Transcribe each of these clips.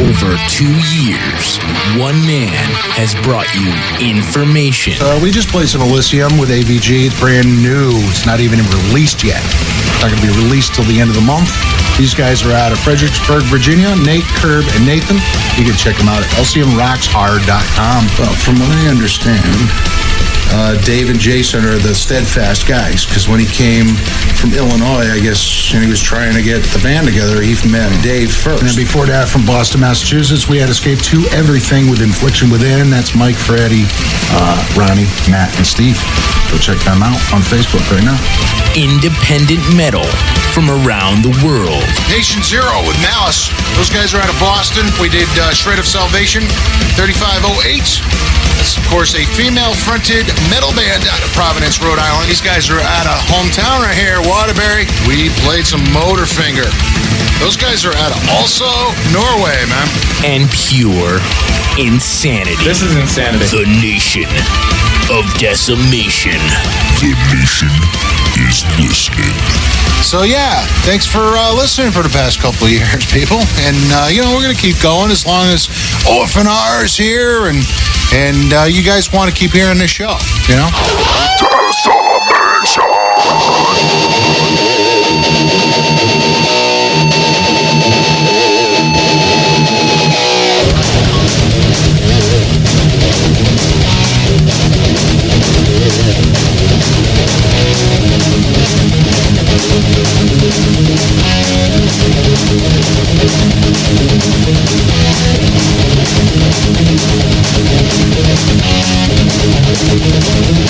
over 2 years, one man has brought you information. We just played some Elysium with AVG. It's brand new. It's not even released yet. It's not going to be released till the end of the month. These guys are out of Fredericksburg, Virginia. Nate, Curb, and Nathan. You can check them out at LCMRocksHard.com. Well, from what I understand, Dave and Jason are the steadfast guys, because when he came from Illinois, I guess, and he was trying to get the band together, he met Dave first. And then before that, from Boston, Massachusetts, we had Escape to Everything with Infliction Within. That's Mike, Freddie, Ronnie, Matt, and Steve. Go check them out on Facebook right now. Independent metal from around the world. Nation Zero with Malice. Those guys are out of Boston. We did Shred of Salvation, 3508. It's, of course, a female-fronted metal band out of Providence, Rhode Island. These guys are out of hometown right here, Waterbury. We played some Motorfinger. Those guys are out of also Norway, man. And pure insanity. This is insanity. The Nation of Decimation. The Nation is listening. So, yeah, thanks for listening for the past couple of years, people. And, we're going to keep going as long as OFNR is here and you guys want to keep hearing this show, you know?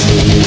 Decimation.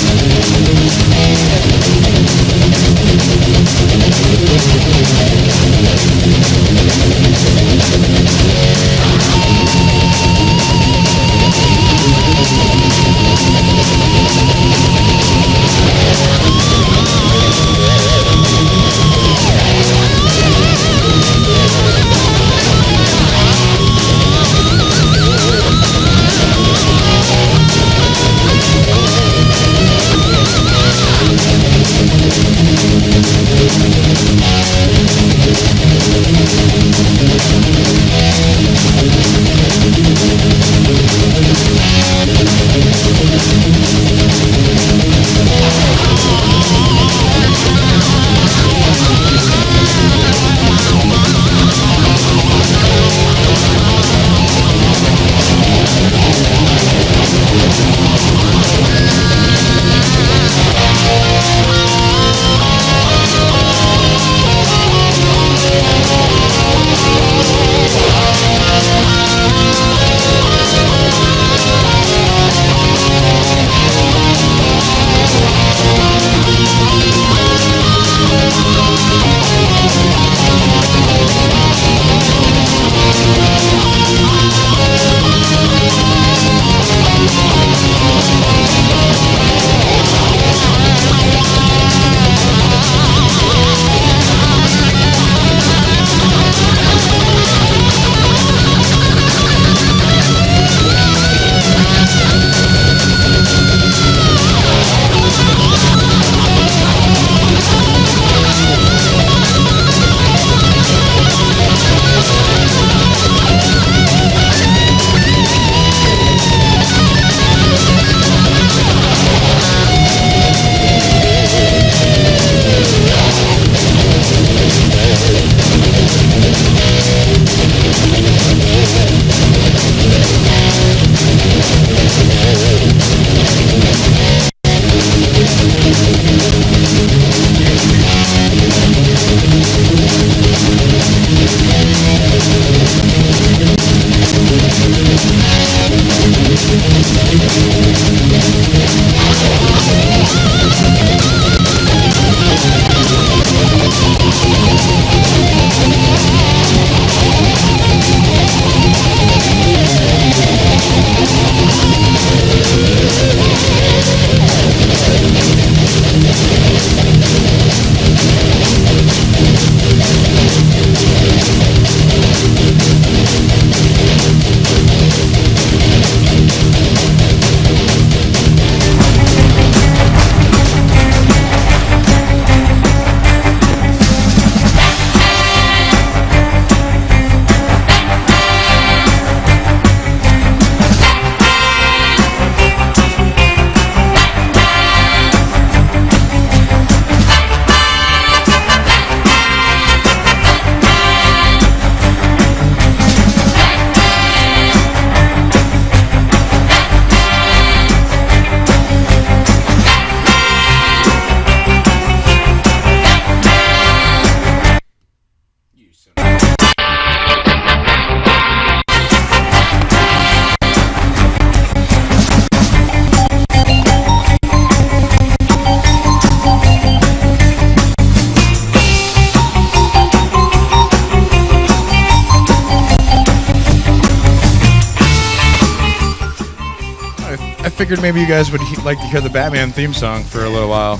figured maybe you guys would like to hear the Batman theme song for a little while,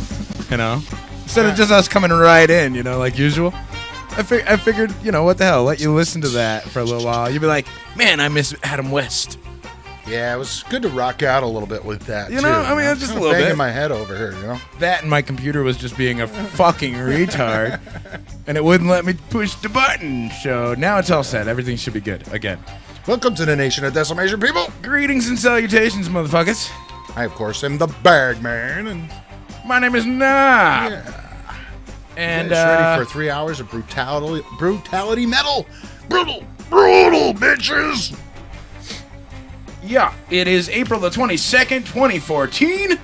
you know? Instead of just us coming right in, you know, like usual. I figured, you know, what the hell, let you listen to that for a little while. You'd be like, man, I miss Adam West. Yeah, it was good to rock out a little bit with that, You know, I mean, just a little banging bit. my head over here, you know? That and my computer was just being a fucking retard, and it wouldn't let me push the button. So now it's all set. Everything should be good again. Welcome to the nation of Decimation, people. Greetings and salutations, motherfuckers. I, of course, am the Bagman, and My name is Knob. yeah. And ready for 3 hours of brutality metal. Brutal, bitches. yeah, it is April the 22nd, 2014.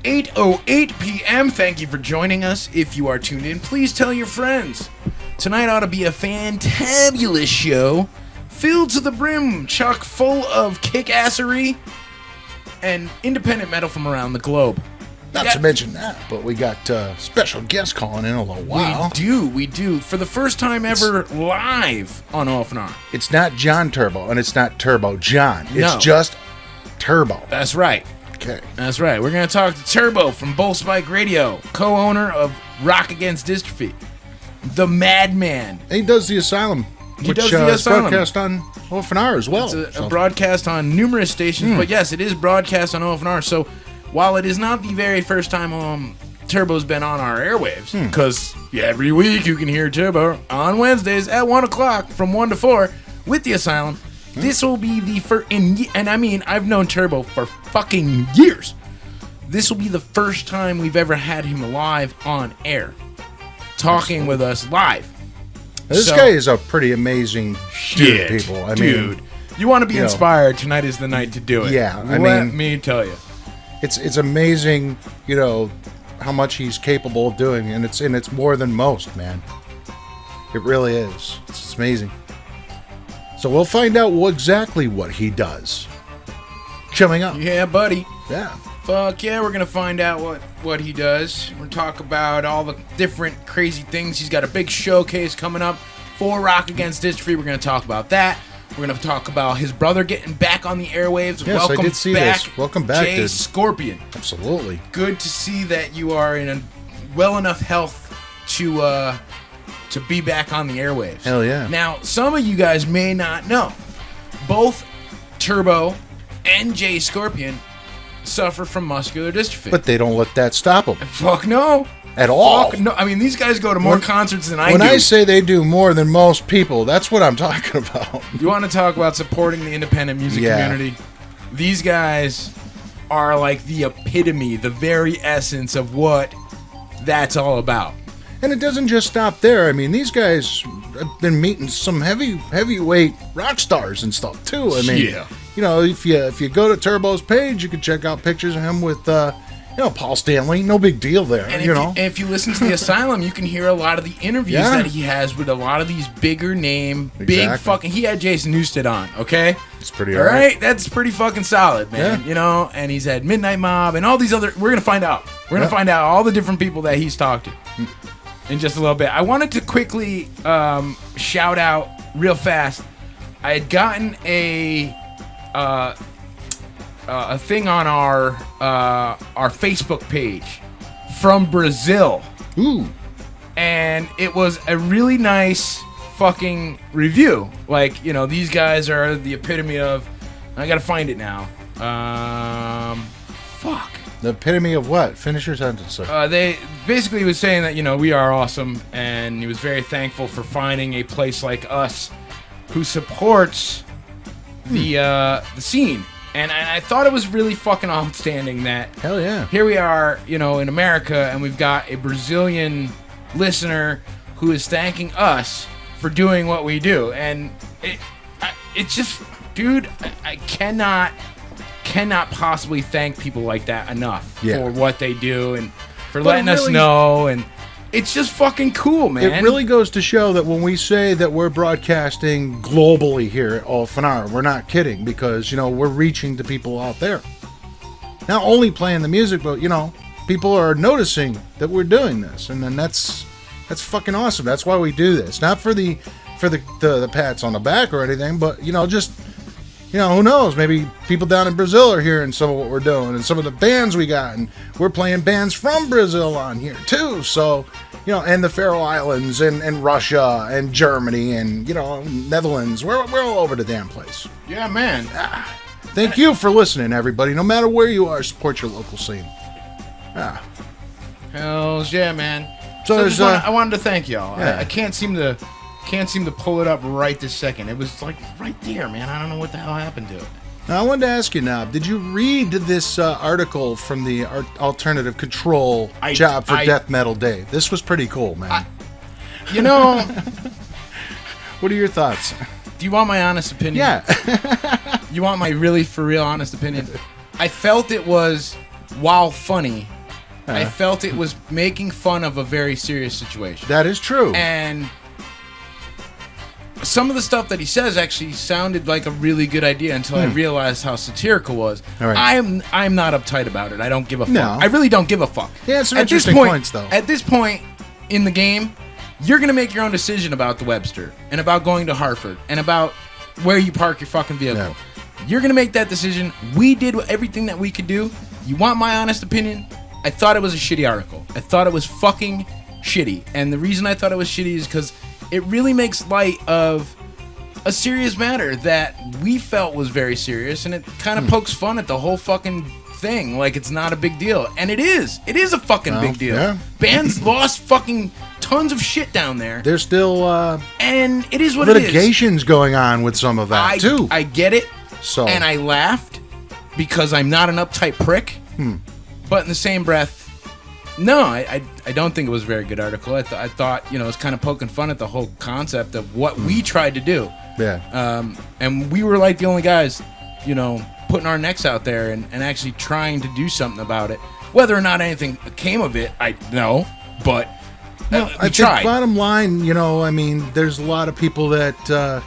8:08 p.m. Thank you for joining us. If you are tuned in, please tell your friends. Tonight ought to be a fantabulous show, filled to the brim, chock full of kick-assery and independent metal from around the globe. Not to mention that, but we got special guests calling in a little while. We do. For the first time ever live on OFNR. It's not John Turbo, and it's not Turbo John. It's No. just Turbo. That's right. Okay. That's right. We're going to talk to Turbo from Bullspike Radio, co-owner of Rock Against Dystrophy. The Madman. He does the Asylum, He which does the is Asylum. broadcast on OFNR as well. It's a broadcast on numerous stations, but yes, it is broadcast on OFNR. So while it is not the very first time Turbo's been on our airwaves, because every week you can hear Turbo on Wednesdays at 1 o'clock from 1 to 4 with the Asylum, this will be the first, and I mean, I've known Turbo for fucking years. This will be the first time we've ever had him live on air, talking with us live. This guy is a pretty amazing dude, people. I mean, you want to be you know, inspired, tonight is the night to do it. Yeah, I Let mean, me tell you. it's amazing, you know, how much he's capable of doing, and it's more than most, man. It really is. It's amazing. So we'll find out exactly what he does coming up. Yeah, buddy. Yeah. Fuck yeah, we're gonna find out what he does. We're gonna talk about all the different crazy things. He's got a big showcase coming up for Rock Against Dystrophy. We're gonna talk about that. We're gonna talk about his brother getting back on the airwaves. Yes, Welcome I did see back, this. Welcome back, Jay dude. Scorpion. Absolutely. Good to see that you are in a well enough health to be back on the airwaves. Hell yeah. Now, some of you guys may not know, both Turbo and Jay Scorpion suffer from muscular dystrophy. But they don't let that stop them Fuck no. at all. Fuck no. I mean, these guys go to more concerts than I do. When I say they do more than most people, that's what I'm talking about. You want to talk about supporting the independent music community? These guys are like the epitome, the very essence of what that's all about. And it doesn't just stop there. I mean, these guys have been meeting some heavyweight rock stars and stuff too. I mean, you know, if you go to Turbo's page, you can check out pictures of him with Paul Stanley. No big deal there. And you know, if you listen to the Asylum, you can hear a lot of the interviews that he has with a lot of these bigger name, big fucking. He had Jason Newsted on. Okay, it's pretty all right. That's pretty fucking solid, man. Yeah. You know, and he's had Midnight Mob and all these other. We're gonna find out. We're gonna find out all the different people that he's talked to in just a little bit. I wanted to quickly shout out real fast. I had gotten a thing on our Facebook page from Brazil. Ooh. And it was a really nice fucking review. Like, you know, these guys are the epitome of. I gotta find it now. Fuck. The epitome of what? Finish your sentence, sir. They basically was saying that, you know, we are awesome, and he was very thankful for finding a place like us who supports the scene. And I thought it was really fucking outstanding that Hell yeah. here we are, you know, in America, and we've got a Brazilian listener who is thanking us for doing what we do. And it's just, dude, I cannot possibly thank people like that enough for what they do and for letting us know. And it's just fucking cool, man. It really goes to show that when we say that we're broadcasting globally here at OFNR, we're not kidding, because, you know, we're reaching to people out there. Not only playing the music, but, you know, people are noticing that we're doing this, and then that's fucking awesome. That's why we do this. Not for the pats on the back or anything, but, you know, just who knows? Maybe people down in Brazil are hearing some of what we're doing and some of the bands we got. And we're playing bands from Brazil on here, too. So, and the Faroe Islands and Russia and Germany and, Netherlands. We're all over the damn place. Yeah, man. Thank you for listening, everybody. No matter where you are, support your local scene. Hells yeah, man. So I wanted to thank y'all. Yeah. I can't seem to pull it up right this second. It was like right there, man. I don't know what the hell happened to it. Now, I wanted to ask you, Knob, did you read this article from the Alternative Control Job for Death Metal Day? This was pretty cool, man. What are your thoughts? Do you want my honest opinion? Yeah. You want my really for real honest opinion? I felt it was, while funny, I felt it was making fun of a very serious situation. That is true. And some of the stuff that he says actually sounded like a really good idea until I realized how satirical it was. All right. I'm not uptight about it. I don't give a fuck. No. I really don't give a fuck. Yeah, it's some interesting points, though. At this point in the game, you're going to make your own decision about the Webster and about going to Hartford and about where you park your fucking vehicle. Yeah. You're going to make that decision. We did everything that we could do. You want my honest opinion? I thought it was a shitty article. I thought it was fucking shitty. And the reason I thought it was shitty is because it really makes light of a serious matter that we felt was very serious, and it kind of pokes fun at the whole fucking thing like it's not a big deal. And it is. It is a fucking big deal. Yeah. Bands lost fucking tons of shit down there. There's still And it is what it is. litigation's going on with some of that, too. I get it. So. And I laughed because I'm not an uptight prick. But in the same breath, no, I don't think it was a very good article. I thought, it was kind of poking fun at the whole concept of what we tried to do. Yeah. And we were like the only guys, putting our necks out there and actually trying to do something about it. Whether or not anything came of it, I know. But I tried. think bottom line, there's a lot of people that,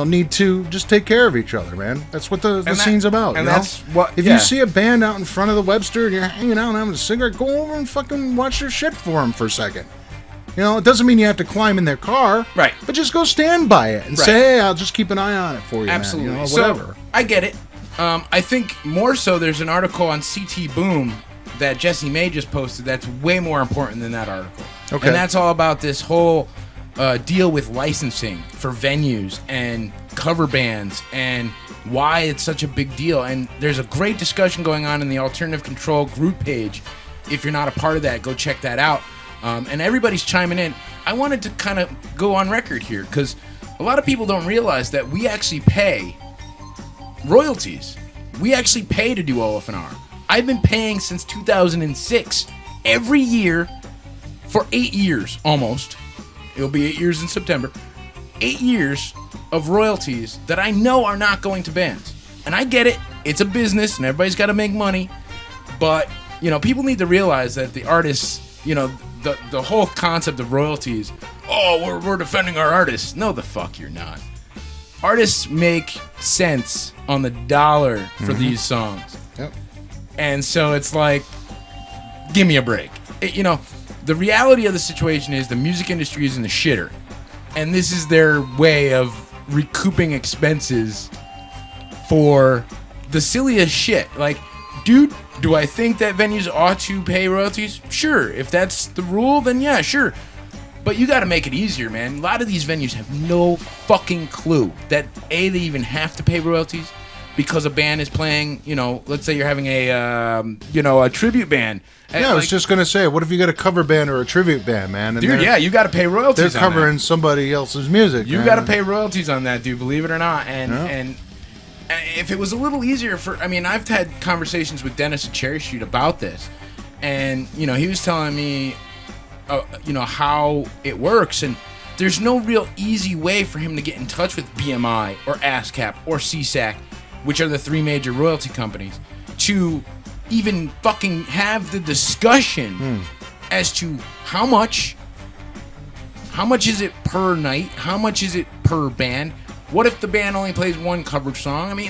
need to just take care of each other, man. That's what the scene's about. And that's what. If you see a band out in front of the Webster and you're hanging out and having a cigarette, go over and fucking watch their shit for them for a second. It doesn't mean you have to climb in their car. Right. But just go stand by it and say, hey, I'll just keep an eye on it for you, Absolutely. man. Whatever. So, I get it. I think more so there's an article on CT Boom that Jesse May just posted that's way more important than that article. Okay. And that's all about this whole deal with licensing for venues and cover bands and why it's such a big deal. And there's a great discussion going on in the Alternative Control group page. If you're not a part of that, go check that out. And everybody's chiming in. I wanted to kind of go on record here because a lot of people don't realize that we actually pay royalties. We actually pay to do OFNR. I've been paying since 2006 every year for 8 years almost. It'll be 8 years in September. 8 years of royalties that I know are not going to bands. And I get it. It's a business and everybody's got to make money. But, people need to realize that the artists, the whole concept of royalties, we're defending our artists. No, the fuck you're not. Artists make cents on the dollar for these songs. Yep. And so it's like, give me a break. The reality of the situation is the music industry is in the shitter. And this is their way of recouping expenses for the silliest shit. Like, dude, do I think that venues ought to pay royalties? Sure. If that's the rule, then yeah, sure. But you got to make it easier, man. A lot of these venues have no fucking clue that A, they even have to pay royalties because a band is playing, let's say you're having a tribute band. Yeah, I was just going to say, what if you got a cover band or a tribute band, man? And dude, you got to pay royalties They're covering somebody else's music, You got to pay royalties on that, dude, believe it or not. And if it was a little easier I've had conversations with Dennis at Cherry Street about this. And, he was telling me, how it works. And there's no real easy way for him to get in touch with BMI or ASCAP or CSAC, which are the three major royalty companies, to even fucking have the discussion as to how much is it per night? How much is it per band? What if the band only plays one cover song?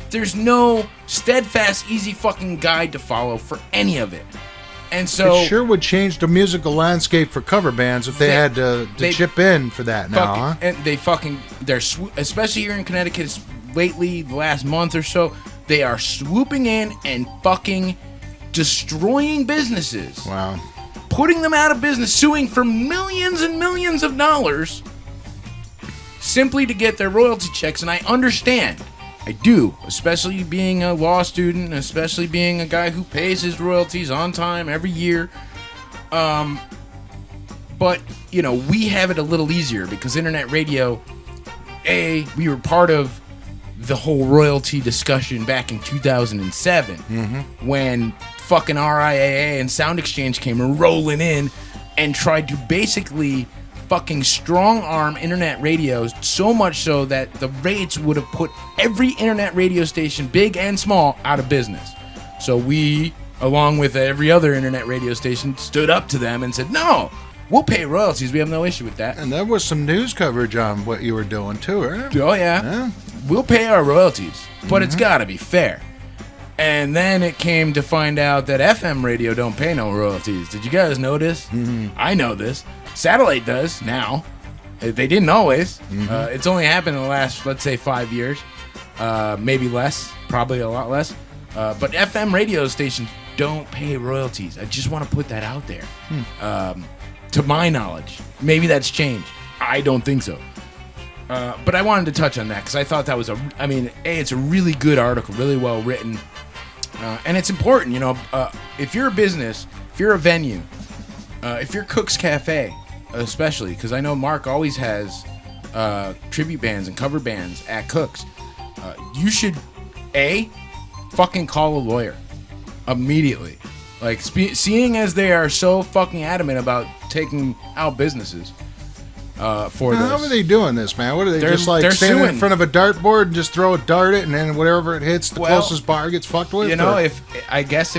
There's no steadfast, easy fucking guide to follow for any of it. And so it sure would change the musical landscape for cover bands if they had to chip in for that now, huh? And especially here in Connecticut, it's lately, the last month or so, they are swooping in and fucking destroying businesses. Wow. Putting them out of business, suing for millions and millions of dollars simply to get their royalty checks. And I understand. I do. Especially being a law student, especially being a guy who pays his royalties on time every year. But, you know, we have it a little easier because internet radio, we were part of the whole royalty discussion back in 2007 when fucking RIAA and Sound Exchange came rolling in and tried to basically fucking strong arm internet radios, so much so that the rates would have put every internet radio station, big and small, out of business. So we, along with every other internet radio station, stood up to them and said, no, we'll pay royalties. We have no issue with that. And there was some news coverage on what you were doing too, right? Oh, yeah. We'll pay our royalties, but it's got to be fair. And then it came to find out that FM radio don't pay no royalties. Did you guys know this? I know this. Satellite does now. They didn't always. It's only happened in the last, let's say, 5 years. Maybe less. Probably a lot less. But FM radio stations don't pay royalties. I just want to put that out there. To my knowledge. Maybe that's changed. I don't think so. But I wanted to touch on that because I thought that was it's a really good article, really well written. And it's important, you know, if you're a business, if you're a venue, if you're Cook's Cafe, especially, because I know Mark always has tribute bands and cover bands at Cook's, you should, fucking call a lawyer immediately. Like, seeing as they are so fucking adamant about taking out businesses for this. How are they doing this, man? What are they just like they're standing suing. in front of a dartboard and just throw a dart at, and then whatever it hits, the closest bar gets fucked with? You know, if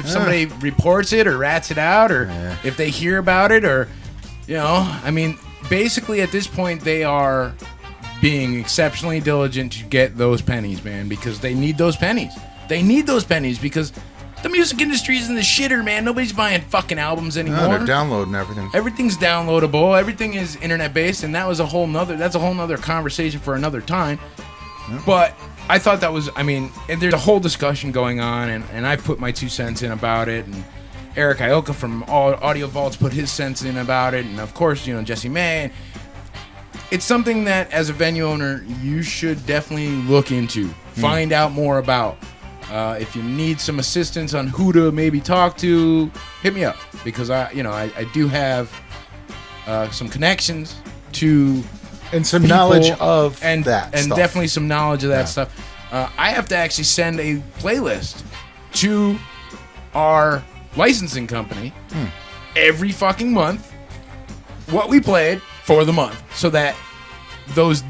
somebody reports it or rats it out, or if they hear about it, or, you know, I mean, basically at this point they are being exceptionally diligent to get those pennies, man, because they need those pennies. They need those pennies because the music industry is in the shitter, man. Nobody's buying fucking albums anymore. No, they're downloading everything. Everything's downloadable. Everything is internet based, and that's a whole nother conversation for another time. Yeah. But I thought that was, and there's a whole discussion going on, and I put my 2 cents in about it, and Eric Ioka from Audio Vaults put his cents in about it, and of course, you know, Jesse May. It's something that, as a venue owner, you should definitely look into, find out more about. If you need some assistance on who to maybe talk to, hit me up, because I do have some connections to and some knowledge of and that and stuff. Definitely some knowledge of that stuff. I have to actually send a playlist to our licensing company every fucking month, what we played for the month, so that those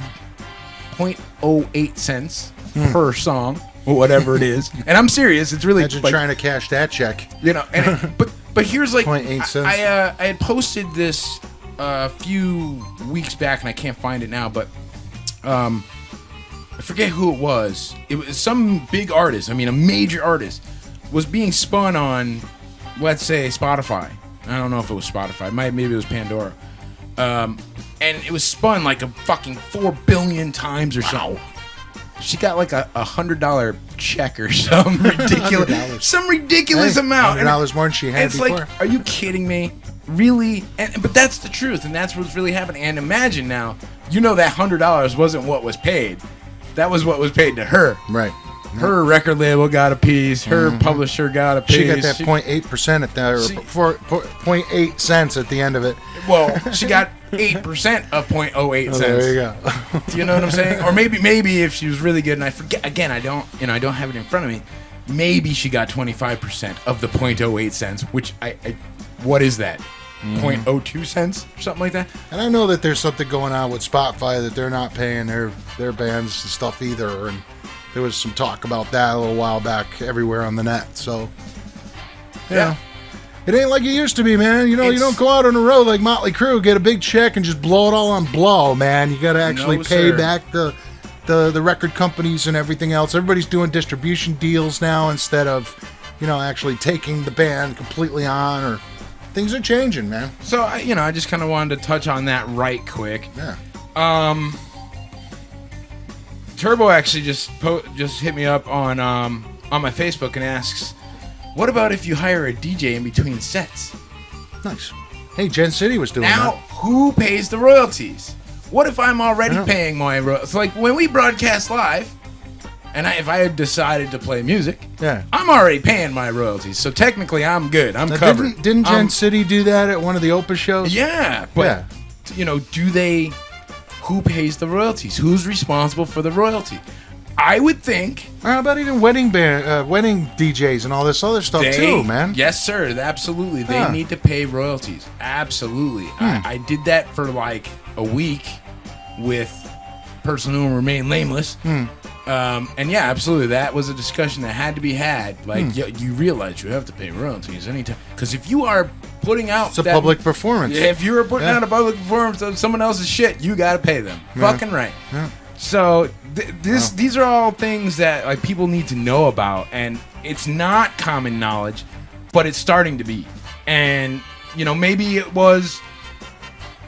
0.08 cents per song, or whatever it is, and I'm serious, it's really Imagine like, trying to cash that check. you know. And but here's like 0.8 cents. I had posted this a few weeks back, and I can't find it now, but I forget who it was. It was some big artist. A major artist was being spun on, let's say, Spotify. I don't know if it was Spotify. Maybe it was Pandora. And it was spun like a fucking 4 billion times or so. She got like a $100 check or some ridiculous amount. $100 more than she had it's before. Like, are you kidding me? Really? But that's the truth, and that's what's really happening. And imagine now, you know, that $100 wasn't what was paid. That was what was paid to her. Right. Her record label got a piece. Her publisher got a piece. She got that 0.8% at that, or 0.8 cents at the end of it. Well, she got 8% of 0.08 cents. There you go. Do you know what I'm saying? Or maybe if she was really good, and I forget again, I don't have it in front of me. Maybe she got 25% of the 0.08 cents, which I what is that? 0.02 cents or something like that. And I know that there's something going on with Spotify that they're not paying their bands and stuff either, and there was some talk about that a little while back everywhere on the net. So yeah. It ain't like it used to be, man. You know, you don't go out on the road like Motley Crue, get a big check, and just blow it all on blow, man. You got to actually pay back the record companies and everything else. Everybody's doing distribution deals now instead of, you know, actually taking the band completely on. Or things are changing, man. So I just kind of wanted to touch on that right quick. Yeah. Turbo actually just hit me up on my Facebook and asks, "What about if you hire a DJ in between sets?" Nice. Hey, Gen City was doing Now, that. who pays the royalties? What if I'm already paying my royalties? Like when we broadcast live, and if I had decided to play music, I'm already paying my royalties. So technically, I'm good. I'm covered. Didn't Gen City do that at one of the Open shows? Yeah, but do they? Who pays the royalties? Who's responsible for the royalty? I would think. How about even wedding DJs and all this other stuff too, man? Yes, sir. Absolutely, they need to pay royalties. Absolutely. I did that for like a week with person who will remain nameless. And yeah, absolutely, that was a discussion that had to be had. Like, you realize you have to pay royalties anytime, because if you are putting out it's a public performance. Yeah, if you are putting out a public performance of someone else's shit, you got to pay them. Fucking right. Yeah. So these are all things that like people need to know about, and it's not common knowledge, but it's starting to be. And maybe it was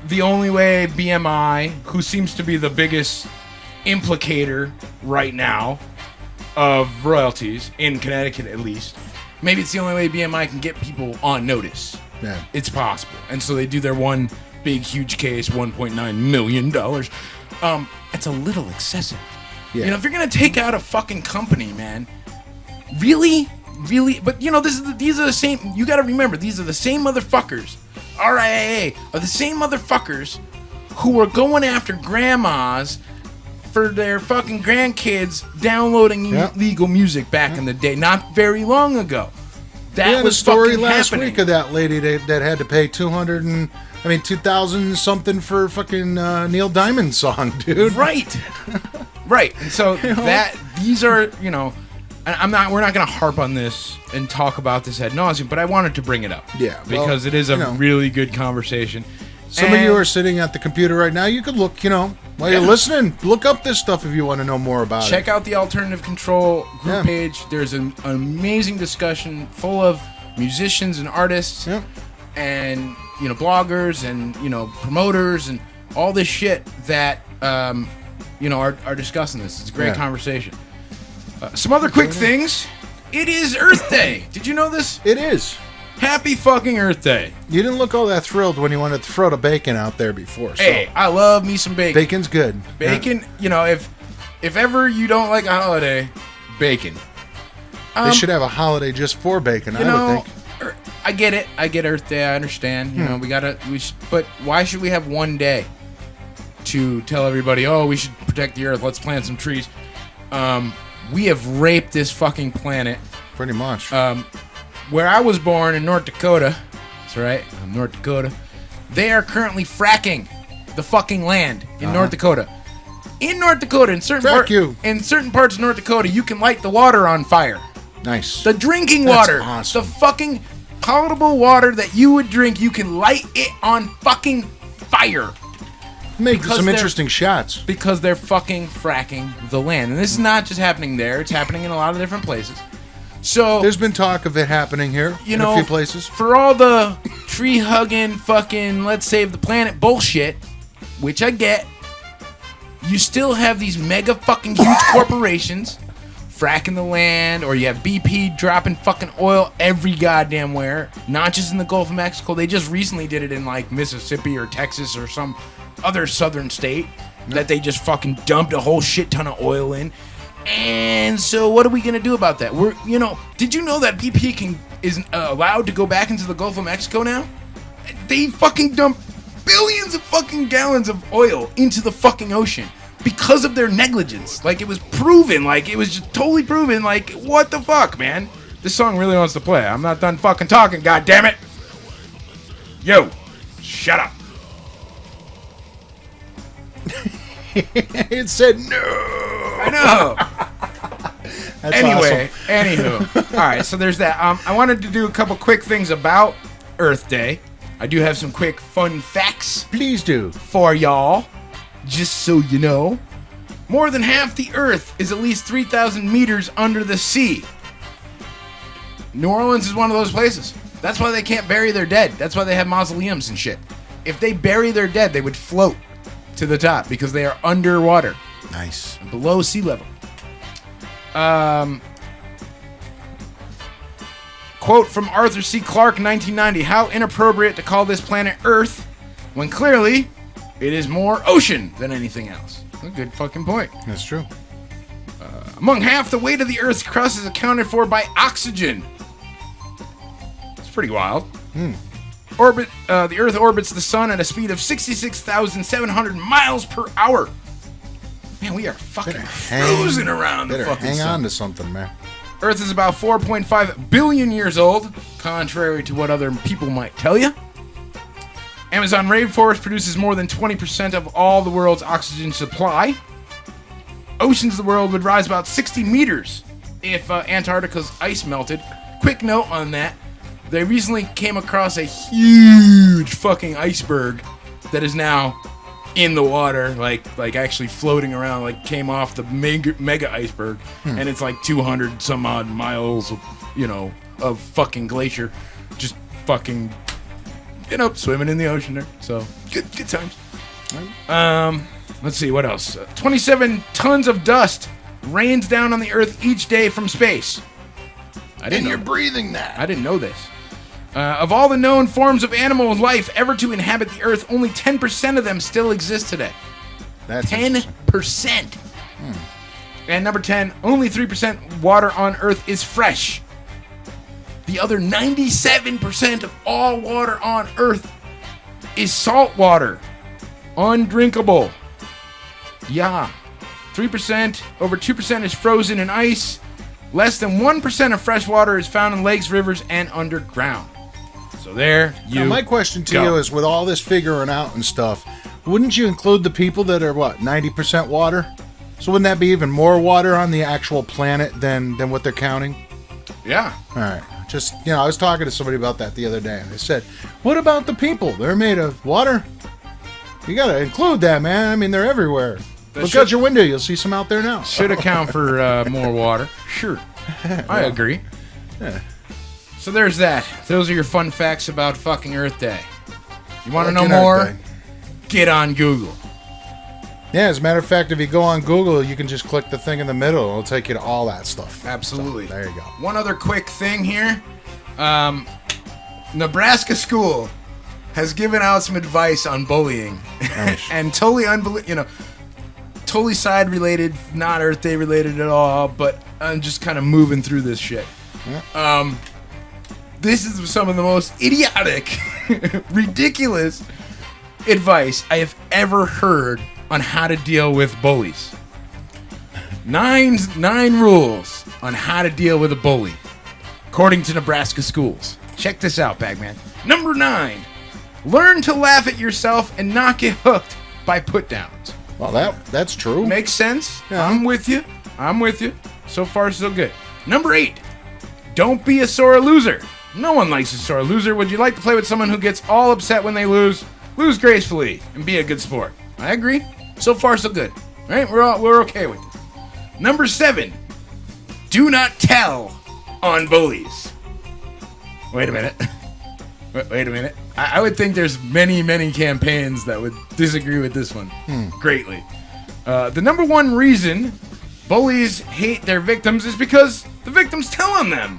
the only way BMI, who seems to be the biggest implicator right now of royalties in Connecticut, at least. Maybe it's the only way BMI can get people on notice. Yeah, it's possible, and so they do their one big huge case, $1.9 million. It's a little excessive. Yeah. If you're gonna take out a fucking company, man, really. But these are the same. You got to remember, these are the same motherfuckers. RIAA are the same motherfuckers who were going after grandmas for their fucking grandkids downloading illegal music back in the day, not very long ago. That was a story last happening. week of that lady that had to pay 2,000 something for fucking Neil Diamond's song, dude. Right. And so these are, we're not going to harp on this and talk about this ad nauseum, but I wanted to bring it up. Yeah. Because it is a really good conversation. Some of you are sitting at the computer right now. You could look, while you're listening, look up this stuff if you want to know more about it. Check out the Alternative Control group page. There's an amazing discussion full of musicians and artists and, bloggers and, promoters and all this shit that, are discussing this. It's a great conversation. Some other quick things. It is Earth Day. Did you know this? It is. Happy fucking Earth Day. You didn't look all that thrilled when you wanted to throw the bacon out there before. So. Hey, I love me some bacon. Bacon's good. Bacon, if ever you don't like a holiday, bacon. They should have a holiday just for bacon, I would think. I get it. I get Earth Day. I understand. But why should we have one day to tell everybody, we should protect the Earth, let's plant some trees? We have raped this fucking planet. Pretty much. Where I was born in North Dakota, that's right, North Dakota, they are currently fracking the fucking land in North Dakota. In North Dakota, in certain parts of North Dakota, you can light the water on fire. Nice. The drinking water. Awesome. The fucking potable water that you would drink, you can light it on fucking fire. Make some interesting shots. Because they're fucking fracking the land. And this is not just happening there, it's happening in a lot of different places. So there's been talk of it happening here in a few places. For all the tree hugging fucking let's save the planet bullshit, which I get, you still have these mega fucking huge corporations fracking the land, or you have BP dropping fucking oil every goddamn where, not just in the Gulf of Mexico. They just recently did it in like Mississippi or Texas or some other southern state that they just fucking dumped a whole shit ton of oil in. And so what are we going to do about that? Did you know that BP is allowed to go back into the Gulf of Mexico now? They fucking dump billions of fucking gallons of oil into the fucking ocean because of their negligence. Like, it was proven. Like, it was just totally proven. Like, what the fuck, man? This song really wants to play. I'm not done fucking talking, goddammit. Yo, shut up. It said no. I know. That's anyway, awesome. Anywho. All right, so there's that. I wanted to do a couple quick things about Earth Day. I do have some quick fun facts. Please do. For y'all, just so you know. More than half the Earth is at least 3,000 meters under the sea. New Orleans is one of those places. That's why they can't bury their dead. That's why they have mausoleums and shit. If they bury their dead, they would float to the top because they are underwater. Nice. Below sea level. Quote from Arthur C. Clarke, 1990. How inappropriate to call this planet Earth when clearly it is more ocean than anything else. A good fucking point. That's true. Among half the weight of the Earth's crust is accounted for by oxygen. It's pretty wild. The Earth orbits the sun at a speed of 66,700 miles per hour. Man, we are fucking cruising around the fucking hang sun. on to something, man. Earth is about 4.5 billion years old, contrary to what other people might tell you. Amazon rainforest produces more than 20% of all the world's oxygen supply. Oceans of the world would rise about 60 meters if Antarctica's ice melted. Quick note on that. They recently came across a huge fucking iceberg that is now in the water, like actually floating around, like came off the mega iceberg, and it's like 200 some odd miles of fucking glacier, just fucking swimming in the ocean there. So good times. Let's see what else. 27 tons of dust rains down on the Earth each day from space. You're breathing that. I didn't know this. Of all the known forms of animal life ever to inhabit the Earth, only 10% of them still exist today. That's 10%. And number 10, only 3% water on Earth is fresh. The other 97% of all water on Earth is salt water. Undrinkable. Yeah. 3%, over 2% is frozen in ice. Less than 1% of fresh water is found in lakes, rivers, and underground. So there you Now, my question to go. you is, with all this figuring out and stuff, wouldn't you include the people that are, 90% water? So wouldn't that be even more water on the actual planet than what they're counting? Yeah. All right. Just, I was talking to somebody about that the other day. And I said, what about the people? They're made of water. You got to include that, man. I mean, they're everywhere. Look out your window. You'll see some out there now. Should account for more water. Sure. I agree. Yeah. So there's that. Those are your fun facts about fucking Earth Day. You want to know Fucking Earth more? Day. Get on Google. Yeah, as a matter of fact, if you go on Google, you can just click the thing in the middle. It'll take you to all that stuff. Absolutely. So, there you go. One other quick thing here. Nebraska school has given out some advice on bullying. Nice. And totally totally side related, not Earth Day related at all, but I'm just kind of moving through this shit. Yeah. This is some of the most idiotic, ridiculous advice I have ever heard on how to deal with bullies. Nine rules on how to deal with a bully, according to Nebraska schools. Check this out, Bagman. Number 9, learn to laugh at yourself and not get hooked by put-downs. Well, that's true. Makes sense. Yeah. I'm with you. So far, so good. Number 8, don't be a sore loser. No one likes a sore loser. Would you like to play with someone who gets all upset when they lose? Lose gracefully and be a good sport. I agree. So far, so good. All right, we're okay with it. Number 7, do not tell on bullies. Wait a minute. Wait a minute. I would think there's many campaigns that would disagree with this one greatly. The number 1 reason bullies hate their victims is because the victims tell on them.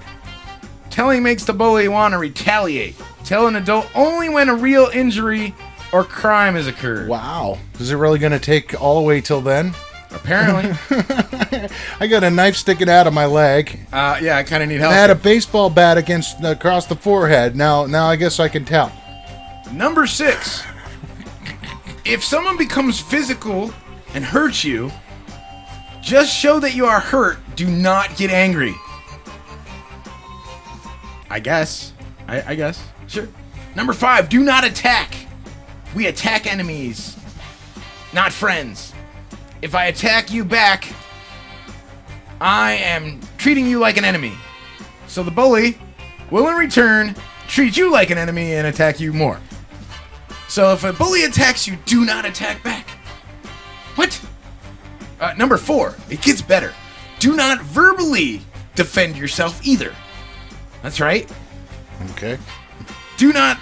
Telling makes the bully want to retaliate. Tell an adult only when a real injury or crime has occurred. Wow. Is it really going to take all the way till then? Apparently. I got a knife sticking out of my leg. Yeah, I kind of need help. I had a baseball bat across the forehead. Now I guess I can tell. Number 6. If someone becomes physical and hurts you, just show that you are hurt. Do not get angry. I guess. I guess. Sure. Number 5. Do not attack. We attack enemies, not friends. If I attack you back, I am treating you like an enemy. So the bully will in return treat you like an enemy and attack you more. So if a bully attacks you, do not attack back. What? Number 4. It gets better. Do not verbally defend yourself either. That's right. Okay. Do not...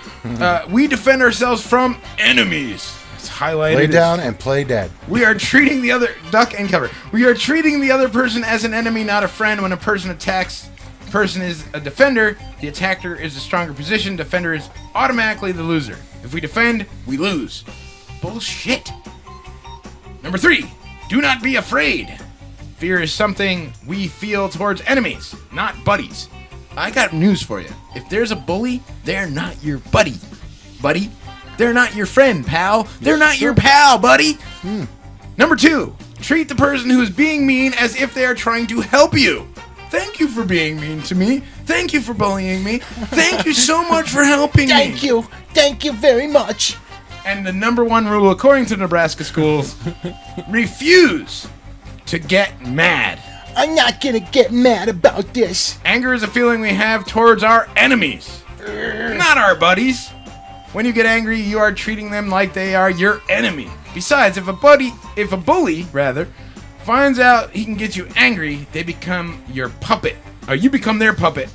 we defend ourselves from enemies. It's highlighted. Lay down and play dead. We are treating the other duck and cover. We are treating the other person as an enemy, not a friend. When a person attacks, the person is a defender. The attacker is a stronger position. Defender is automatically the loser. If we defend, we lose. Bullshit. Number 3, do not be afraid. Fear is something we feel towards enemies, not buddies. I got news for you. If there's a bully, they're not your buddy. Buddy, they're not your friend, pal. They're not your pal, buddy. Number 2, treat the person who is being mean as if they are trying to help you. Thank you for being mean to me. Thank you for bullying me. Thank you so much for helping me. Thank you. Thank you very much. And the number 1 rule, according to Nebraska schools, refuse to get mad. I'm not gonna get mad about this. Anger is a feeling we have towards our enemies, not our buddies. When you get angry, you are treating them like they are your enemy. Besides, if a bully finds out he can get you angry, they become your puppet. Or you become their puppet,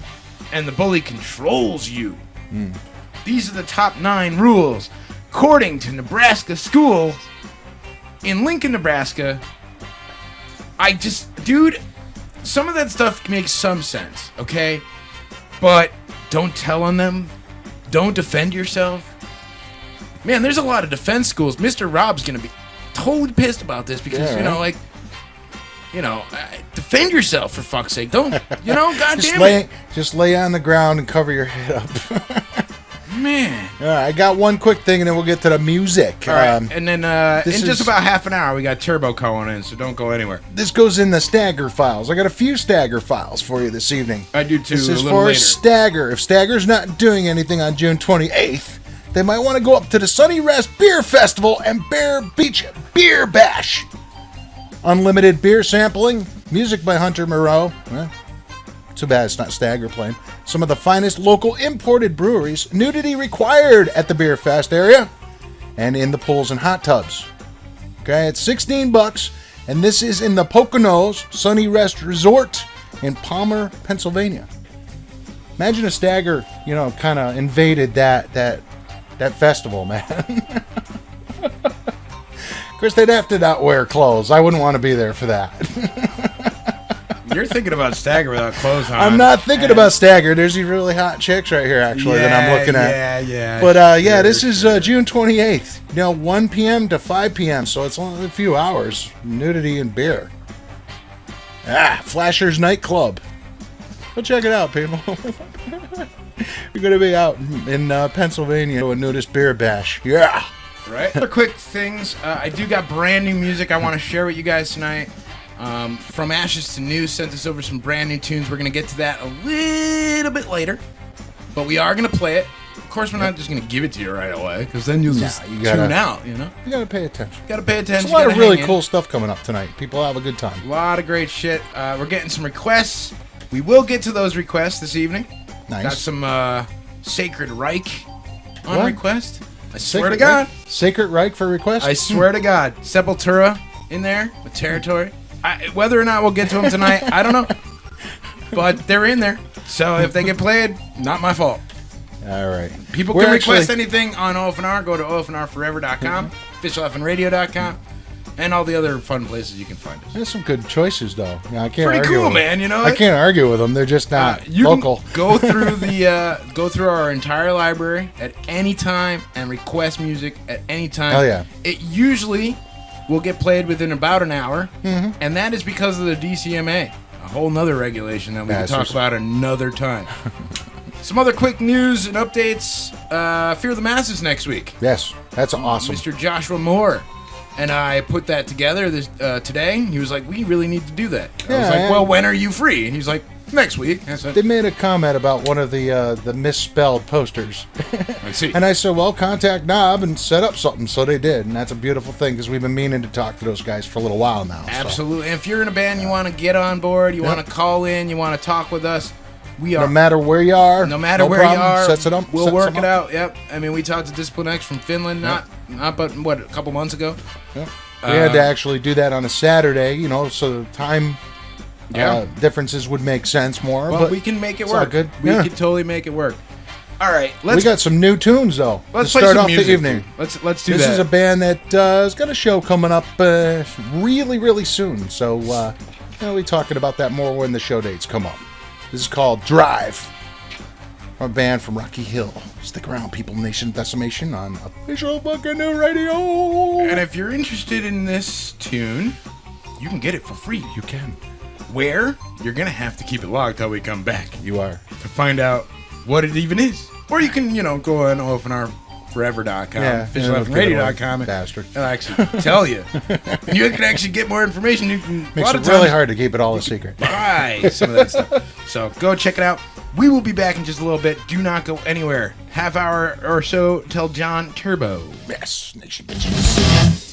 and the bully controls you. These are the top 9 rules, according to Nebraska School in Lincoln, Nebraska. Dude, some of that stuff makes some sense, okay? But don't tell on them. Don't defend yourself. Man, there's a lot of defense schools. Mr. Rob's going to be totally pissed about this because, defend yourself for fuck's sake. Don't, goddamn it. Just lay on the ground and cover your head up. Man. All right, I got one quick thing, and then we'll get to the music. All right, and then in just about half an hour, we got Turbo going in, so don't go anywhere. This goes in the Stagger files. I got a few Stagger files for you this evening. I do too. This is a little for later. Stagger. If Stagger's not doing anything on June 28th, they might want to go up to the Sunny Rest Beer Festival and Bear Beach Beer Bash. Unlimited beer sampling, music by Hunter Moreau. Too bad it's not Stagger playing. Some of the finest local imported breweries. Nudity required at the Beer Fest area and in the pools and hot tubs. Okay, it's $16, and this is in the Poconos Sunny Rest Resort in Palmer, Pennsylvania. Imagine a Stagger, kind of invaded that festival, man. Of course, they'd have to not wear clothes. I wouldn't want to be there for that. You're thinking about Stagger without clothes on. I'm not thinking about Stagger. There's these really hot chicks right here, actually, that I'm looking at. Yeah. But, this is June 28th. 1 p.m. to 5 p.m., so it's only a few hours. Nudity and beer. Flashers Nightclub. Go check it out, people. You're going to be out in Pennsylvania to a nudist beer bash. Yeah. Right. Other quick things. I do got brand new music I want to share with you guys tonight. From Ashes to New sent us over some brand new tunes. We're going to get to that a little bit later, but we are going to play it. Of course, we're not just going to give it to you right away, because then you'll just tune out, You got to pay attention. Got to pay attention. There's a lot of really cool stuff coming up tonight. People have a good time. A lot of great shit. We're getting some requests. We will get to those requests this evening. Nice. Got some Sacred Reich on request. I swear Sacred to God. Reich? Sacred Reich for request? I swear to God. Sepultura in there with Territory. Whether or not we'll get to them tonight, I don't know. But they're in there. So if they get played, not my fault. All right. People can request anything on OFNR. Go to OFNRforever.com, officialfnradio.com, and all the other fun places you can find us. There's some good choices, though. I can't Pretty argue cool, with man. I can't argue with them. They're just not local. Go through go through our entire library at any time and request music at any time. Hell yeah. It usually will get played within about an hour, and that is because of the DCMA, a whole nother regulation that we can talk about another time. Some other quick news and updates. Fear the Masses next week. Yes, that's awesome. Mr. Joshua Moore and I put that together today. He was like, we really need to do that. I was like, well, when are you free? And he's like, next week. I said, they made a comment about one of the misspelled posters. I see. And I said, well, contact Knob and set up something. So they did. And that's a beautiful thing because we've been meaning to talk to those guys for a little while now. Absolutely. So. And if you're in a band, you want to get on board, you want to call in, you want to talk with us, we are. No matter where you are. No matter where you are. Sets it up. We'll work it out. Yep. I mean, we talked to Discipline X from Finland, but a couple months ago. Yep. We had to actually do that on a Saturday, so the time differences would make sense more. Well, we can make it work. Good. We can totally make it work. All right, We got some new tunes, though. let's to play start some off music. the evening. Let's do This that. is a band that has got a show coming up really, really soon. So we'll be talking about that more when the show dates come up. This is called Drive. A band from Rocky Hill. Stick around, People Nation Decimation on official fucking new radio. And if you're interested in this tune, you can get it for free. You can. Where? You're going to have to keep it locked till we come back You are. to find out what it even is. Or you can, go on OFNRforever.com, officialfnradio.com, Bastard. it'll actually tell you. And you can actually get more information. You can, Makes it really hard to keep it all a secret. buy some of that stuff. So go check it out. We will be back in just a little bit. Do not go anywhere. Half hour or so till John Turbo. Yes, Nation bitches.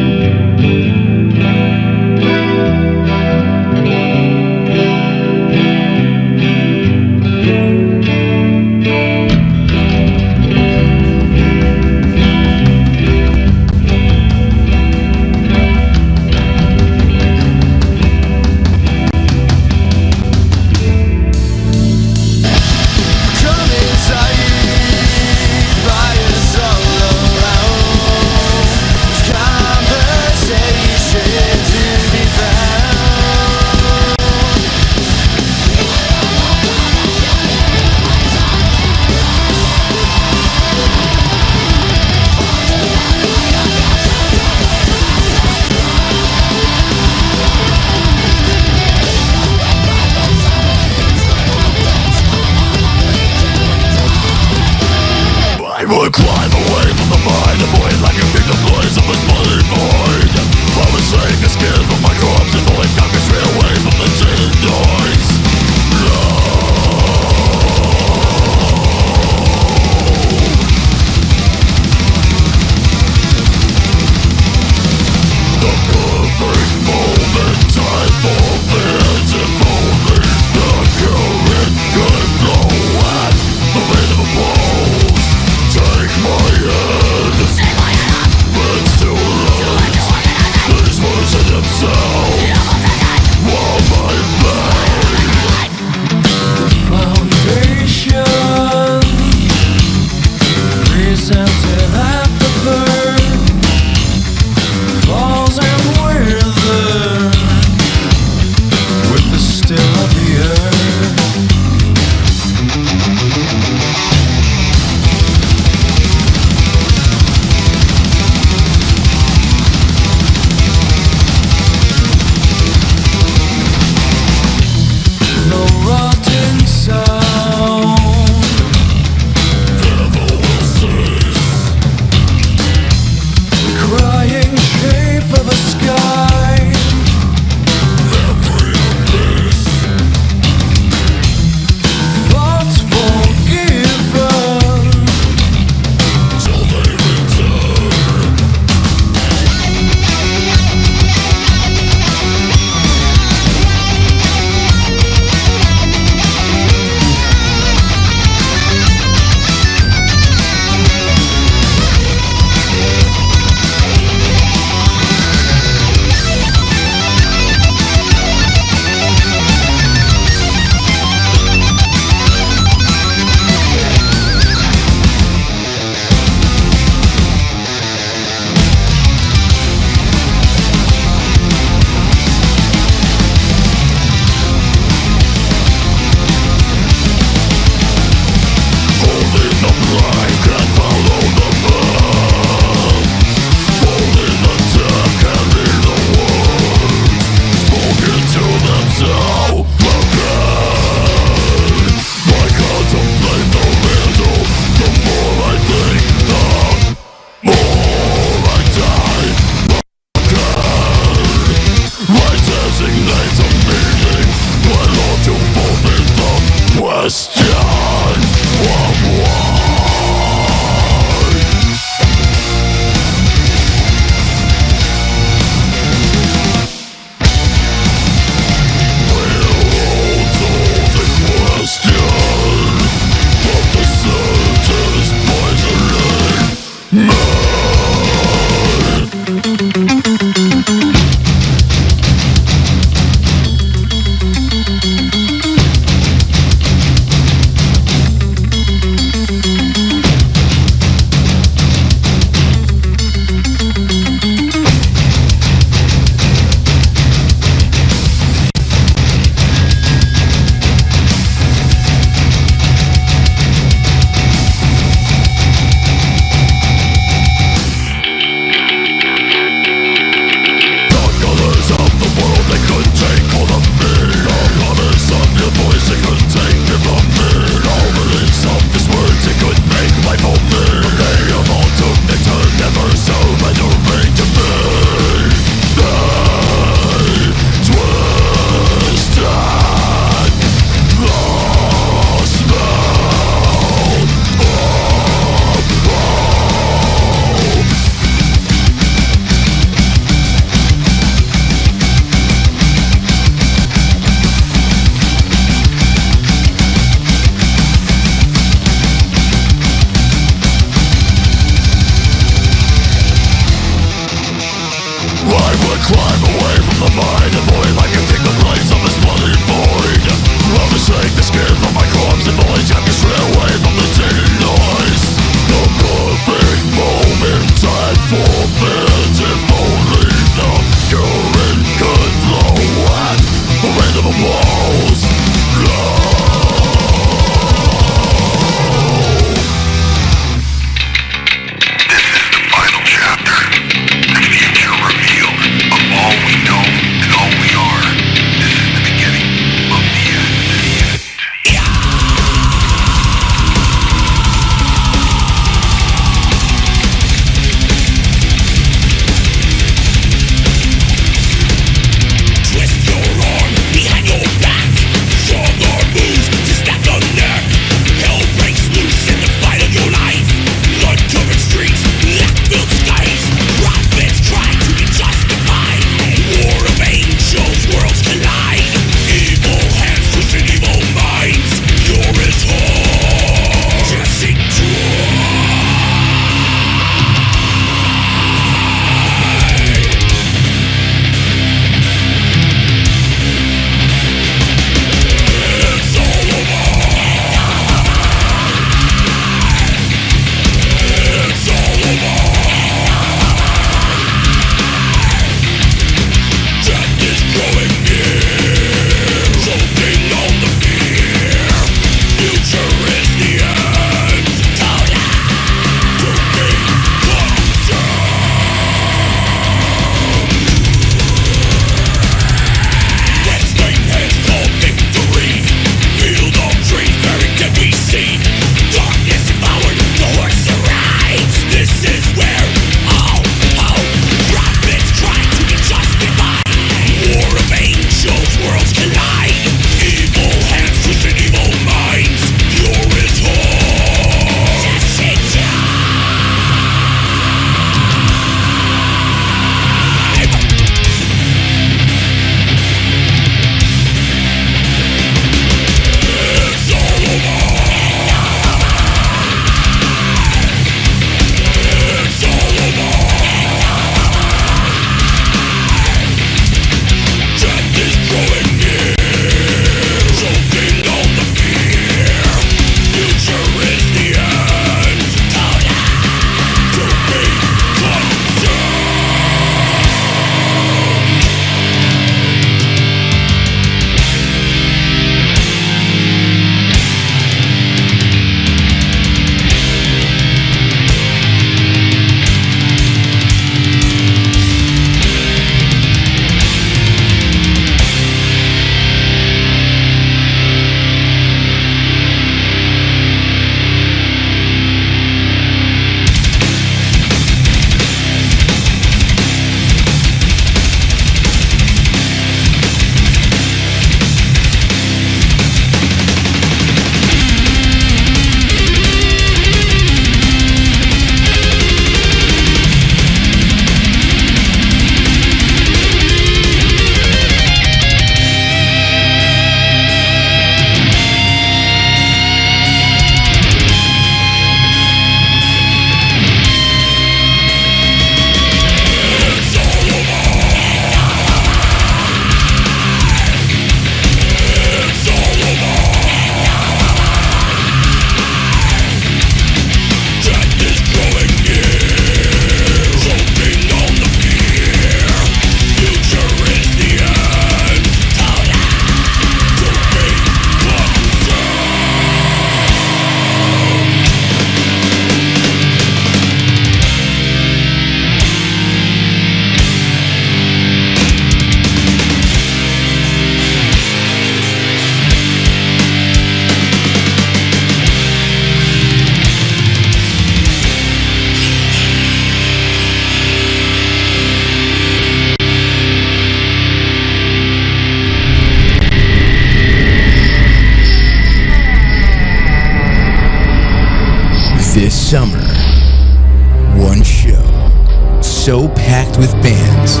so packed with bands,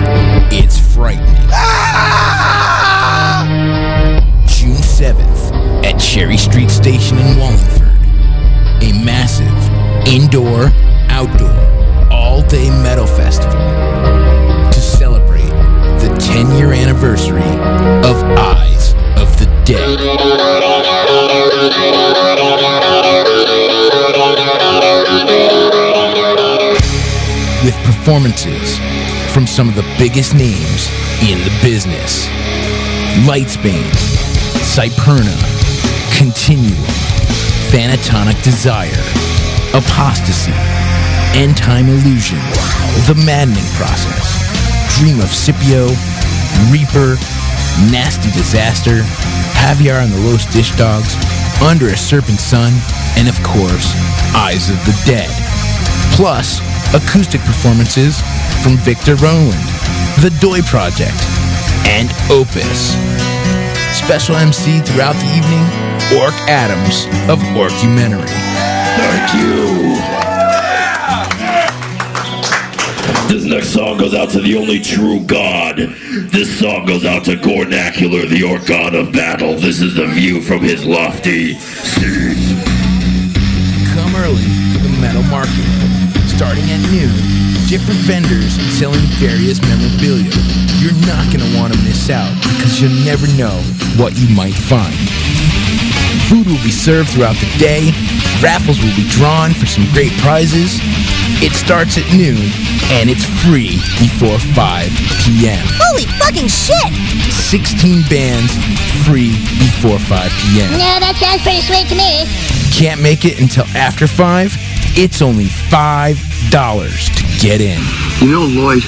it's frightening. June 7th at Cherry Street Station in Wallingford. A massive, indoor, outdoor, all-day metal festival to celebrate the 10-year anniversary of Eyes of the Dead. With performances from some of the biggest names in the business. Lightsbane, Cyperna, Continuum, Thanatonic Desire, Apostasy, End Time Illusion, The Maddening Process, Dream of Scipio, Reaper, Nasty Disaster, Javier and the Los Dish Dogs, Under a Serpent Sun, and of course, Eyes of the Dead. Plus, acoustic performances from Victor Rowland, The Doi Project, and Opus. Special MC throughout the evening, Orc Adams of Orcumentary. Thank you. This next song goes out to the only true God. This song goes out to Gornacular, the Orc God of Battle. This is the view from his lofty seat. Come early for the metal market. Starting at noon, different vendors selling various memorabilia. You're not going to want to miss out because you'll never know what you might find. Food will be served throughout the day. Raffles will be drawn for some great prizes. It starts at noon and it's free before 5 p.m. Holy fucking shit! 16 bands, free before 5 p.m. No, that sounds pretty sweet to me. Can't make it until after 5? It's only $5 to get in. You know, Lloyd,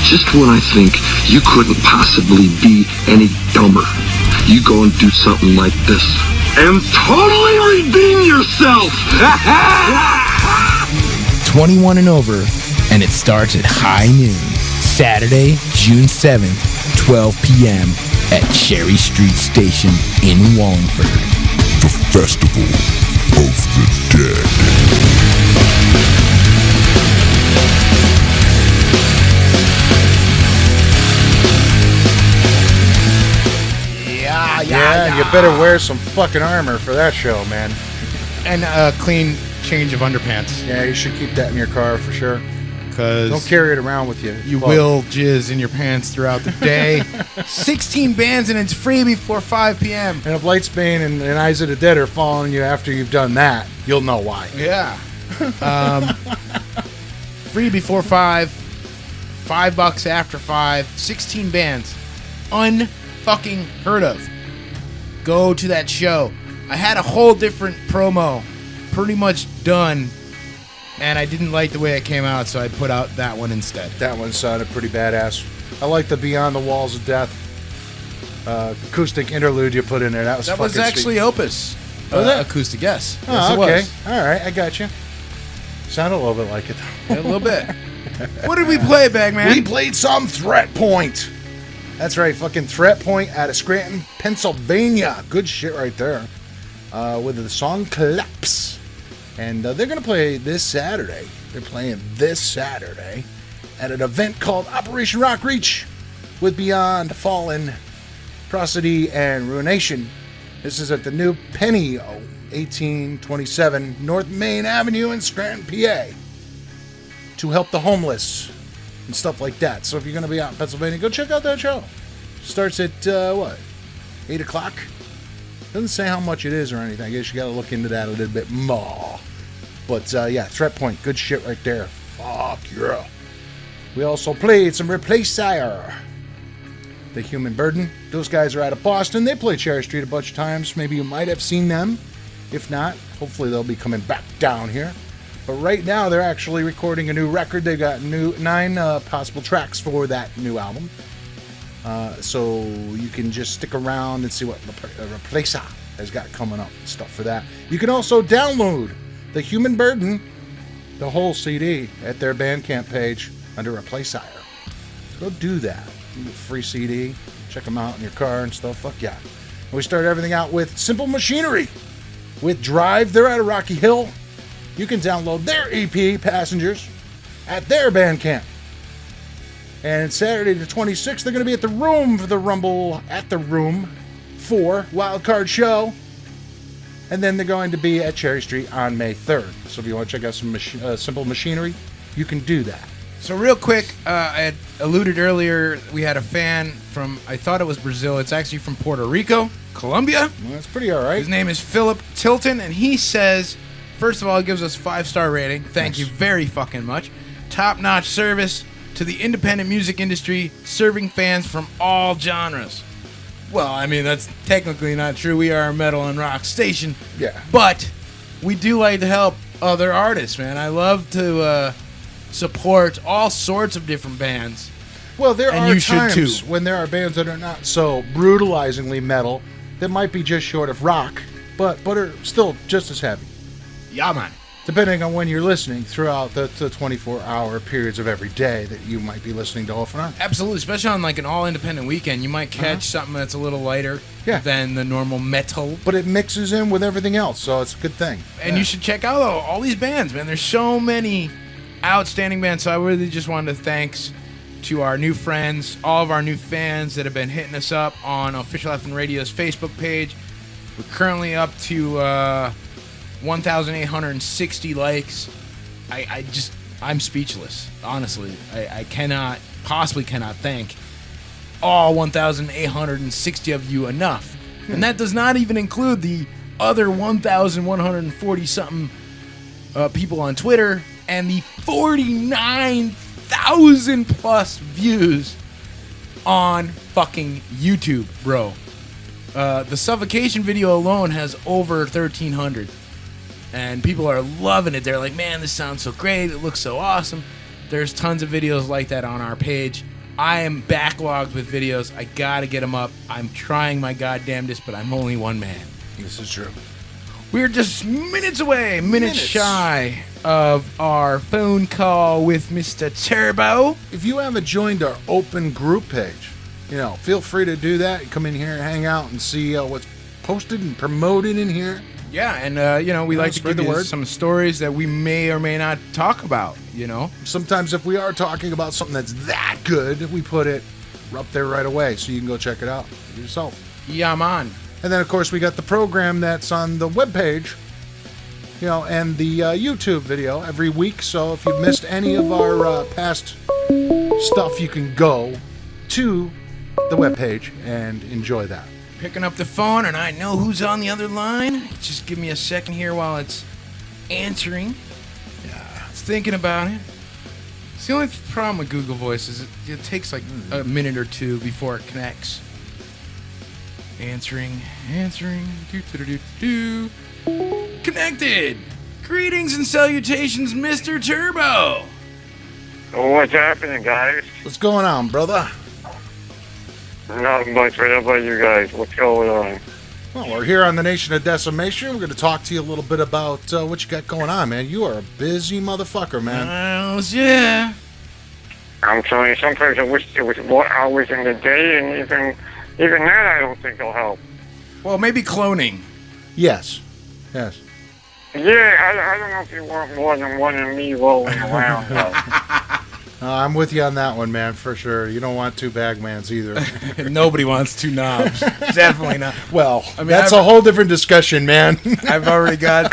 just when I think you couldn't possibly be any dumber, you go and do something like this and totally redeem yourself. 21 and over, and it starts at high noon. Saturday, June 7th, 12 p.m. at Cherry Street Station in Wallingford. The Festival of the Dead. Yeah, you better wear some fucking armor for that show, man. And a clean change of underpants. Yeah, you should keep that in your car for sure. Because Don't carry it around with you. you will jizz in your pants throughout the day. 16 bands and it's free before 5 p.m. And if Lightsbane and Eyes of the Dead are following you after you've done that, you'll know why. Yeah. Free before 5. $5 after 5. 16 bands. Unfucking heard of. Go to that show. I had a whole different promo pretty much done, and I didn't like the way it came out, so I put out that one instead. That one sounded pretty badass. I like the Beyond the Walls of Death acoustic interlude you put in there. That was That was fucking actually sweet. Opus. Was it? Acoustic, yes. Oh, Yes, it okay. was. All right, I got you. Sounded a little bit like it. Yeah, a little bit. What did we play, Bagman? We played some Threat Point. That's right, fucking Threat Point out of Scranton, Pennsylvania. Good shit right there. With the song Collapse. And they're going to play this Saturday. They're playing this Saturday at an event called Operation Rock Reach with Beyond, Fallen, Prosody, and Ruination. This is at the New Penny, 1827 North Main Avenue in Scranton, PA. To help the homeless and stuff like that. So if you're going to be out in Pennsylvania, go check out that show. Starts at, 8 o'clock? Doesn't say how much it is or anything. I guess you got to look into that a little bit more. But, yeah, Threat Point. Good shit right there. Fuck yeah. We also played some Replacer. The Human Burden. Those guys are out of Boston. They play Cherry Street a bunch of times. Maybe you might have seen them. If not, hopefully they'll be coming back down here. But right now, they're actually recording a new record. They've got 9 possible tracks for that new album. So you can just stick around and see what Replacer has got coming up and stuff for that. You can also download The Human Burden, the whole CD, at their Bandcamp page under Replacer. So go do that. You get a free CD. Check them out in your car and stuff. Fuck yeah. And we start everything out with Simple Machinery with Drive. They're out of Rocky Hill. You can download their EP, Passengers, at their band camp. And Saturday the 26th, they're going to be at the Room for the Rumble at the Room 4 Wildcard Show. And then they're going to be at Cherry Street on May 3rd. So if you want to check out some Simple Machinery, you can do that. So real quick, I had alluded earlier, we had a fan from, I thought it was Brazil. It's actually from Puerto Rico, Colombia. Well, that's pretty all right. His name is Philip Tilton, and he says, first of all, he gives us 5-star rating. Thank you very fucking much. Top-notch service to the independent music industry, serving fans from all genres. Well, I mean, that's technically not true. We are a metal and rock station. Yeah. But we do like to help other artists, man. I love to support all sorts of different bands. Well, there And are you should times too. when there are bands that are not so brutalizingly metal that might be just short of rock, but are still just as heavy. Yeah, man. Depending on when you're listening throughout the 24-hour periods of every day that you might be listening to OFNR. Absolutely, especially on like an all-independent weekend. You might catch something that's a little lighter than the normal metal. But it mixes in with everything else, so it's a good thing. And you should check out all these bands, man. There's so many outstanding bands. So I really just wanted to thanks to our new friends, all of our new fans that have been hitting us up on Official FN Radio's Facebook page. We're currently up to 1,860 likes. I'm speechless, honestly. I possibly cannot thank all 1,860 of you enough. And that does not even include the other 1,140 something people on Twitter and the 49,000 plus views on fucking YouTube, bro. The Suffocation video alone has over 1,300. And people are loving it. They're like, man, this sounds so great. It looks so awesome. There's tons of videos like that on our page. I am backlogged with videos. I gotta get them up. I'm trying my goddamnedest, but I'm only one man. This is true. We're just minutes away, minutes shy of our phone call with Mr. Turbo. If you haven't joined our open group page, feel free to do that. Come in here and hang out and see what's posted and promoted in here. Yeah, and we like to give you some stories that we may or may not talk about, Sometimes if we are talking about something that's that good, we put it up there right away so you can go check it out yourself. Yeah, man. And then, of course, we got the program that's on the webpage, and the YouTube video every week. So if you've missed any of our past stuff, you can go to the webpage and enjoy that. Picking up the phone, and I know who's on the other line. Just give me a second here while it's answering. Yeah. It's thinking about it. It's the only problem with Google Voice is it takes like a minute or two before it connects. Answering. Do. Connected! Greetings and salutations, Mr. Turbo! What's happening, guys? What's going on, brother? Not much. What about you guys? What's going on? Well, we're here on the Nation of Decimation. We're going to talk to you a little bit about what you got going on, man. You are a busy motherfucker, man. Yeah. I'm telling you, sometimes I wish it was more hours in the day, and even that I don't think will help. Well, maybe cloning. Yes. Yeah, I don't know if you want more than one of me rolling around, though. I'm with you on that one, man, for sure. You don't want two Bagmans either. Nobody wants two knobs. Definitely not. Well, that's a whole different discussion, man. I've already got...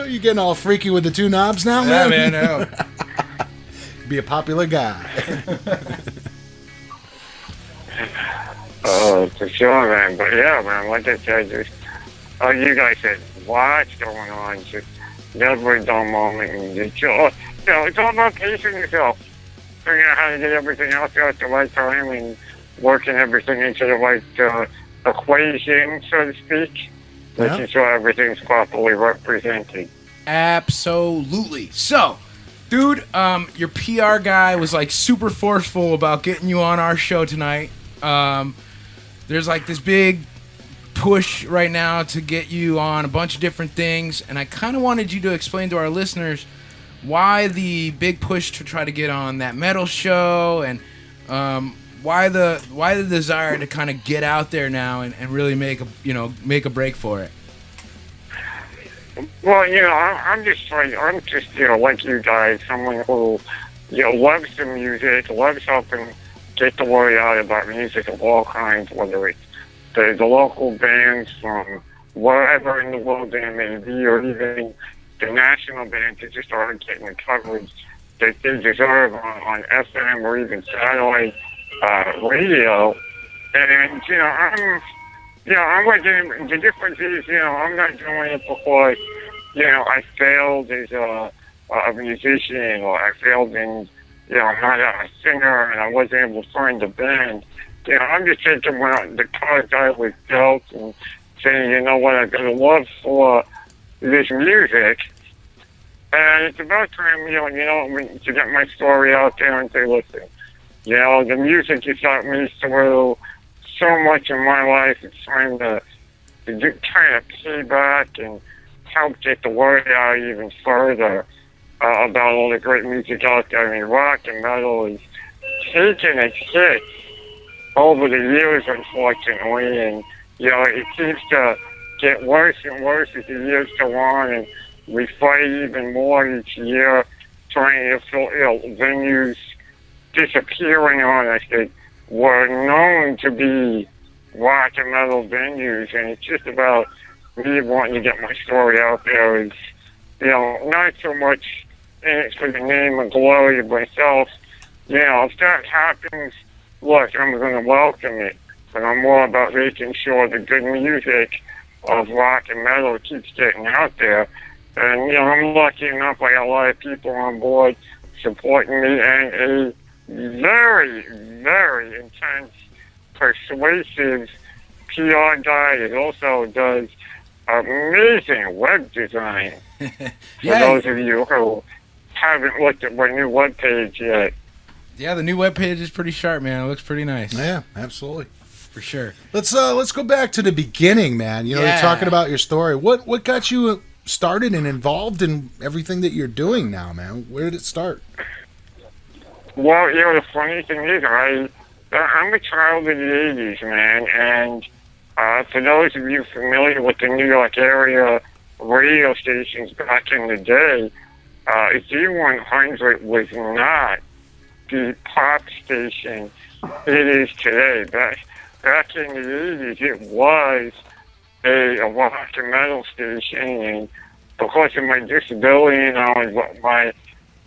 You getting all freaky with the two knobs now, man? Yeah, man, no. Be a popular guy. For sure, man. But yeah, man, like I said, you guys said, what's going on? Just never a dull moment. And it's all about pacing yourself. Figuring out how to get everything else out at the right time and working everything into the right equation, so to speak. Making sure everything's properly represented. Absolutely. So, dude, your PR guy was like super forceful about getting you on our show tonight. There's like this big push right now to get you on a bunch of different things, and I kind of wanted you to explain to our listeners why the big push to try to get on that metal show, and why the desire to kind of get out there now and really make a break for it. Well, I'm just like like you guys, someone who, loves the music, loves helping get the word out about music of all kinds, whether it's the local bands from wherever in the world they may be, or even the national bands that just aren't getting the coverage that they deserve on FM or even satellite radio. And, I'm like them. The difference is, I'm not doing it because, I failed as a musician, or I failed in, I'm not a singer and I wasn't able to find a band. I'm just taking the cards I was dealt and saying, you know what, I've got a love for this music. And it's about time, to get my story out there and say, listen, the music has got me through so much in my life. It's time to kind of pay back and help get the word out even further about all the great music out there. I mean, rock and metal is taking its hits over the years, unfortunately, and, it seems to get worse and worse as the years go on, and we fight even more each year trying to fill venues disappearing on us that were known to be rock and metal venues, and it's just about me wanting to get my story out there. It's, not so much in it for the name and glory of myself. If that happens, look, I'm going to welcome it, but I'm more about making sure the good music of rock and metal keeps getting out there. And, I'm lucky enough I got a lot of people on board supporting me, and a very, very intense, persuasive PR guy that also does amazing web design. For those of you who haven't looked at my new webpage yet. Yeah, the new webpage is pretty sharp, man. It looks pretty nice. Yeah, absolutely. For sure. Let's go back to the beginning, man. You're talking about your story. What got you started and involved in everything that you're doing now, man? Where did it start? Well, the funny thing is, I'm a child of the 80s, man, and for those of you familiar with the New York area radio stations back in the day, Z100 was not the pop station it is today. Back in the 80s, it was a rock and metal station, and because of my disability and my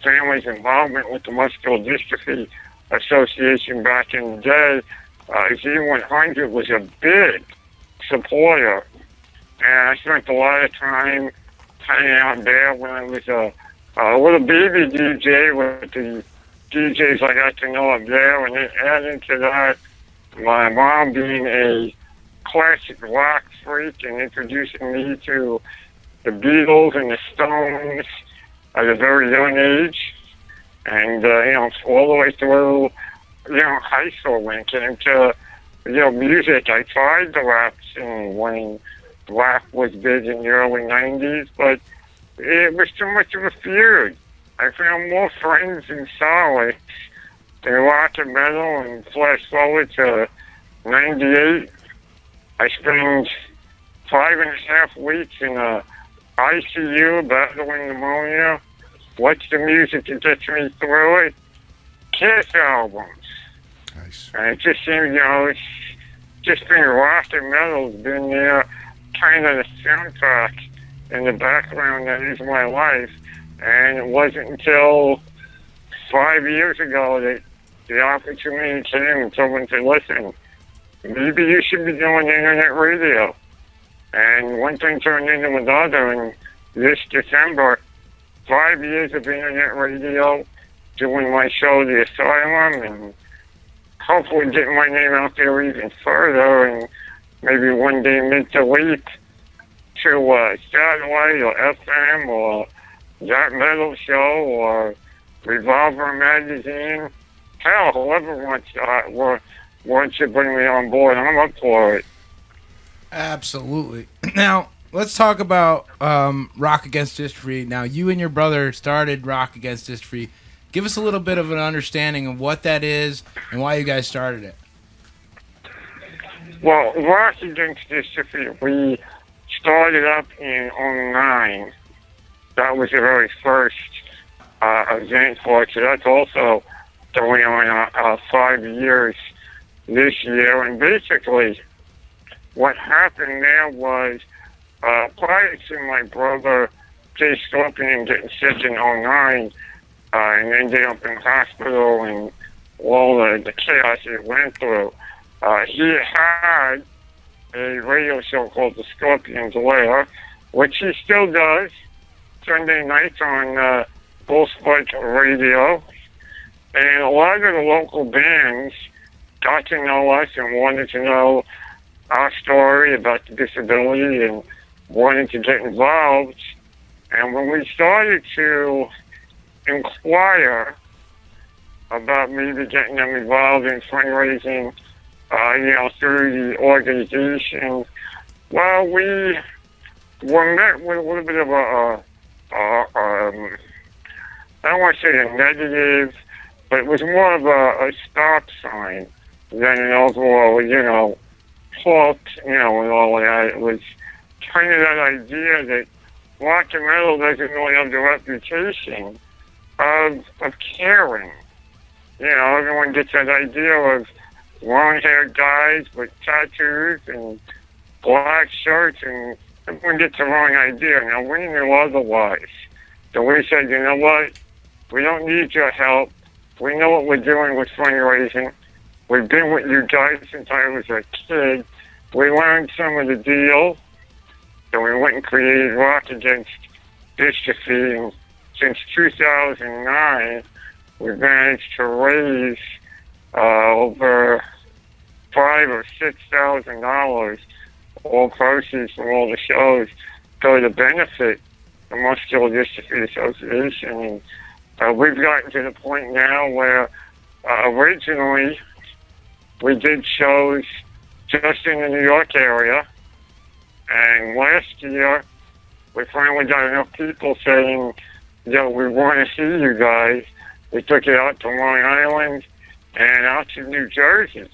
family's involvement with the Muscular Dystrophy Association back in the day, Z100 was a big supporter, and I spent a lot of time hanging out there when I was a little baby DJ with the DJs I got to know up there, and then adding to that, my mom being a classic rock freak and introducing me to the Beatles and the Stones at a very young age, and all the way through high school when it came to music. I tried the rap scene when rap was big in the early 90s, but it was too much of a feud. I found more friends in solace than rock and metal, and flash forward to 98, I spent 5.5 weeks in a ICU battling pneumonia. What's the music that gets me through it? Kiss albums. Nice. And it just seems, it's just been rock and metal's been there, kind of the soundtrack in the background that is my life. And it wasn't until 5 years ago that the opportunity came and someone said, listen, maybe you should be doing internet radio. And one thing turned into another, and this December, 5 years of internet radio, doing my show, The Asylum, and hopefully getting my name out there even further, and maybe one day make the leap to satellite or FM or That Metal Show or Revolver Magazine. Hell, whoever wants to bring me on board, I'm up for it. Absolutely. Now, let's talk about Rock Against Dystrophy. Now, you and your brother started Rock Against Dystrophy. Give us a little bit of an understanding of what that is and why you guys started it. Well, Rock Against Dystrophy, we started up in '09. That was the very first event for it. So that's also going on 5 years this year. And basically, what happened there was prior to my brother Jay Scorpion getting sick in '09 and ended up in hospital and all the chaos he went through, he had a radio show called The Scorpion's Lair, which he still does, Sunday nights on Bullspike Radio. And a lot of the local bands got to know us and wanted to know our story about the disability and wanted to get involved. And when we started to inquire about maybe getting them involved in fundraising, through the organization, well, we were met with a little bit of I don't want to say a negative, but it was more of a stop sign than an overall, halt, and all of that. It was kind of that idea that rock and metal doesn't really have the reputation of caring. Everyone gets that idea of long-haired guys with tattoos and black shirts, and everyone gets the wrong idea. Now, we knew otherwise. So we said, you know what? We don't need your help. We know what we're doing with fundraising. We've been with you guys since I was a kid. We learned some of the deal. So we went and created Rock Against Dystrophy. And since 2009, we've managed to raise over $5,000 or $6,000. All proceeds from all the shows go to benefit the Muscular Dystrophy Association. And we've gotten to the point now where originally we did shows just in the New York area. And last year, we finally got enough people saying, we want to see you guys. We took it out to Long Island and out to New Jersey.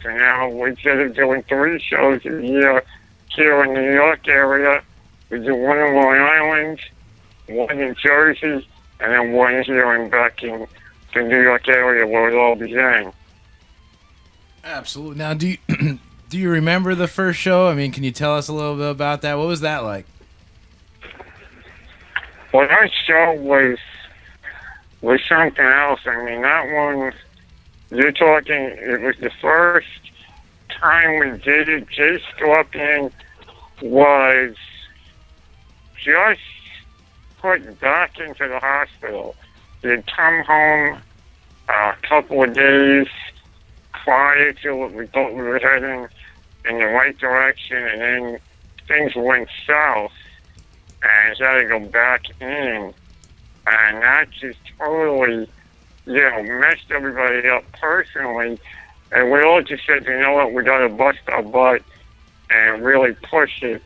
So now, instead of doing 3 shows a year here in the New York area, we do one in Long Island, one in Jersey, and then one here and back in the New York area where it all began. Absolutely. Now, do you remember the first show? I mean, can you tell us a little bit about that? What was that like? Well, that show was something else. I mean, that one, you're talking, it was the first time we did it. Jay Scorpion was just put back into the hospital. He had come home a couple of days prior to what we thought we were heading in the right direction, and then things went south, and he had to go back in, and that just totally, messed everybody up personally, and we all just said, you know what, we got to bust our butt and really push it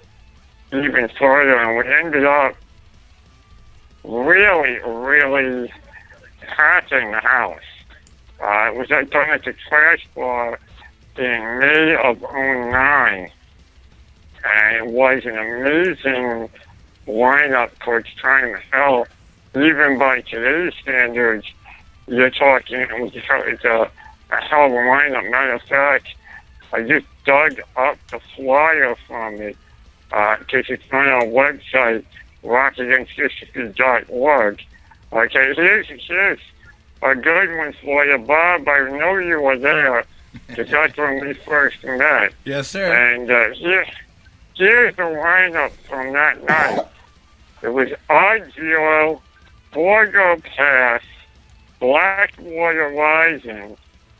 even further, and we ended up really, really packing the house. It was done at the Crash Bar in May of '09, and it was an amazing lineup for its time. Hell, even by today's standards, you're talking, it's a hell of a lineup. Matter of fact, I just dug up the flyer from it, because it's on our website, rockagainstdystrophy.org. Okay, here's a good one for you, Bob. I know you were there, because that's when we first met. Yes, sir. And here's the lineup from that night. It was Odd Zero, Borgo Pass, Blackwater Rising,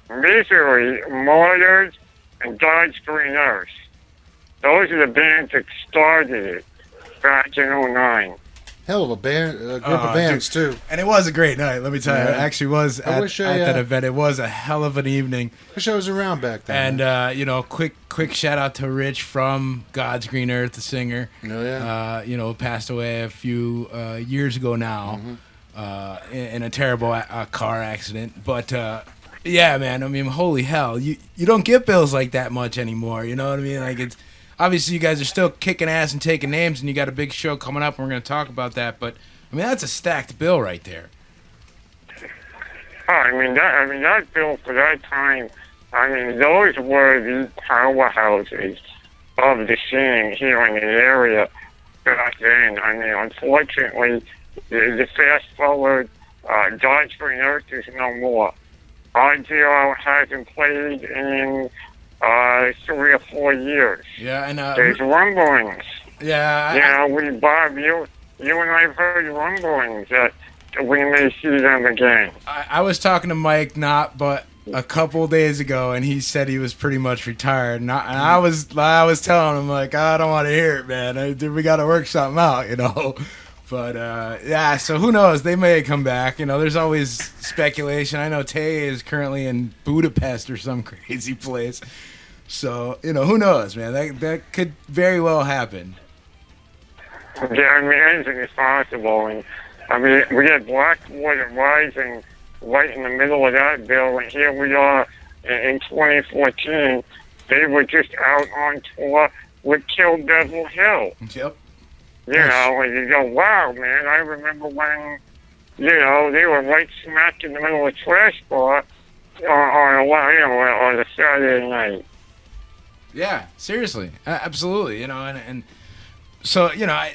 Misery, Martyrs, and God's Green Earth. Those are the bands that started it back in '09. Hell of a band, group of bands, too. And it was a great night, let me tell you. It actually was at that I event. It was a hell of an evening. wish I was around back then. And, quick shout out to Rich from God's Green Earth, the singer. Oh, yeah. Passed away a few years ago now in a terrible car accident. But, yeah, man, I mean, holy hell. You don't get bills like that much anymore, you know what I mean? Like, obviously you guys are still kicking ass and taking names, and you got a big show coming up, and we're going to talk about that. But I mean, that's a stacked bill right there. Oh, I mean that bill for that time. I mean, those were the powerhouses of the scene here in the area back then. I mean, unfortunately, the fast forward, Dodge for Earth is no more. Our duo hasn't played in 3 or 4 years. Yeah, and there's rumblings. Yeah, Bob, you and I have heard rumblings that we may see them again. I was talking to Mike Knob, but a couple days ago, and he said he was pretty much retired. And I was telling him, like, I don't want to hear it, man. We got to work something out, you know. But yeah, so who knows? They may come back. You know, there's always speculation. I know Tay is currently in Budapest or some crazy place. So, you know, who knows, man? That could very well happen. Yeah, I mean, anything is possible. And I mean, we had Blackwater Rising right in the middle of that bill, and here we are in 2014. They were just out on tour with Kill Devil Hill. Yep. You know, and you go, wow, man, I remember when, you know, they were right smack in the middle of a trash bar on a Saturday night. Yeah, seriously. Absolutely, you know, and so, you know,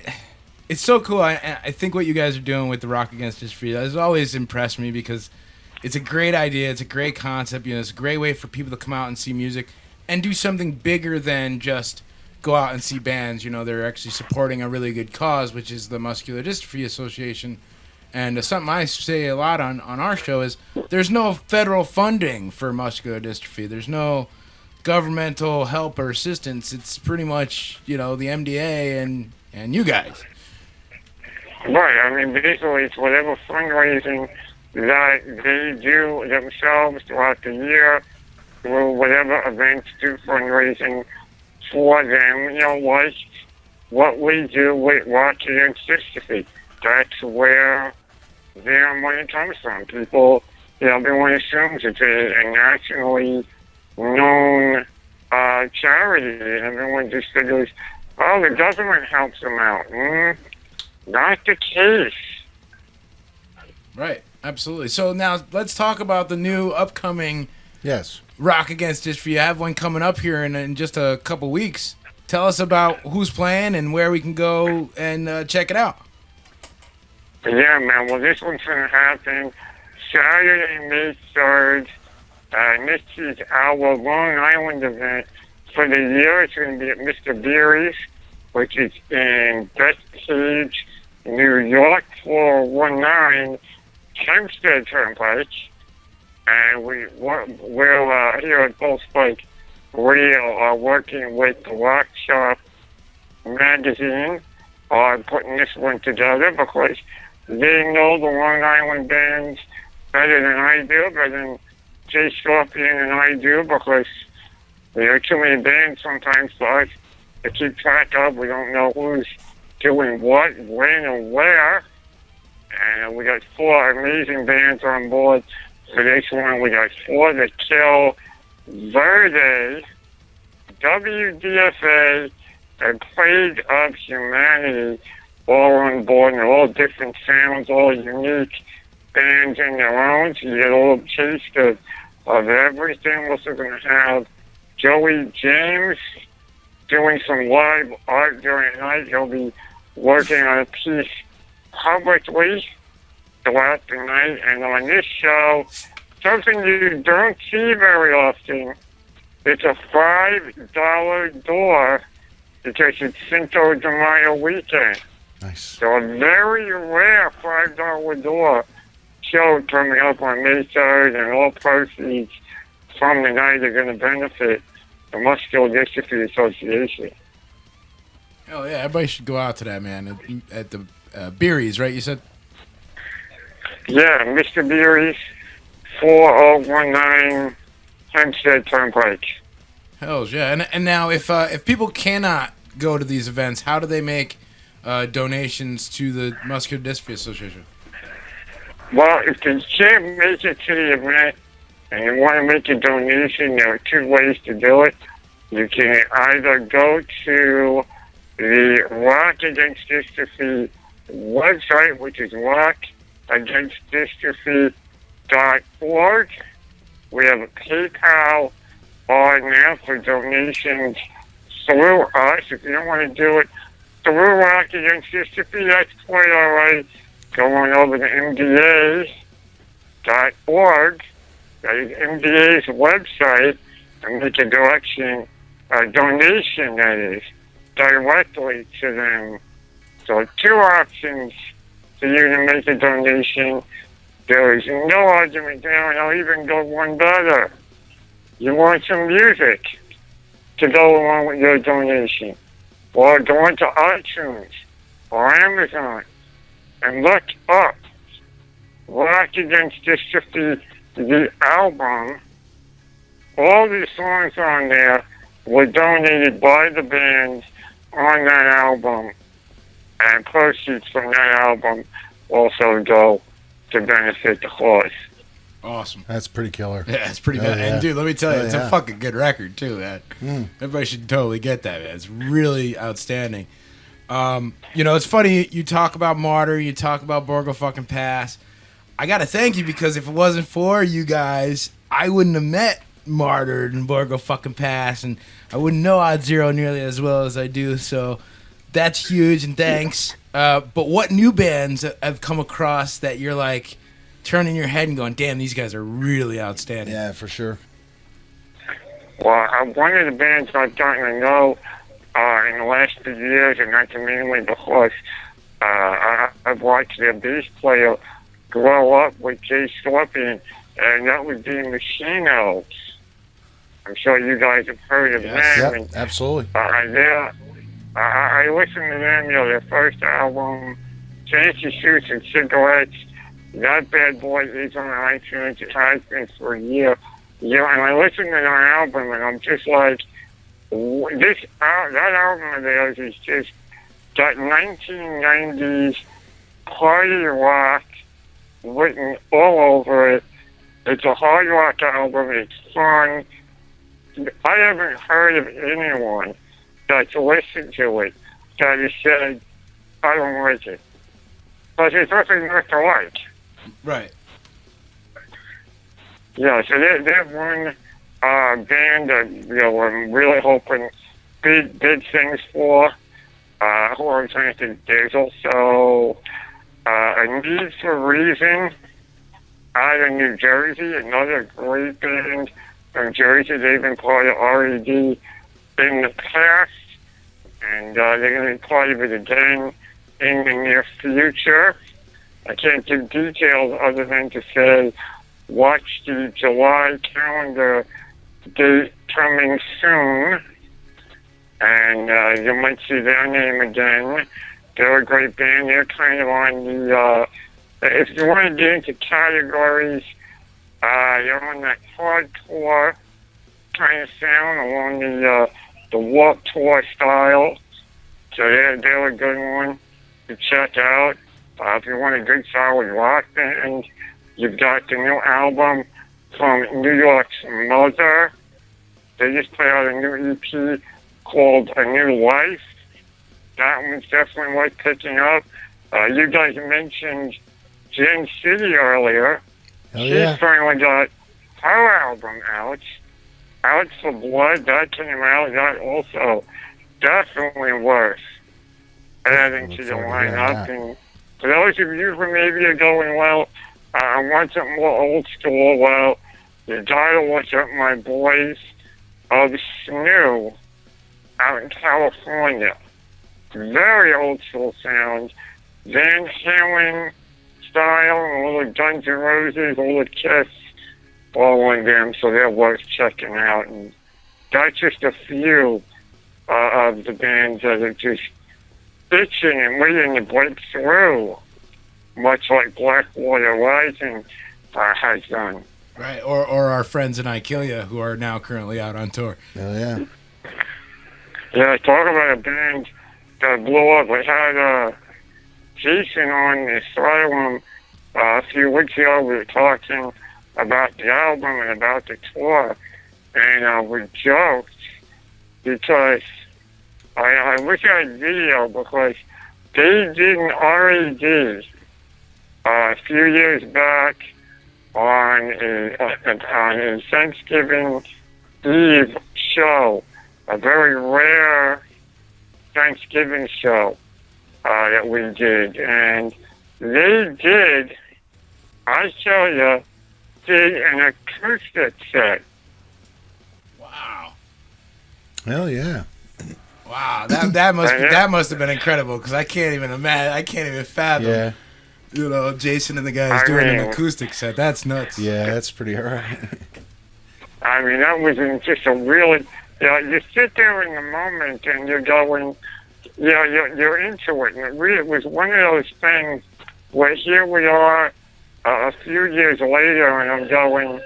it's so cool. I think what you guys are doing with the Rock Against History has always impressed me because it's a great idea. It's a great concept. You know, it's a great way for people to come out and see music and do something bigger than just go out and see bands. You know, they're actually supporting a really good cause, which is the Muscular Dystrophy Association. And something I say a lot on our show is there's no federal funding for muscular dystrophy. There's no governmental help or assistance. It's pretty much, you know, the MDA and you guys. Right. I mean, basically, it's whatever fundraising that they do themselves throughout the year, through whatever events do fundraising for them. You know, like what we do with Rock Against Dystrophy. That's where their money comes from. People, you know, everyone assumes it's a nationally known charity, and everyone just figures, oh, the government helps them out. Not the case. Right, absolutely. So now let's talk about the new upcoming Rock Against Dystrophy. You have one coming up here in just a couple weeks. Tell us about who's playing and where we can go and check it out. Yeah, man. Well, this one's going to happen Saturday, May 3rd. And this is our Long Island event for the year. It's going to be at Mr. Beery's, which is in Bethpage, New York, 419 Hempstead Turnpike. And we're here at Bullspike Radio are working with the Rock Shop magazine on putting this one together because they know the Long Island bands better than I do, better than Jay Scorpion and I do, because there are too many bands sometimes for us to keep track of. We don't know who's doing what, when, and where. And we got 4 amazing bands on board for this one. We got 4 that Kill, Verde, WDFA, and Plague of Humanity all on board, and they're all different sounds, all unique bands in their own, so you get a little taste of everything. We're also going to have Joey James doing some live art during the night. He'll be working on a piece publicly throughout the night. And on this show, something you don't see very often, it's a $5 door because it's Cinco de Mayo weekend. Nice. So a very rare $5 door show coming up on May 3rd, and all proceeds from the night are going to benefit the Muscular Dystrophy Association. Oh, yeah, everybody should go out to that, man, at the Beery's, right, you said? Yeah, Mr. Beery's, 4019 Hempstead Turnpike. Hells yeah. And now, if people cannot go to these events, how do they make donations to the Muscular Dystrophy Association? Well, if you can't make it to the event and you want to make a donation, there are 2 ways to do it. You can either go to the Rock Against Dystrophy website, which is rockagainstdystrophy.org. We have a PayPal on now for donations through us. If you don't want to do it through Rock Against Dystrophy, that's quite all right. Go on over to MDA.org. That is MDA's website, and make a donation, that is, directly to them. So 2 options for you to make a donation. There is no argument there, and I'll even go one better. You want some music to go along with your donation, or go into iTunes or Amazon and look up Rock Against Dystrophy, the album. All these songs on there were donated by the band on that album, and proceeds from that album also go to benefit the cause. Awesome. That's pretty killer. Yeah, it's pretty bad. Yeah. And dude, let me tell you, it's a fucking good record too, man. Everybody should totally get that, man. It's really outstanding. It's funny, you talk about Martyr, you talk about Borgo fucking Pass. I gotta thank you, because if it wasn't for you guys, I wouldn't have met Martyr and Borgo fucking Pass, and I wouldn't know Odd Zero nearly as well as I do, so that's huge, and thanks. But what new bands have come across that you're like turning your head and going, damn, these guys are really outstanding? Yeah, for sure. Well, one of the bands I've gotten to know in the last few years, and that's mainly because I've watched their bass player grow up with Jay Scorpion, and that would be Machine Elves. I'm sure you guys have heard of them. Yep, And, absolutely. I listened to them, their first album, Fancy Suits and Cigarettes. That bad boy is on iTunes. It has been for a year. And I listened to that album, and I'm just like, that album of theirs is just got 1990s party rock written all over it. It's a hard rock album. It's fun. I haven't heard of anyone that's listened to it that has said, I don't like it. But there's nothing left to like. Right. Yeah, so they're one band that I'm really hoping big things for. Who I'm trying to think. There's also A Need for Reason out of New Jersey, another great band from Jersey. They've been part of RED in the past, and they're going to be part of it again in the near future. I can't give details other than to say, watch the July calendar date coming soon, and you might see their name again. They're a great band. They're kind of on the, if you want to get into categories, you're on that hardcore kind of sound along the Warped Tour style. So they're a good one to check out. If you want a good solid rock band, you've got the new album from New York's Mother. They just put out a new EP called A New Life. That one's definitely worth picking up. You guys mentioned Jen City earlier. She finally got her album out. Out for Blood, that came out. That also definitely worth adding to your lineup. And for those of you who maybe are going, well, I want something more old school, well, you gotta watch out my boys of Snoo out in California. Very old school sound. Van Halen style, a little Guns N' Roses, a little Kiss, all on them, so they're worth checking out. And that's just a few of the bands that are just itching and waiting to break through, much like Blackwater Rising has done. Right, or our friends in Ikilia who are now currently out on tour. Oh, yeah. Yeah, talk about a band that blew up. We had Jason on the Asylum a few weeks ago. We were talking about the album and about the tour, and we joked because I wish I had video because they did an RAD a few years back on a Thanksgiving Eve show, a very rare Thanksgiving show that we did, and they did, I tell you, did an acoustic set. Wow. Hell yeah. Wow, that must have been incredible because I can't even imagine. I can't even fathom. Yeah. You know, Jason and the guys doing an acoustic set. That's nuts. Yeah, that's pretty alright. I mean, that was just a really, you sit there in the moment and you're going, you're into it. And it was one of those things where here we are a few years later and I'm going,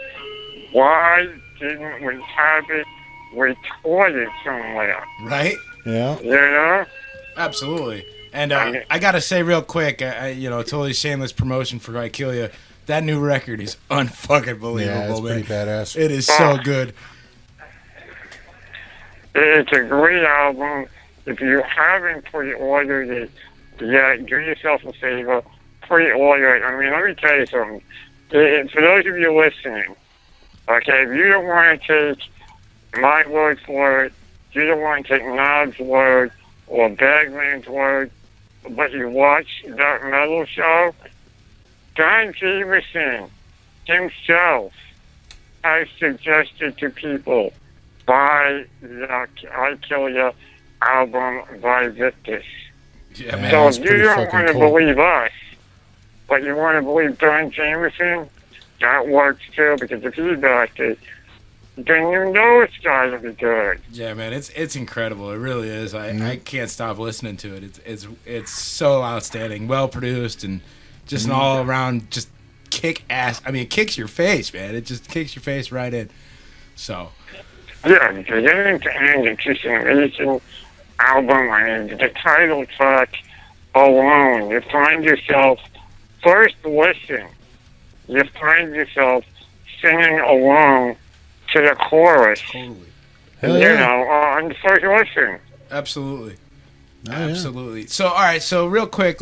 why didn't we have it recorded somewhere? Right? Yeah. You know? Absolutely. And I gotta say real quick, totally shameless promotion for I Kill Ya. That new record is unfucking believable, yeah, it's man. pretty badass. It is so good. It's a great album. If you haven't pre-ordered it yet, do yourself a favor, pre-order it. I mean, let me tell you something. For those of you listening, okay, if you don't want to take my word for it, you don't want to take Knob's word or Bagman's word, but you watch that metal show, Don Jameson himself has suggested to people buy the I Kill Ya album by Victus. Yeah, man. So if you don't want to believe us, but you want to believe Don Jameson, that works too, because if he does it, then you know it's got to be good. Yeah, man, it's incredible. It really is. I can't stop listening to it. It's so outstanding, well produced, and just an all around just kick ass. I mean, it kicks your face, man. It just kicks your face right in. So. Yeah, beginning to end, it's just an amazing album. I mean, the title track alone, you find yourself first listen. You find yourself singing along to the chorus. Totally. On the first listen. Absolutely. Oh, absolutely. Yeah. So, all right. So, real quick,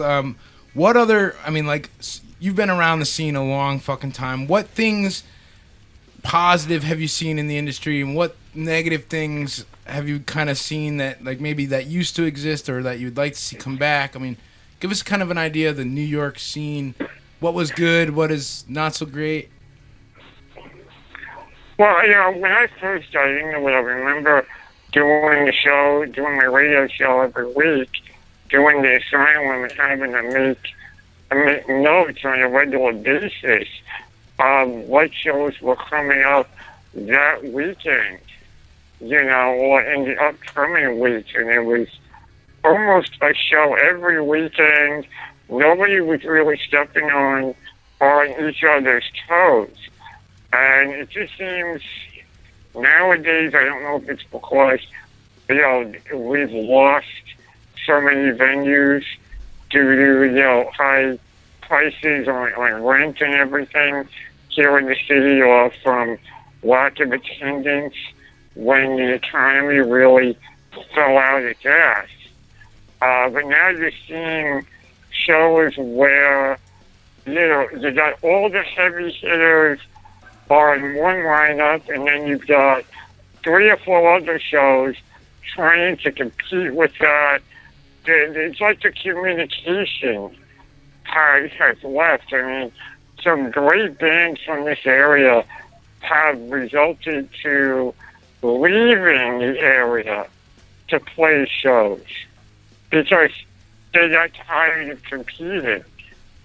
what other? I mean, like, you've been around the scene a long fucking time. What things positive have you seen in the industry, and what negative things have you kind of seen that, like, maybe that used to exist or that you'd like to see come back? I mean, give us kind of an idea of the New York scene. What was good? What is not so great? Well, when I first started into it, I remember doing my radio show every week, doing the Asylum and having to make notes on a regular basis of what shows were coming up that weekend, or in the upcoming weeks. And it was almost a show every weekend. Nobody was really stepping on each other's toes. And it just seems nowadays, I don't know if it's because, we've lost so many venues due to, high prices on rent and everything here in the city, or from lack of attendance when the economy really fell out its ass. But now you're seeing shows where, you got all the heavy hitters on one lineup, and then you've got 3 or 4 other shows trying to compete with that. It's like the communication part has left. I mean, some great bands from this area have resulted to leaving the area to play shows because they got tired of competing.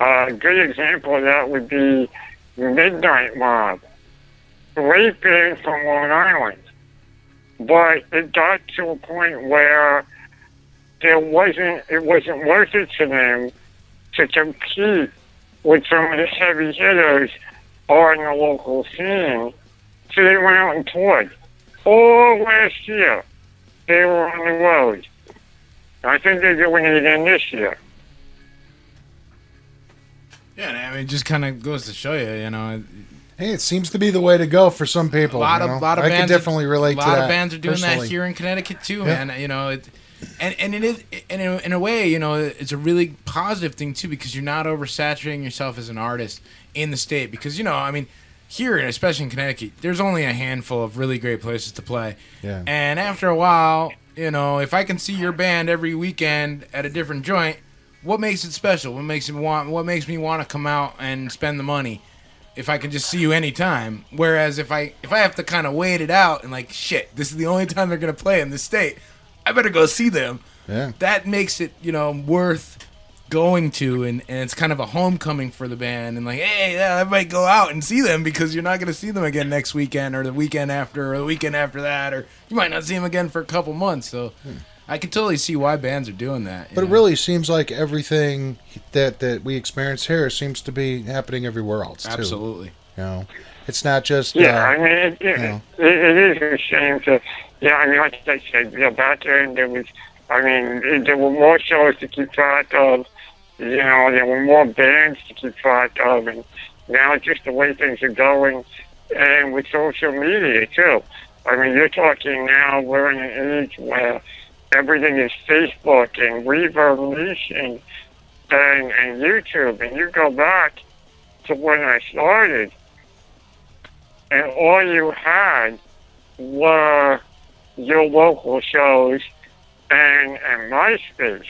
A good example of that would be Midnight Mob. Great band from Long Island. But it got to a point where it wasn't worth it to them to compete with some of the heavy hitters on the local scene. So they went out and toured. All last year, they were on the road. I think they're doing it again this year. Yeah, I mean, it just kind of goes to show you, Hey, it seems to be the way to go for some people. A lot of I bands can definitely relate to that. A lot of bands are doing personally. that here in Connecticut too, man. You know, and it is in a way, you know, it's a really positive thing too, because you're not oversaturating yourself as an artist in the state. Because, you know, I mean, here, especially in Connecticut, there's only a handful of really great places to play. Yeah. And after a while, you know, if I can see your band every weekend at a different joint, what makes it special? What makes me want to come out and spend the money? If I can just see you anytime. Whereas if I have to kind of wait it out and like, shit, this is the only time they're going to play in this state, I better go see them. Yeah. That makes it, you know, worth going to, and it's kind of a homecoming for the band. And like, hey, yeah, I might go out and see them, because you're not going to see them again next weekend or the weekend after or the weekend after that, or you might not see them again for a couple months. So I can totally see why bands are doing that. But it really seems like everything that we experience here seems to be happening everywhere else, too. Absolutely. You know, it's not just... I mean, it is a shame to... Yeah, I mean, like I said, back then there was... I mean, there were more shows to keep track of. You know, there were more bands to keep track of. And now it's just the way things are going. And with social media, too. I mean, you're talking now, we're in an age where everything is Facebook and Reverb Nation and YouTube. And you go back to when I started, and all you had were your local shows and MySpace.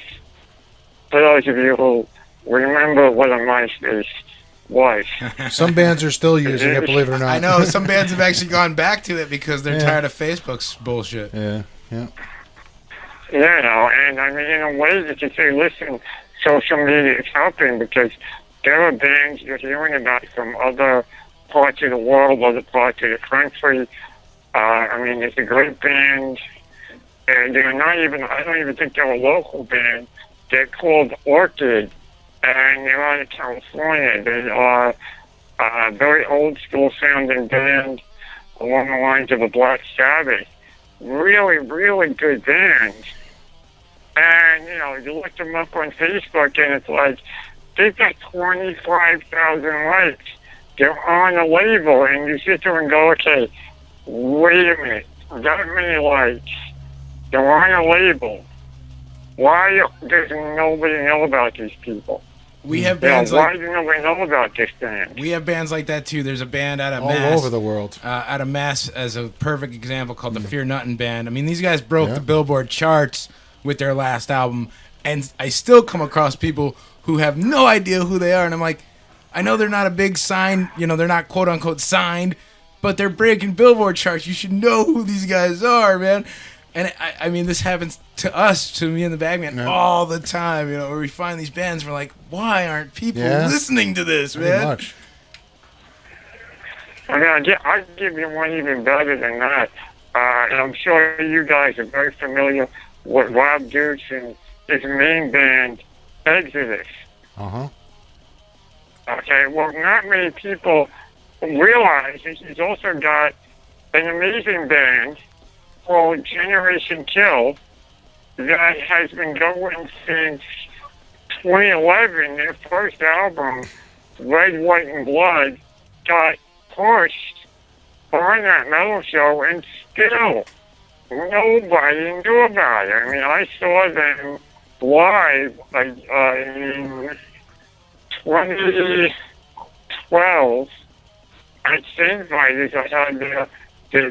For those of you who remember what a MySpace was. Some bands are still using it, believe it or not. I know, some bands have actually gone back to it because they're tired of Facebook's bullshit. Yeah. You know, and I mean, in a way you can say, listen, social media is helping, because there are bands you're hearing about from other parts of the world, other parts of the country. I mean, there's a great band, and they're not even, I don't even think they're a local band. They're called Orchid, and they're out of California. They are a very old school sounding band along the lines of a Black Sabbath. Really, really good band. And, you know, you look them up on Facebook, and it's like, they've got 25,000 likes. They're on a label, and you sit there and go, okay, wait a minute, that many likes. They're on a label. Why does nobody know about these people? We have bands why does nobody know about this band? We have bands like that too. There's a band out of all Mass, over the world. Out of Mass, as a perfect example, called the Fear Nuttin' Band. I mean, these guys broke the Billboard charts with their last album, and I still come across people who have no idea who they are, and I'm like, I know they're not a big sign, you know, they're not quote unquote signed, but they're breaking Billboard charts. You should know who these guys are, man. And I mean, this happens to us, to me and the Bagman, all the time, you know, where we find these bands, we're like, why aren't people listening to this, man? Much. I mean, I'll give you one even better than that. And I'm sure you guys are very familiar with Rob Dukes and his main band, Exodus. Uh-huh. Okay, well, not many people realize that he's also got an amazing band called Generation Kill that has been going since 2011. Their first album, Red, White, and Blood, got pushed on that metal show, and still nobody knew about it. I mean, I saw them live in 2012 at St. Vitus. I had the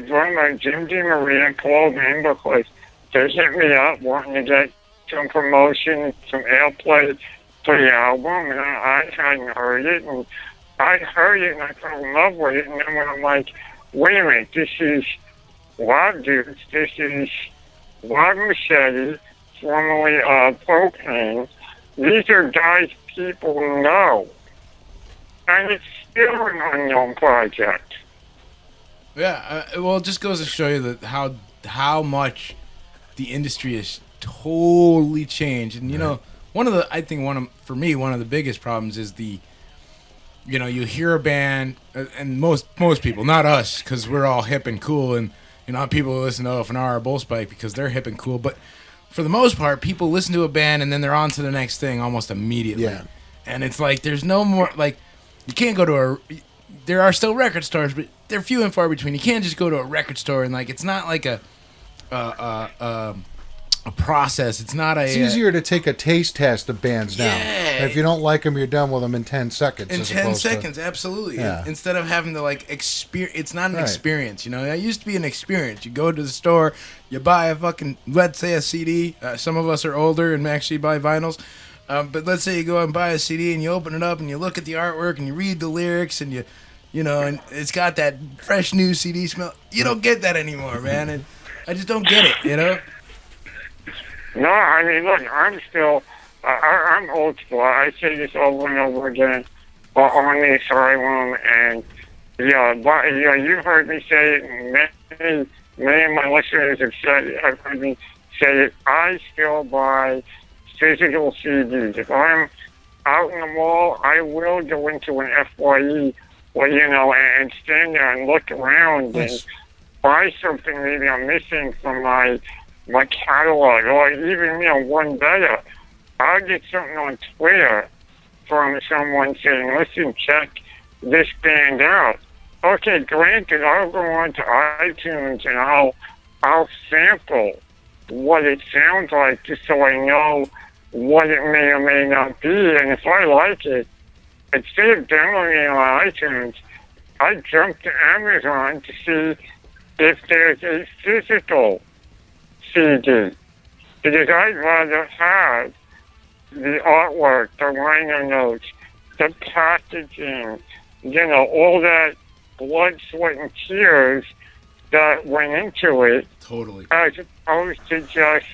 drummer Jim DeMaria called in because they hit me up wanting to get some promotion, some airplay for the album, and I hadn't heard it, and I heard it and I fell in love with it, and then when I'm like, wait a minute, this is Rob Dukes, this is Rob Machete, formerly Propane. These are guys people know, and it's still an unknown project. Yeah, well, it just goes to show you that how much the industry has totally changed, and you know, one of the biggest problems is you know, you hear a band, and most people, not us, because we're all hip and cool, and you know, people who listen to OFNR or Bullspike because they're hip and cool, but for the most part, people listen to a band and then they're on to the next thing almost immediately. Yeah. And it's like there's no more, like, you can't go to there are still record stores, but they're few and far between. You can't just go to a record store and like it's not like a process. It's not a. It's easier to take a taste test of bands now. Yeah. If you don't like them, you're done with them in 10 seconds. In 10 seconds, absolutely. Yeah. Instead of having to like experience, it's not an experience. You know, it used to be an experience. You go to the store, you buy a fucking, let's say a CD. Some of us are older and actually buy vinyls. But let's say you go and buy a CD and you open it up and you look at the artwork and you read the lyrics and you know, and it's got that fresh new CD smell. You don't get that anymore, man. And I just don't get it, you know? No, I mean, look, I'm still, I'm old school. I say this over and over again on the Asylum, and, you heard me say it, and many of my listeners have said it, I've heard me say it. I still buy physical CDs. If I'm out in the mall, I will go into an FYE, and stand there and look around and buy something maybe I'm missing from my catalog, or even, one better. I'll get something on Twitter from someone saying, listen, check this band out. Okay, granted, I'll go on to iTunes and I'll sample what it sounds like just so I know what it may or may not be. And if I like it, instead of downloading it on iTunes, I jump to Amazon to see if there's a physical CD, because I'd rather have the artwork, the liner notes, the packaging, all that blood, sweat, and tears that went into it. Totally. As opposed to just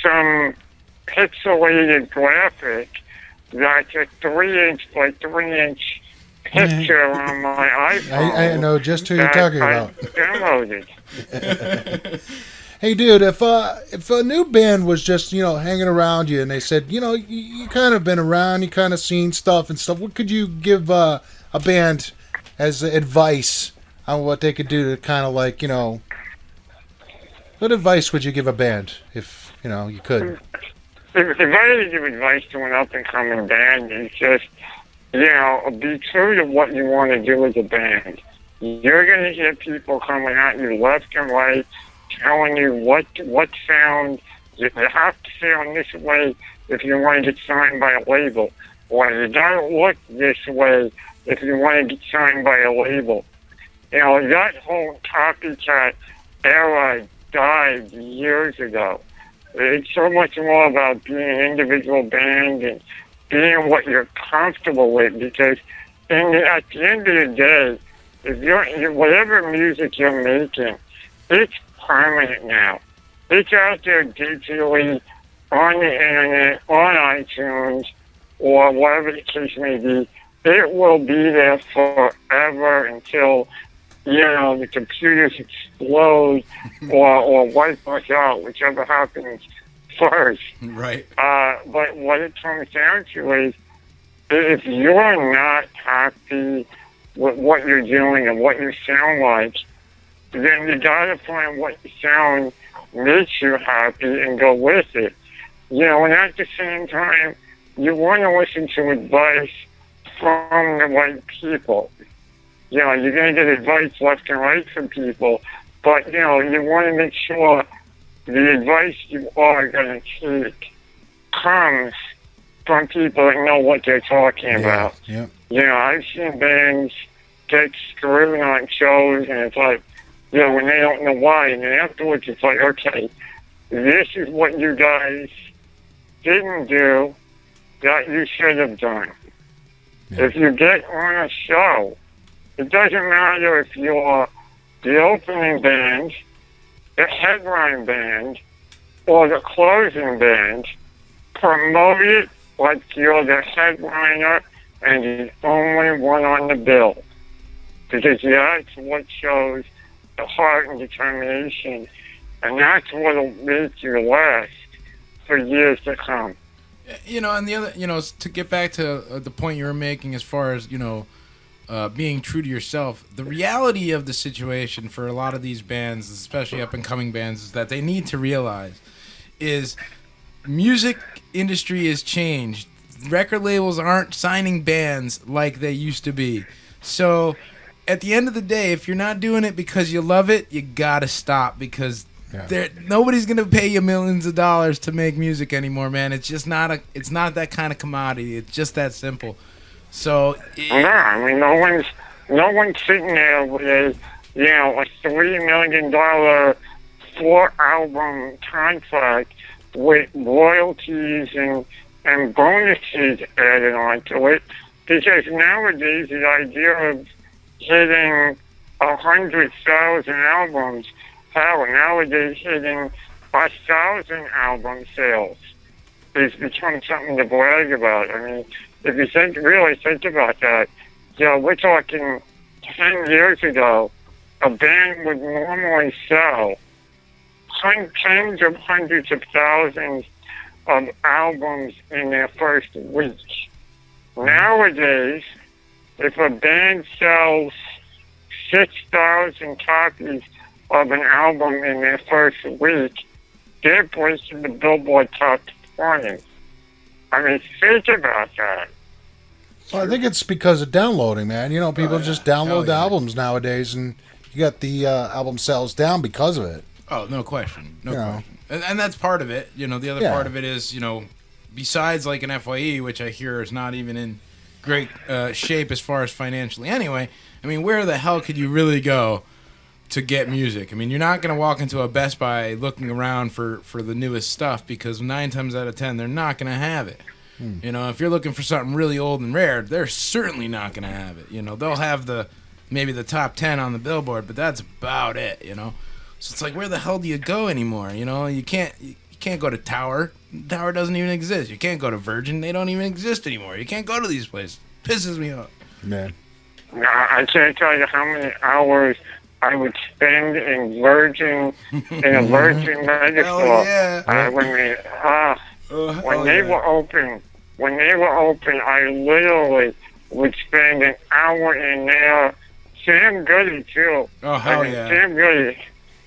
some pixelated graphic that's a 3-inch by 3-inch picture on my iPhone. I know just who you're talking about. Downloaded. Hey, dude, if a new band was just, hanging around you and they said, you kind of been around, you kind of seen stuff and stuff, what could you give a band as advice on what they could do to kind of like, what advice would you give a band if, you could? If I had to give advice to an up-and-coming band, it's just, be true to what you want to do as a band. You're going to get people coming at you left and right, telling you what sound, you have to sound this way if you want to get signed by a label, or you gotta look this way if you want to get signed by a label. That whole copycat era died years ago. It's so much more about being an individual band and being what you're comfortable with, because at the end of the day, if you're whatever music you're making, it's permanent now. It's out there digitally on the internet, on iTunes, or whatever the case may be. It will be there forever until, the computers explode or wipe us out, whichever happens first. Right. But what it comes down to is, if you're not happy with what you're doing and what you sound like, then you gotta find what sound makes you happy and go with it. And at the same time, you want to listen to advice from the right people. You're going to get advice left and right from people, but, you want to make sure the advice you are going to take comes from people that know what they're talking about. Yeah. I've seen bands get screwed on shows, and it's like, when they don't know why, and then afterwards it's like, okay, this is what you guys didn't do that you should have done. Yeah. If you get on a show, it doesn't matter if you're the opening band, the headline band, or the closing band, promote it like you're the headliner and the only one on the bill. Because that's what shows the heart and determination, and that's what'll make you last for years to come. And the other, to get back to the point you were making as far as, being true to yourself, the reality of the situation for a lot of these bands, especially up-and-coming bands, is that they need to realize is music industry has changed. Record labels aren't signing bands like they used to be. So at the end of the day, if you're not doing it because you love it, you gotta stop, because nobody's gonna pay you millions of dollars to make music anymore, man. It's just not that kind of commodity. It's just that simple. So I mean, no one's sitting there with a $3 million 4-album contract with royalties and bonuses added onto it, because nowadays the idea of hitting 100,000 albums, nowadays hitting 1,000 album sales has become something to brag about. I mean, if you really think about that, we're talking 10 years ago, a band would normally sell tens of hundreds of thousands of albums in their first week. Nowadays, if a band sells 6,000 copies of an album in their first week, they're breaking the Billboard Top 20. I mean, think about that. Well, I think it's because of downloading, man. People just download the albums nowadays, and you got the album sales down because of it. Oh, no question. No question. And that's part of it. The other part of it is, besides like an FYE, which I hear is not even in great shape as far as financially anyway, I mean, where the hell could you really go to get music? I mean, you're not going to walk into a Best Buy looking around for the newest stuff, because 9 times out of 10, they're not going to have it. If you're looking for something really old and rare, they're certainly not going to have it. They'll have maybe the top 10 on the Billboard, but that's about it, So it's like, where the hell do you go anymore? You can't go to Tower. Tower doesn't even exist. You can't go to Virgin. They don't even exist anymore. You can't go to these places. Pisses me off. Man. I can't tell you how many hours I would spend in a Virgin megastore. When they were open, I literally would spend an hour in there. Sam Goody too. Oh, hell yeah. Sam Goody.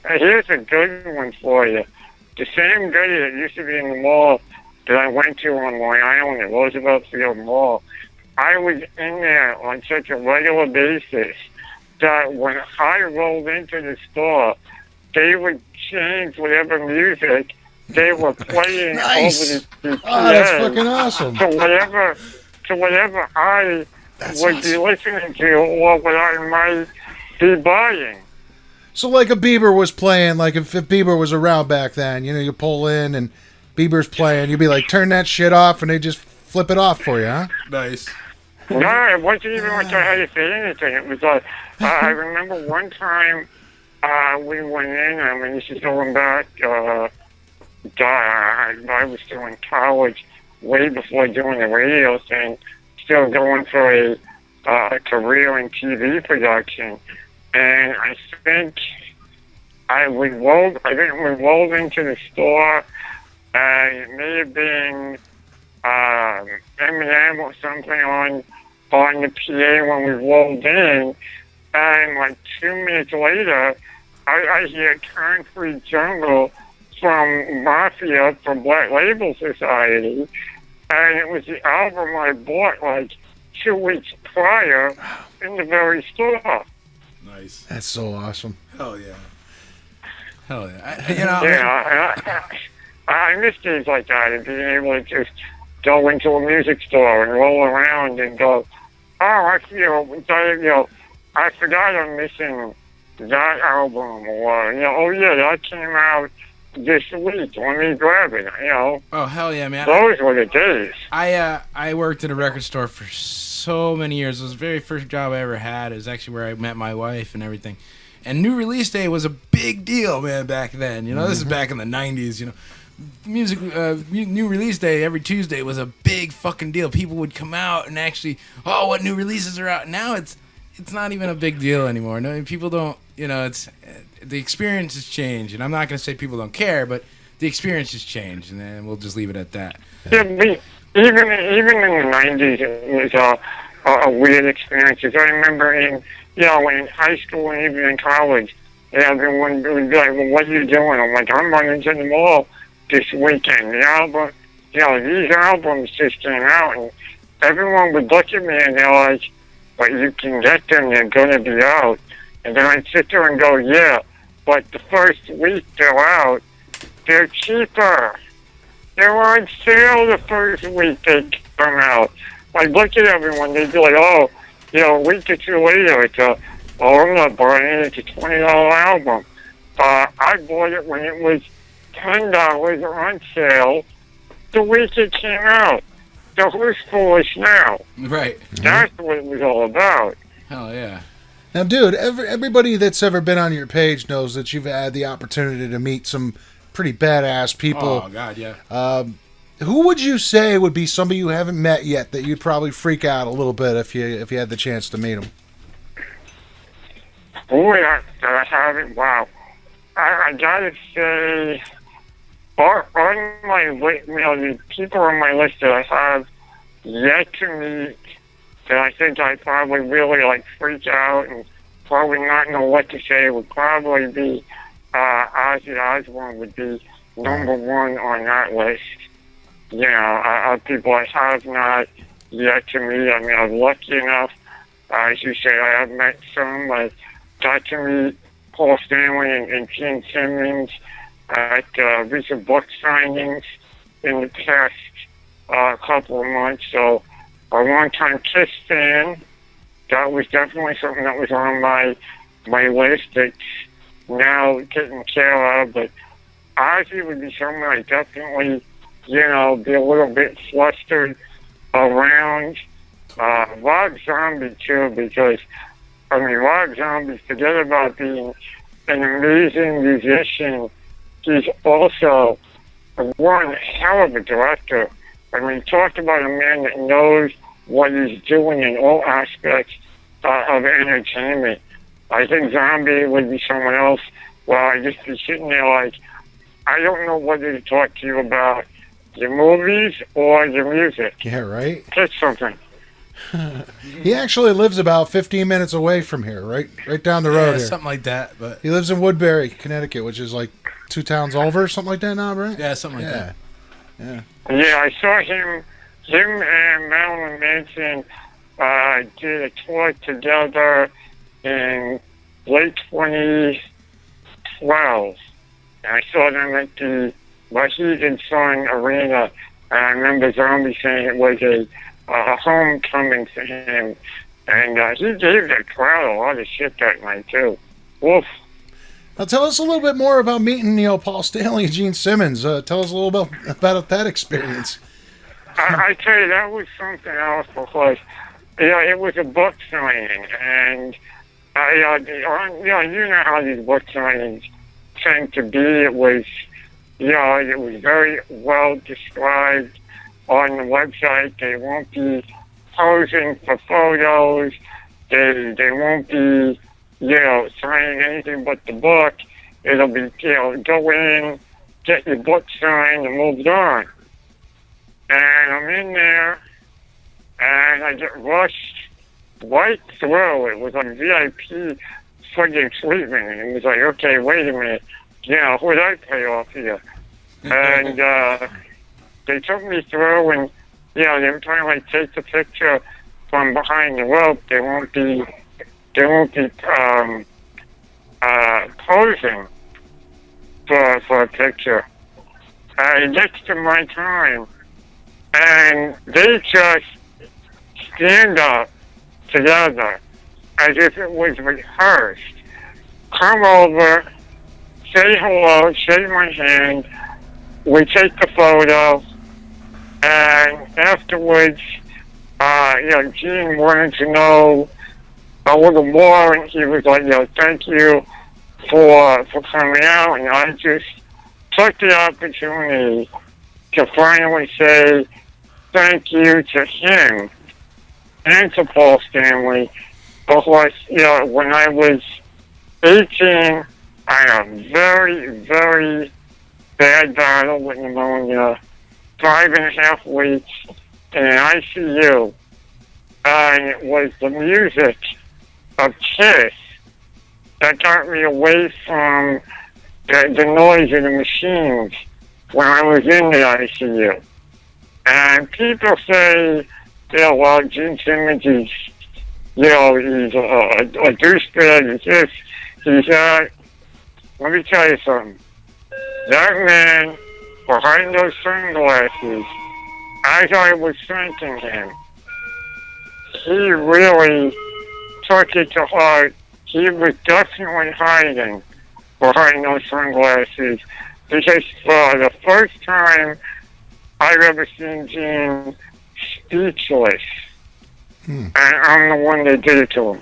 Here's a good one for you. The Sam Goody that used to be in the mall that I went to on Long Island at Roosevelt Field Mall, I was in there on such a regular basis that when I rolled into the store, they would change whatever music they were playing Nice. over the Oh, that's fucking awesome. to whatever I would be listening to or what I might be buying. So like a Bieber was playing, like if Bieber was around back then, you pull in and Bieber's playing, you'd be like, turn that shit off, and they just flip it off for you, huh? Nice. No, it wasn't even like I had to say anything. It was like, I remember one time we went in, I mean, this is going back, I was still in college way before doing the radio thing, still going for a career in TV production. And I think we rolled into the store. It may have been Eminem or something on the PA when we rolled in. And like 2 minutes later, I hear Turn Free Jungle from Mafia from Black Label Society. And it was the album I bought like 2 weeks prior in the very store. Nice. That's so awesome. Hell yeah. I miss days like that, and being able to just go into a music store and roll around and go, I forgot I'm missing that album, or that came out this week. Let me grab it. Oh, hell yeah, man. Those were the days. I worked at a record store for so many years. It was the very first job I ever had. It was actually where I met my wife and everything. And new release day was a big deal, man, back then. This is back in the 90s, Music, new release day every Tuesday was a big fucking deal. People would come out and actually, what new releases are out. Now it's not even a big deal anymore. No, people don't, it's, the experience has changed. And I'm not going to say people don't care, but the experience has changed. And then we'll just leave it at that. Yeah, even in the 90s, it was a weird experience. I remember in high school and even in college, everyone would be like, well, what are you doing? I'm like, I'm running to the mall this weekend. The album, these albums just came out, and everyone would look at me and they're like, but you can get them, they're going to be out. And then I'd sit there and go, yeah, but the first week they're out, they're cheaper. They're on sale the first week they come out. Like, look at everyone, they'd be like, oh, you know, a week or two later, it's I'm not buying it, it's a $20 album. I bought it when it was $10 on sale the week it came out. So who's foolish now? Right. That's what it was all about. Hell yeah. Now, dude, everybody that's ever been on your page knows that you've had the opportunity to meet some pretty badass people. Oh, God, yeah. Who would you say would be somebody you haven't met yet that you'd probably freak out a little bit if you had the chance to meet them? Boy, that I haven't. Wow. I gotta say, on my list, you know, the people on my list that I have yet to meet, that I think I'd probably really like freak out and probably not know what to say would probably be Ozzy Osbourne would be number one on that list. You know, people I have not yet to meet. I mean, I'm lucky enough, as you say, I have met some. I got to meet Paul Stanley and Gene Simmons at recent book signings in the past couple of months. So, a long-time Kiss fan, that was definitely something that was on my list that's now taken care of. But Ozzy would be someone I definitely, you know, be a little bit flustered around. Rob Zombie, too, because, I mean, Rob Zombie, forget about being an amazing musician. He's also one hell of a director. I mean, talk about a man that knows what he's doing in all aspects of entertainment. I think Zombie would be someone else. Well, I'd just be sitting there like, I don't know whether to talk to you about your movies or your music. Yeah, right? Pick something. He actually lives about 15 minutes away from here, right down the road here. Something like that. But he lives in Woodbury, Connecticut, which is like 2 towns over, something like that now, right? Yeah, something like that. Yeah. Yeah, I saw him and Marilyn Manson did a tour together in late 2012. And I saw them at the Mohegan Sun Arena, and I remember Zombie saying it was a homecoming for him. And he gave that crowd a lot of shit that night, too. Woof. Now, tell us a little bit more about meeting, Paul Stanley and Gene Simmons. Tell us a little bit about that experience. I tell you, that was something else because, it was a book signing, and you know how these book signings tend to be. It was, it was very well described on the website. They won't be posing for photos. They won't be, signing anything but the book. It'll be, go in, get your book signed, and move on. And I'm in there, and I get rushed right through. It was like VIP friggin' treatment. And it was like, okay, wait a minute. Who'd I pay off here? And they took me through, and, they were trying to, like, take the picture from behind the rope. They won't be posing for a picture. It gets to my time, and they just stand up together as if it was rehearsed. Come over, say hello, shake my hand, we take the photo, and afterwards, Gene wanted to know a little more, and he was like, thank you for coming out, and I just took the opportunity to finally say thank you to him and to Paul Stanley, because, when I was 18, I had a very, very bad battle with pneumonia, 5.5 weeks in an ICU, and it was the music of Kiss that got me away from the noise of the machines when I was in the ICU. And people say, well, Gene Simmons is you know, he's a douchebag. Let me tell you something. That man behind those sunglasses, as I was thanking him, he really took it to heart. He was definitely hiding behind those sunglasses because for the first time I've ever seen Gene speechless. And I'm the one that did it to him.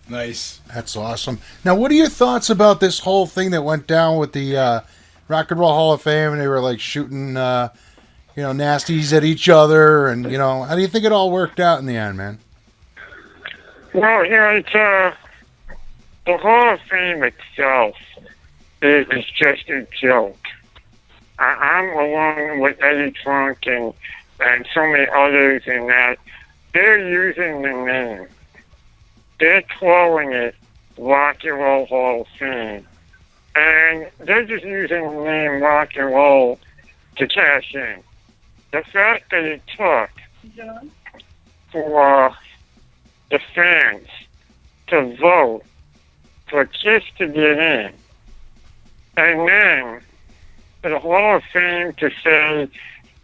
Nice. That's awesome. Now, what are your thoughts about this whole thing that went down with the Rock and Roll Hall of Fame, and they were like shooting, nasties at each other, and how do you think it all worked out in the end, man? Well, it's the Hall of Fame itself is just a joke. I'm along with Eddie Trunk and so many others in that they're using the name. They're calling it Rock and Roll Hall of Fame. And they're just using the name Rock and Roll to cash in. The fact that it took for the fans to vote for Kiss to get in, and then for the Hall of Fame to say,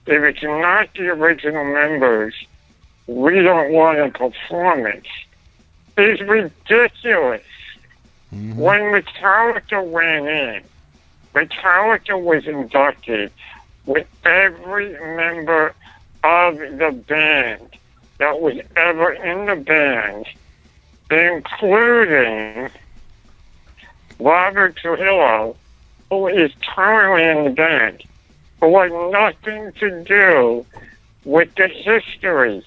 if it's not the original members, we don't want a performance, is ridiculous. When Metallica went in, Metallica was inducted with every member of the band that was ever in the band, including Robert Trujillo, who is currently in the band, who had nothing to do with the history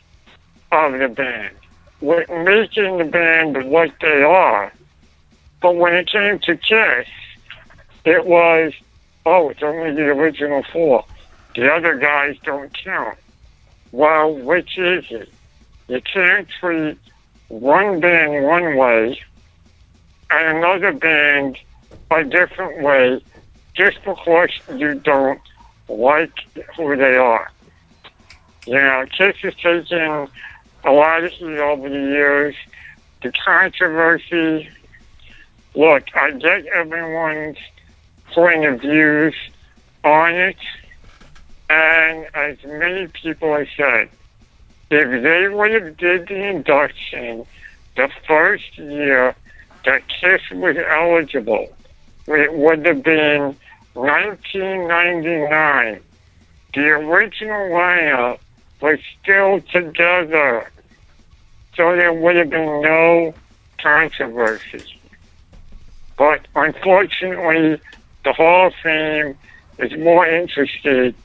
of the band, with making the band what they are. But when it came to Kiss, it was, it's only the original four. The other guys don't count. Well, which is it? You can't treat one band one way and another band a different way just because you don't like who they are. Kiss has taken a lot of heat over the years. The controversy, look, I get everyone's point of views on it, and as many people have said, if they would have did the induction the first year that Kiss was eligible, it would have been 1999. The original lineup was still together, so there would have been no controversy. But unfortunately, the Hall of Fame is more interested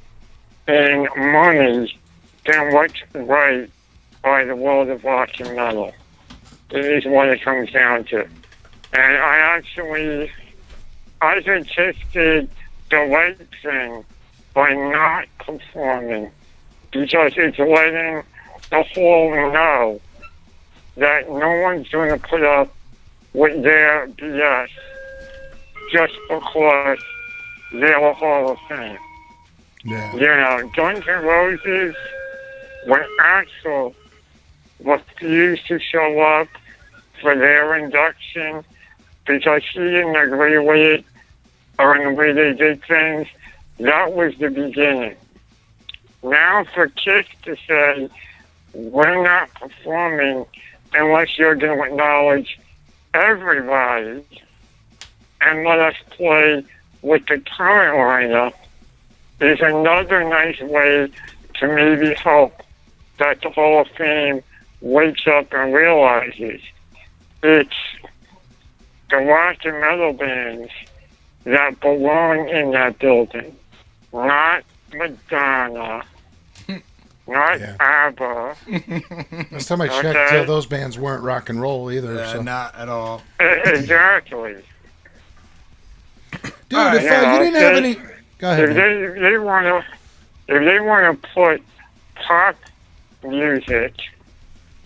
in money than what's right by the world of rock and metal. It is what it comes down to. And I think Kiss did the right thing by not performing, because it's letting the whole know that no one's going to put up with their BS just because they're a Hall of Fame. Yeah. Guns N' Roses, when Axl refused to show up for their induction because he didn't agree with it or in the way they did things, that was the beginning. Now for Kiss to say, we're not performing unless you're going to acknowledge everybody and let us play with the current lineup, is another nice way to maybe hope that the Hall of Fame wakes up and realizes it's the rock and metal bands that belong in that building, not Madonna, not ABBA. Last time I checked, those bands weren't rock and roll either. So. Not at all. Exactly. Dude, if you didn't have any... Go ahead, if they want to put pop music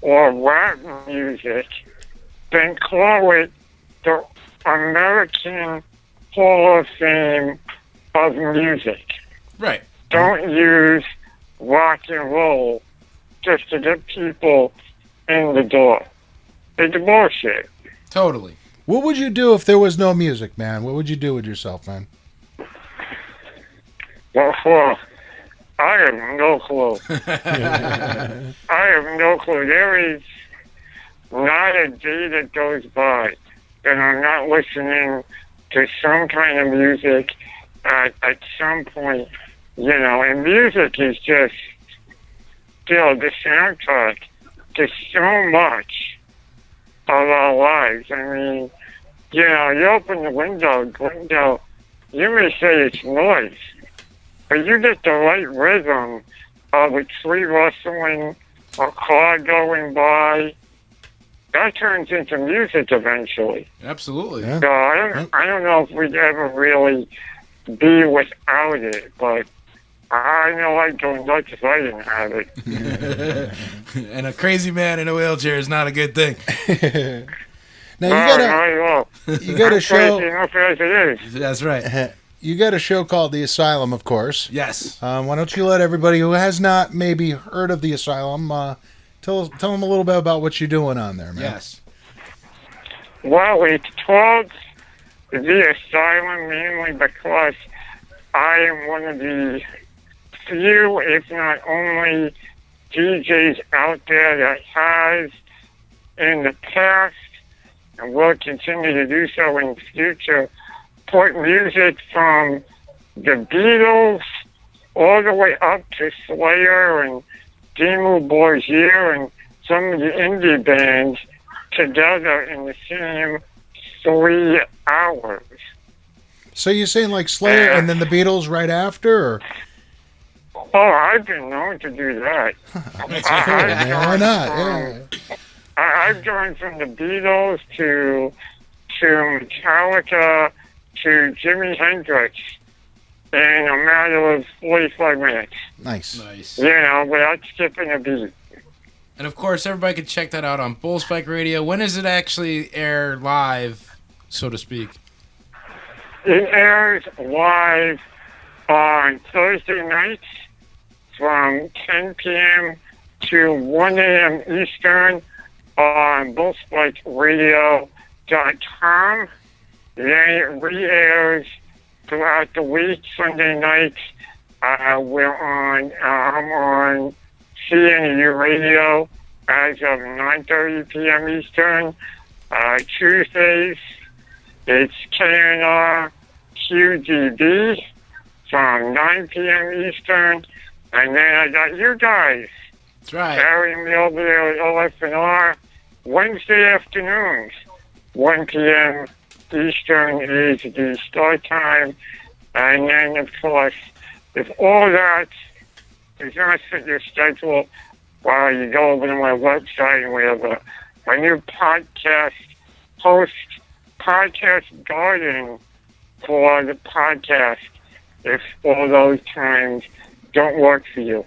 or rap music, then call it the American Hall of Fame of Music. Right. Don't use rock and roll just to get people in the door. it's bullshit. Totally. What would you do if there was no music, man? What would you do with yourself, man? Well, I have no clue. I have no clue. There is not a day that goes by that I'm not listening to some kind of music at some point, and music is just still the soundtrack to so much of our lives. I mean, you open the window, you may say it's noise, but you get the right rhythm of a tree rustling, a car going by. That turns into music eventually. Absolutely. Yeah. So I don't know if we'd ever really be without it, but I know I'd go nuts if I didn't have it. And a crazy man in a wheelchair is not a good thing. Now Not at all. you got a I'm show. crazy enough as it is. That's right. You got a show called The Asylum, of course. Yes. Why don't you let everybody who has not maybe heard of The Asylum tell them a little bit about what you're doing on there, man. Yes. Well, it's called The Asylum mainly because I am one of the few, if not only, DJs out there that has in the past and will continue to do so in the future, put music from the Beatles all the way up to Slayer and Demo Borgir and some of the indie bands together in the same 3 hours. So you're saying like Slayer and then the Beatles right after? Or? Oh, I've been known to do that. That's cool, man. Why not? Yeah. I've gone from the Beatles to Metallica to Jimi Hendrix in a matter of 45 minutes. Nice. Without skipping a beat. And of course, everybody can check that out on Bullspike Radio. When does it actually air live, so to speak? It airs live on Thursday nights from 10 p.m. to 1 a.m. Eastern on bullspikeradio.com. Then it re-airs throughout the week. Sunday nights, I'm on CNU Radio as of 9:30 p.m. Eastern. Tuesdays, it's KNR QDB from 9 p.m. Eastern. And then I got you guys. That's right. Carrying me over there at OFNR. Wednesday afternoons, 1 p.m. Eastern is the start time. And then, of course, if all that does not fit your schedule, well, you go over to my website and we have a new podcast host, podcast garden for the podcast if all those times don't work for you.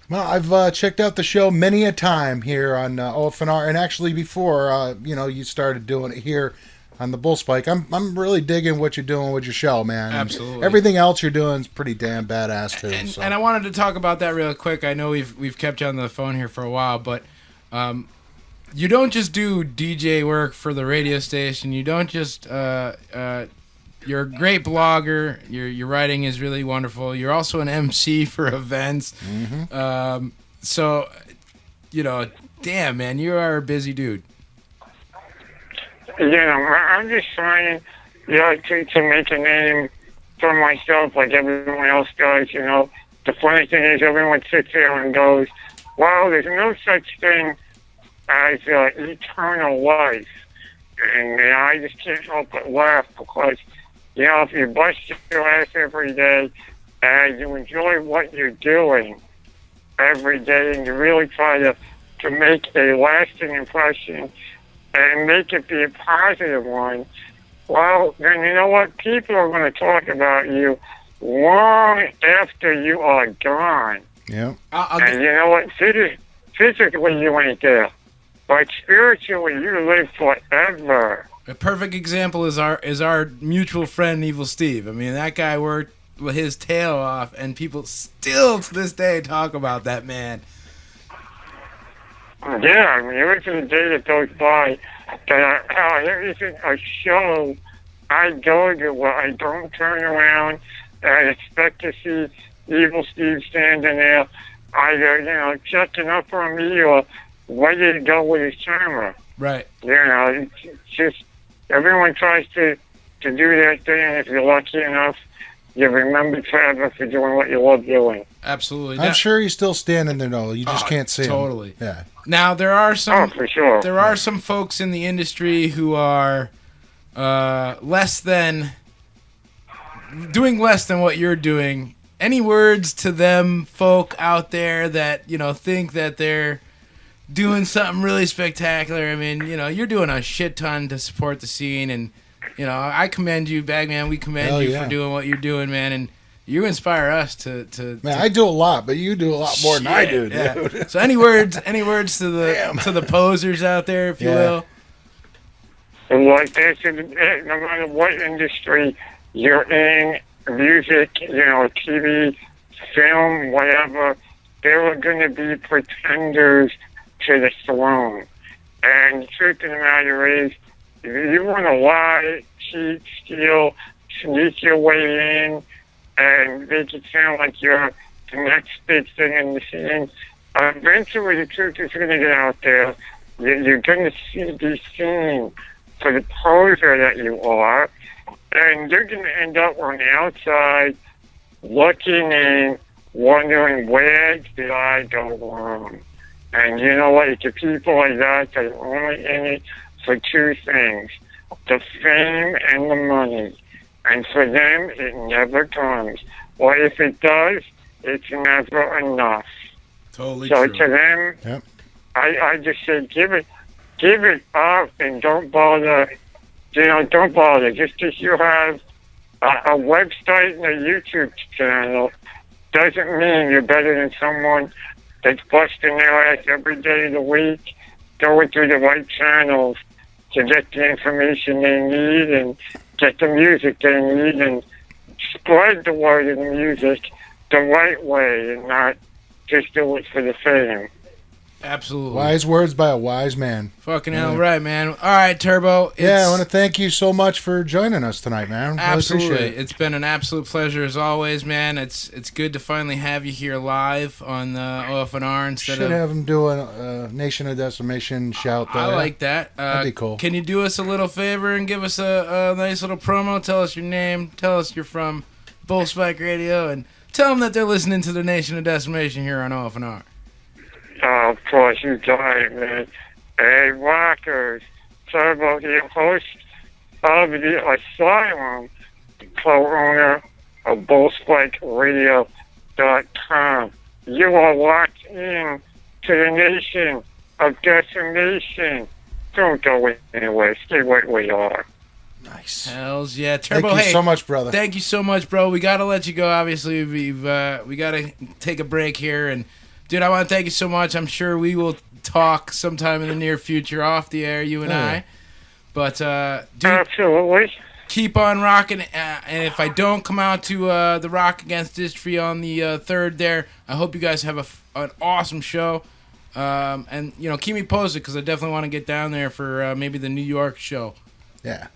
Well, I've checked out the show many a time here on OFNR, and actually before you started doing it here on the Bullspike. I'm really digging what you're doing with your show, man. Absolutely. And everything else you're doing is pretty damn badass too. And I wanted to talk about that real quick. I know we've kept you on the phone here for a while, but you don't just do DJ work for the radio station. You don't just you're a great blogger. Your writing is really wonderful. You're also an MC for events. Mm-hmm. So, damn, man, you are a busy dude. I'm just trying, to make a name for myself like everyone else does, The funny thing is everyone sits there and goes, well, there's no such thing as eternal life. And I just can't help but laugh because, if you bust your ass every day and you enjoy what you're doing every day and you really try to make a lasting impression and make it be a positive one, well, then you know what? People are going to talk about you long after you are gone. Yeah. And you know what? Physically, you ain't there. But spiritually, you live forever. A perfect example is our mutual friend, Evil Steve. I mean, that guy worked his tail off, and people still to this day talk about that man. Yeah, I mean, there isn't a day that goes by that there isn't a show I go to where I don't turn around and expect to see Evil Steve standing there, either, checking up on me or ready to go with his camera. Right. It's just, everyone tries to do their thing, and if you're lucky enough, you're remembered forever for doing what you love doing. Absolutely. I'm sure he's still standing there, though. You just can't see him. Totally. Yeah. Now, there are some... Oh, for sure. There are some folks in the industry who are doing less than what you're doing. Any words to them folk out there that, think that they're doing something really spectacular? I mean, you're doing a shit ton to support the scene, and, I commend you, Bagman. We commend you for doing what you're doing, man, and you inspire us to Man, I do a lot, but you do a lot more than I do, dude. Yeah. So any words to the posers out there, if you will? Like this, no matter what industry you're in, music, TV, film, whatever, there are going to be pretenders to the throne. And the truth of the matter is, if you want to lie, cheat, steal, sneak your way in, and make it sound like you're the next big thing in the scene, eventually the truth is going to get out there. You're going to be seen for the poser that you are, and you're going to end up on the outside looking in, wondering, where did I go wrong? And you know what? It's the people like that are only in it for two things, the fame and the money. And for them, it never comes. Or if it does, it's never enough. Totally so true. To them, yep. I just say give it up and don't bother. Don't bother. Just because you have a website and a YouTube channel doesn't mean you're better than someone that's busting their ass every day of the week, going through the right channels to get the information they need and get the music they need and spread the word of the music the right way and not just do it for the fame. Absolutely. Wise words by a wise man. Fucking hell right, man. All right, Turbo. I want to thank you so much for joining us tonight, man. Absolutely. Really appreciate it. It's been an absolute pleasure as always, man. It's good to finally have you here live on the OFNR instead Should have him do a Nation of Decimation shout. I like that. That'd be cool. Can you do us a little favor and give us a nice little promo? Tell us your name. Tell us you're from Bullspike Radio, and tell them that they're listening to the Nation of Decimation here on OFNR. Of course, you got it, man. Hey, rockers, Turbo here, host of the Asylum, co-owner of BullspikeRadio.com. You are locked in to the Nation of Decimation. Don't go anywhere. Stay right where you are. Nice. Hells yeah, Turbo. Thank you so much, brother. Thank you so much, bro. We gotta let you go. Obviously, we gotta take a break here, and dude, I want to thank you so much. I'm sure we will talk sometime in the near future off the air, you and I. But dude, absolutely, keep on rocking. And if I don't come out to the Rock Against Dystrophy on the 3rd, there, I hope you guys have an awesome show. And keep me posted because I definitely want to get down there for maybe the New York show. Yeah.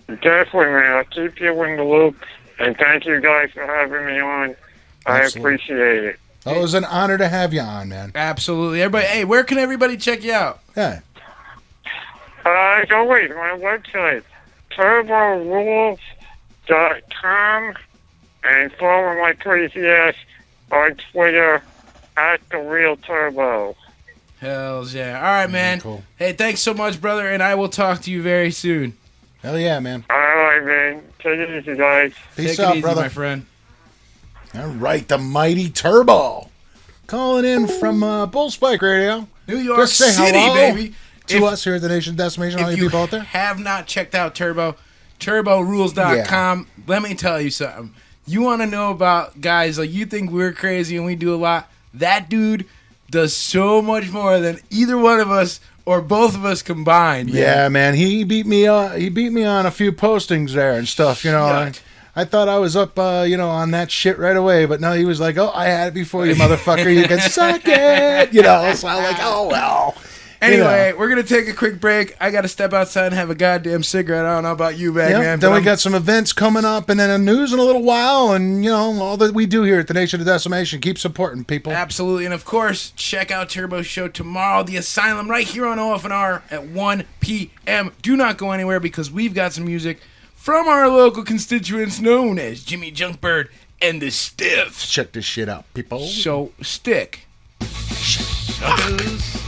Definitely, man. I'll keep you in the loop. And thank you guys for having me on. I appreciate it. Oh, it was an honor to have you on, man. Absolutely. Everybody, hey, where can everybody check you out? Yeah. Go wait, my website, TurboRules.com, and follow my crazy ass on Twitter @TheRealTurbo. Hells yeah. All right, man. Cool. Hey, thanks so much, brother, and I will talk to you very soon. Hell yeah, man. All right, man. Take it easy, guys. Peace Take out, it easy, brother. my friend. All right, the mighty Turbo. Calling in from Bullspike Radio. New York Just say City, hello baby. to us here at the Nation Decimation. All If you you people out there. have not checked out Turbo, TurboRules.com, let me tell you something. You want to know about guys like you think we're crazy and we do a lot? That dude does so much more than either one of us or both of us combined. Man. Yeah, man. He beat me. He beat me on a few postings there and stuff. I thought I was up, on that shit right away, but no, he was like, "Oh, I had it before you, motherfucker. You can suck it." So I'm like, "Oh well." Anyway, we're going to take a quick break. I got to step outside and have a goddamn cigarette. I don't know about you, Bagman. Then we got some events coming up and then a news in a little while. And, all that we do here at the Nation of Decimation. Keep supporting people. Absolutely. And, of course, check out Turbo's show tomorrow, The Asylum, right here on OFNR at 1 p.m. Do not go anywhere because we've got some music from our local constituents known as Jimmy Junkbird and the Stiffs. Check this shit out, people. So, stick. Suckers.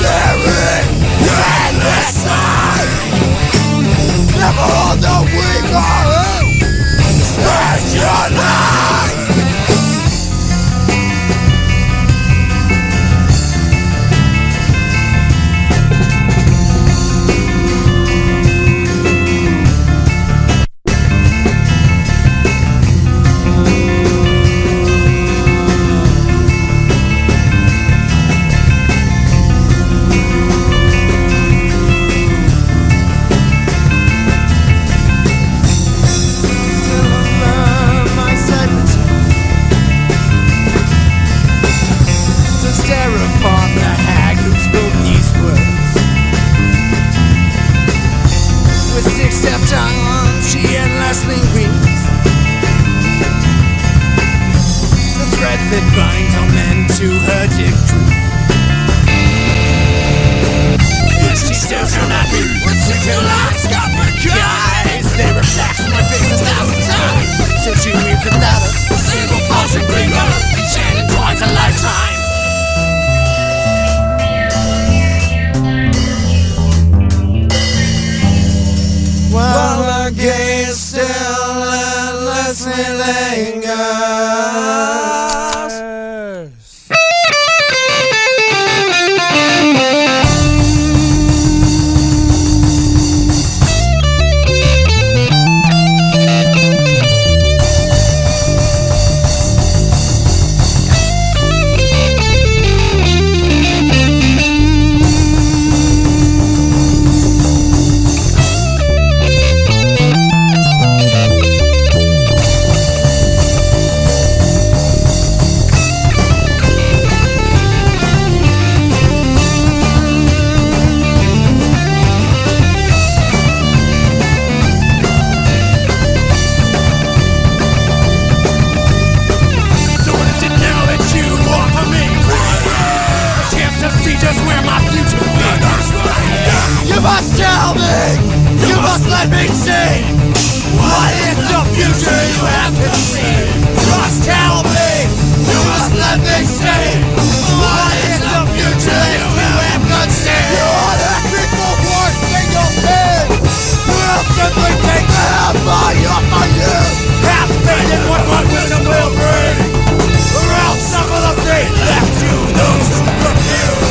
There is that binds all men to her dick tree. Yet she still shall not be until I stop her guys. They reflect from my face 1,000 times. Till she leaves without a single faltering finger, enchanted twice a lifetime. While the gaze still endlessly lingers. You must tell me, you must let me see what is the future you have conceived. You must tell me, you must let me see what is the future you have conceived. You want to speak for one single thing. We'll simply take the headline off my youth. Have faith in what my wisdom will bring, or else suffer the fate left to those who refuse.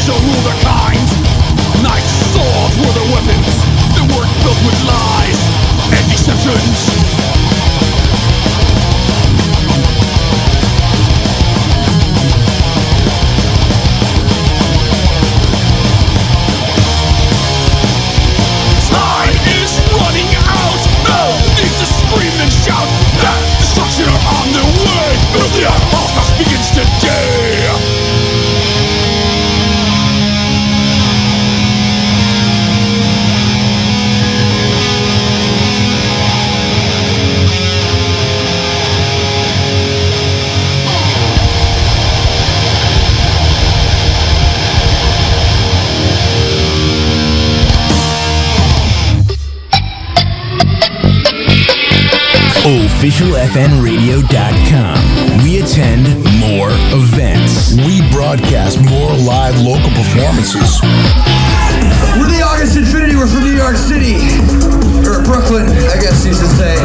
shall rule their kind. Knights, swords were their weapons. Their work built with lies and deceptions. Time is running out. Now needs to scream and shout that destruction are on their way. Nuclear holocaust begins today. OfficialFNRadio.com. We attend more events. We broadcast more live local performances. We're the August Infinity. We're from New York City. Or Brooklyn, I guess you should say.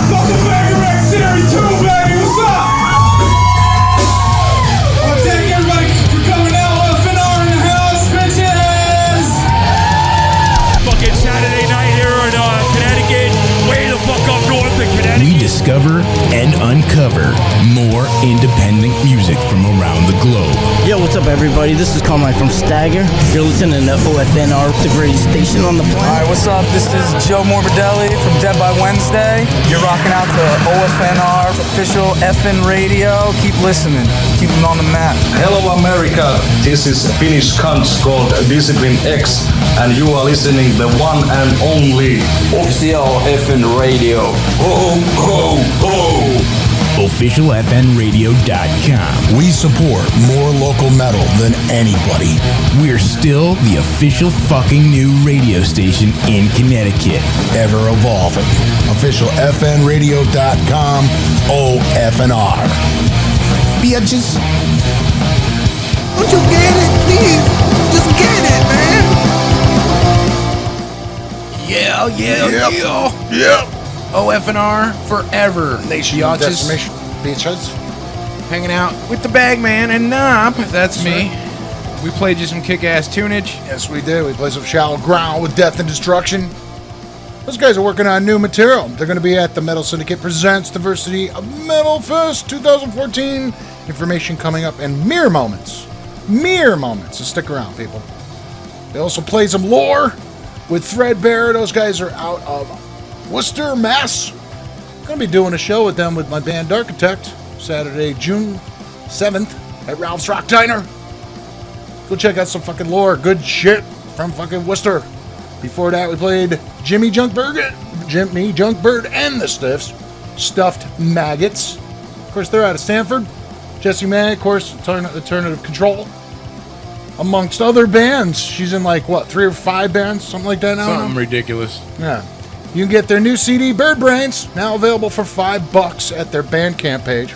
Welcome back to Rec Series 2, baby. What's up? I want to thank everybody for coming out. OFNR in the house, bitches. Fucking Saturday night here in Connecticut. Way the fuck up north in Connecticut. We discover and uncover more independent music from around the globe. Yo, what's up, everybody? This is Carmine from Stagger. You're listening to OFNR, the greatest station on the planet. Alright, what's up? This is Joe Morbidelli from Dead by Wednesday. You're rocking out to OFNR, official FN radio. Keep listening. Keep them on the map. Hello, America. This is Finnish cunts called Discipline X, and you are listening the one and only official FN radio. Ho, ho, ho. OfficialFNRadio.com. We support more local metal than anybody. We're still the official fucking new radio station in Connecticut. Ever evolving. OfficialFNRadio.com. OFNR. Bitches. Don't you get it? Please, just get it, man. Yeah. OFNR forever. Nation of Decimation. Beachheads. Hanging out with the Bagman and Knob. That's me. We played you some kick-ass tunage. Yes, we did. We played some Shallow Ground with Death and Destruction. Those guys are working on new material. They're going to be at the Metal Syndicate Presents Diversity of Metal Fest 2014. Information coming up in mere moments. Mere moments. So stick around, people. They also played some Lore with Threadbare. Those guys are out of Worcester, Mass. Going to be doing a show with them with my band Architect Saturday, June 7th at Ralph's Rock Diner. Go check out some fucking Lore. Good shit from fucking Worcester. Before that, we played Jimmy Junkbird and the Stiffs. Stuffed Maggots. Of course, they're out of Stanford. Jessie May, of course, Alternative Control. Amongst other bands. She's in like, what, 3 or 5 bands? Something like that now? Something ridiculous. Yeah. You can get their new CD, Bird Brains, now available for $5 at their Bandcamp page.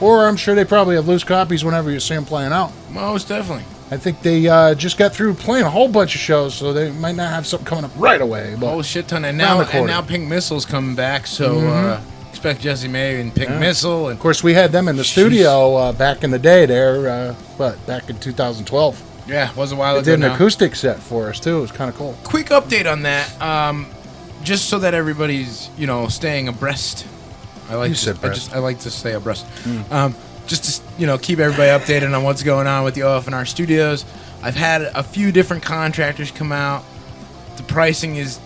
Or I'm sure they probably have loose copies whenever you see them playing out. Most definitely. I think they just got through playing a whole bunch of shows, so they might not have something coming up right away. But whole shit ton. And now Pink Missile's coming back, so expect Jessie May and Pink Missile. And of course, we had them in the studio back in the day there, back in 2012. Yeah, it was a while ago. They did an now. acoustic set for us, too. It was kind of cool. Quick update on that. Just so that everybody's, staying abreast. I like to stay abreast. Just to, keep everybody updated on what's going on with the OFNR studios. I've had a few different contractors come out. The pricing is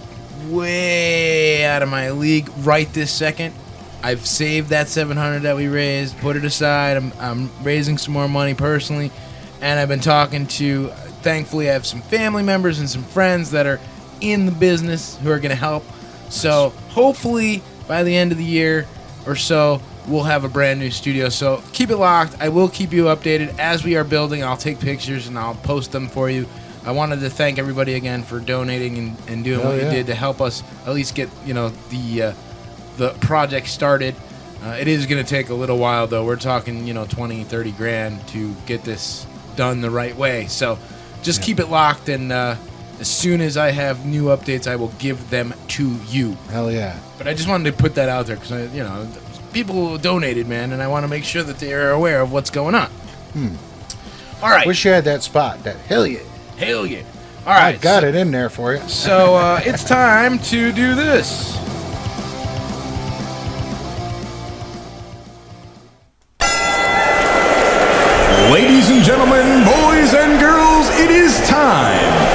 way out of my league right this second. I've saved that $700 that we raised, put it aside. I'm raising some more money personally, and I've been talking to. Thankfully, I have some family members and some friends that are in the business who are going to help. So hopefully by the end of the year or so, we'll have a brand new studio. So keep it locked. I will keep you updated as we are building. I'll take pictures and I'll post them for you. I wanted to thank everybody again for donating and doing what you did to help us at least get the project started. It is going to take a little while, though. We're talking 20-30 grand to get this done the right way. So just keep it locked and As soon as I have new updates, I will give them to you. Hell yeah. But I just wanted to put that out there because, people donated, man, and I want to make sure that they are aware of what's going on. All right. Wish you had that spot. That hell yeah. Hell yeah. All right. I got it in there for you. So it's time to do this. Ladies and gentlemen, boys and girls, it is time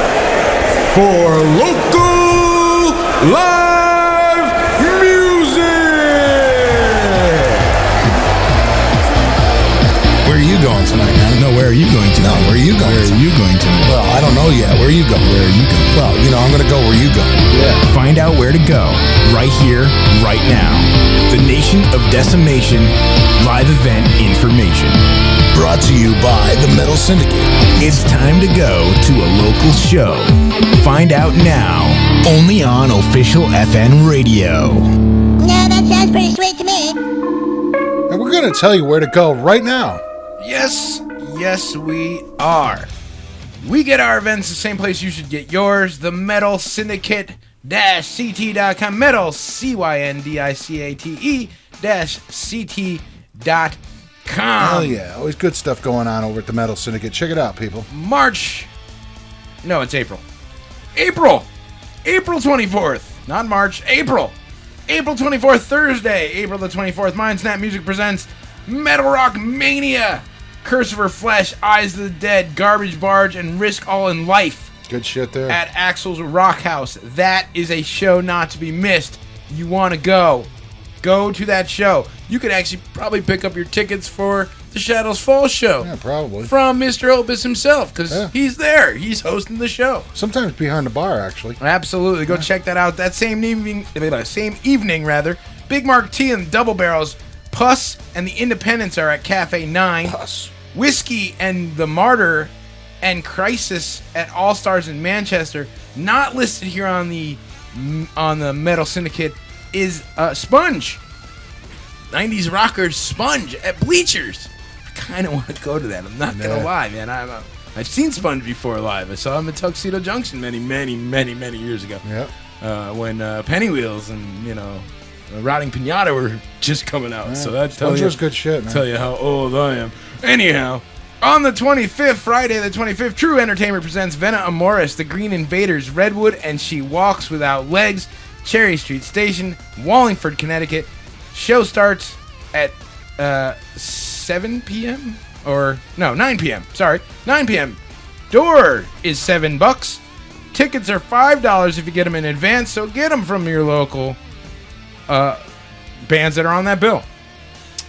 for local live music. Where are you going tonight, man? No, where are you going to? No, where are you going? Where are you going to? Well, I don't know yet. Where are you going? Where are you going? Well, I'm going to go where you go. Yeah. Find out where to go right here, right now. The Nation of Decimation live event information. Brought to you by the Metal Syndicate. It's time to go to a local show. Find out now, only on official FN Radio. No, that sounds pretty sweet to me. And we're going to tell you where to go right now. Yes, we are. We get our events the same place you should get yours, the Metal Syndicate-CT.com. Metal, CYNDICATE-CT.com. Hell yeah. Always good stuff going on over at the Metal Syndicate. Check it out, people. It's April. April 24th. Not March, April. April 24th, Thursday. April the 24th. Mindsnap Music presents Metal Rock Mania. Curse of Her Flesh, Eyes of the Dead, Garbage Barge, and Risk All in Life. Good shit there. At Axel's Rock House. That is a show not to be missed. You want to go. Go to that show. You could actually probably pick up your tickets for the Shadows Fall show. Yeah, probably. From Mr. Opus himself, because he's there. He's hosting the show. Sometimes behind the bar, actually. Absolutely. Go check that out. That same evening, Big Mark T and the Double Barrels, Puss and the Independents are at Cafe 9. Puss. Whiskey and the Martyr and Crisis at All Stars in Manchester. Not listed here on the Metal Syndicate is Sponge. 90s rockers Sponge at Bleachers. I kind of want to go to that. I'm not going to lie, man. I've seen Sponge before live. I saw him at Tuxedo Junction many years ago. Yep. When Pennywheels and, Rotting Pinata were just coming out. Yeah. So that tells you good shit, man. Tell you how old I am. Anyhow, on the 25th, Friday the 25th, True Entertainment presents Vena Amoris, The Green Invaders, Redwood, and She Walks Without Legs, Cherry Street Station, Wallingford, Connecticut. Show starts at 7 p.m. or no, 9 p.m. Sorry, 9 p.m. Door is $7. Tickets are $5 if you get them in advance. So get them from your local bands that are on that bill.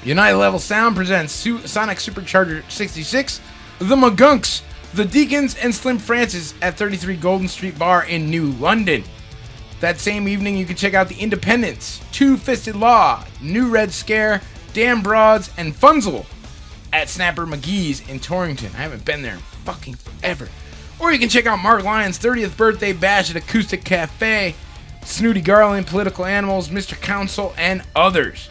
United Level Sound presents Sonic Supercharger 66, The Magunks, The Deacons, and Slim Francis at 33 Golden Street Bar in New London. That same evening, you can check out The Independents, Two Fisted Law, New Red Scare, Damn Broads, and Funzel at Snapper McGee's in Torrington. I haven't been there in fucking forever. Or you can check out Mark Lyon's 30th birthday bash at Acoustic Cafe, Snooty Garland, Political Animals, Mr. Council, and others.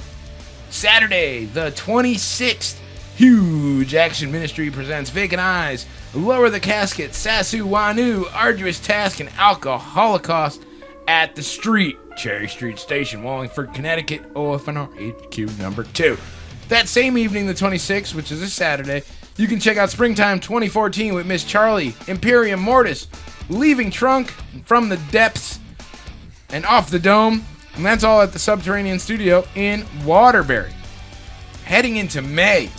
Saturday, the 26th, Huge Action Ministry presents Vacant Eyes, Lower the Casket, Sasu Wanu, Arduous Task, and Alcohol Holocaust at the Street, Cherry Street Station, Wallingford, Connecticut, OFNR HQ number 2. That same evening, the 26th, which is this Saturday, you can check out Springtime 2014 with Miss Charlie, Imperium Mortis, Leaving Trunk, From the Depths, and Off the Dome. And that's all at the Subterranean Studio in Waterbury. Heading into May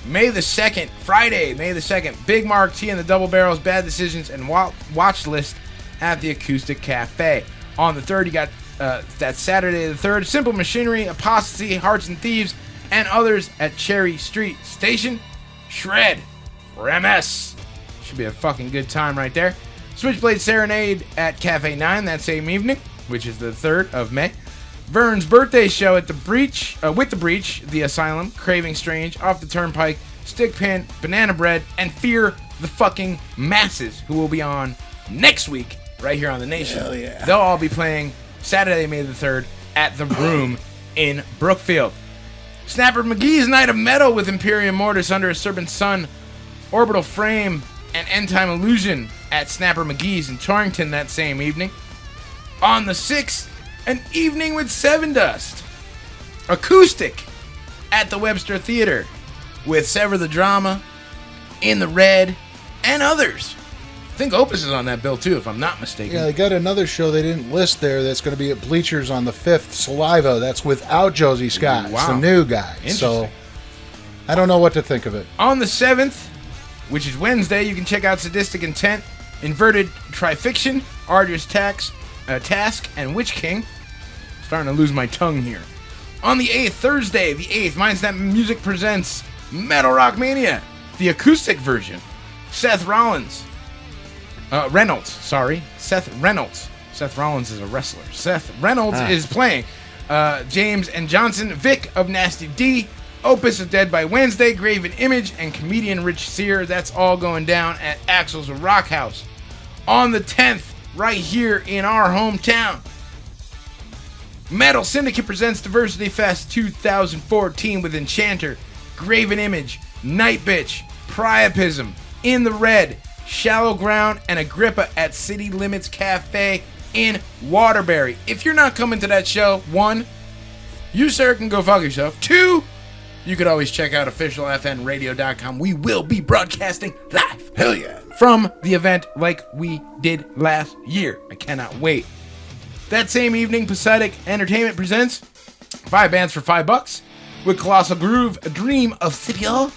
the 2nd, Friday, May the 2nd, Big Mark T and the Double Barrels, Bad Decisions, and Watch List at the Acoustic Cafe. On the 3rd, you got that Saturday the 3rd, Simple Machinery, Apostasy, Hearts and Thieves, and others at Cherry Street Station. Shred for MS. Should be a fucking good time right there. Switchblade Serenade at Cafe 9 that same evening, which is the 3rd of May. Vern's birthday show at the Breach, with the Breach, The Asylum, Craving Strange, Off the Turnpike, Stickpin, Banana Bread, and Fear the fucking Masses, who will be on next week right here on The Nation. Hell yeah. They'll all be playing Saturday, May the 3rd at The Room in Brookfield. Snapper McGee's Night of Metal with Imperium Mortis, Under a Serpent's Sun, Orbital Frame, and End Time Illusion at Snapper McGee's in Torrington that same evening. On the 6th, an evening with Seven Dust. Acoustic at the Webster Theater with Sever the Drama, In the Red, and others. I think Opus is on that bill too, if I'm not mistaken. Yeah, they got another show they didn't list there that's going to be at Bleachers on the 5th, Saliva. That's without Josie Scott. It's the new guy. So I don't know what to think of it. On the 7th, which is Wednesday, you can check out Sadistic Intent, Inverted Trifiction, Arduous Task, and Witch King. Starting to lose my tongue here. On the 8th, Thursday, the 8th, Mindsnap Music presents Metal Rock Mania, the acoustic version. Seth Reynolds. Seth Reynolds. Seth Rollins is a wrestler. Seth Reynolds is playing. James and Johnson, Vic of Nasty D, Opus of Dead by Wednesday, Graven Image, and comedian Rich Sear. That's all going down at Axel's Rock House. On the 10th, right here in our hometown, Metal Syndicate presents Diversity Fest 2014 with Enchanter, Graven Image, Night Bitch, Priapism, In the Red, Shallow Ground, and Agrippa at City Limits Cafe in Waterbury. If you're not coming to that show, 1, you, sir, can go fuck yourself. 2, you could always check out officialfnradio.com. We will be broadcasting live. Hell yeah. From the event like we did last year. I cannot wait. That same evening, Pathetic Entertainment presents 5 bands for $5 with Colossal Groove, A Dream of City Hall,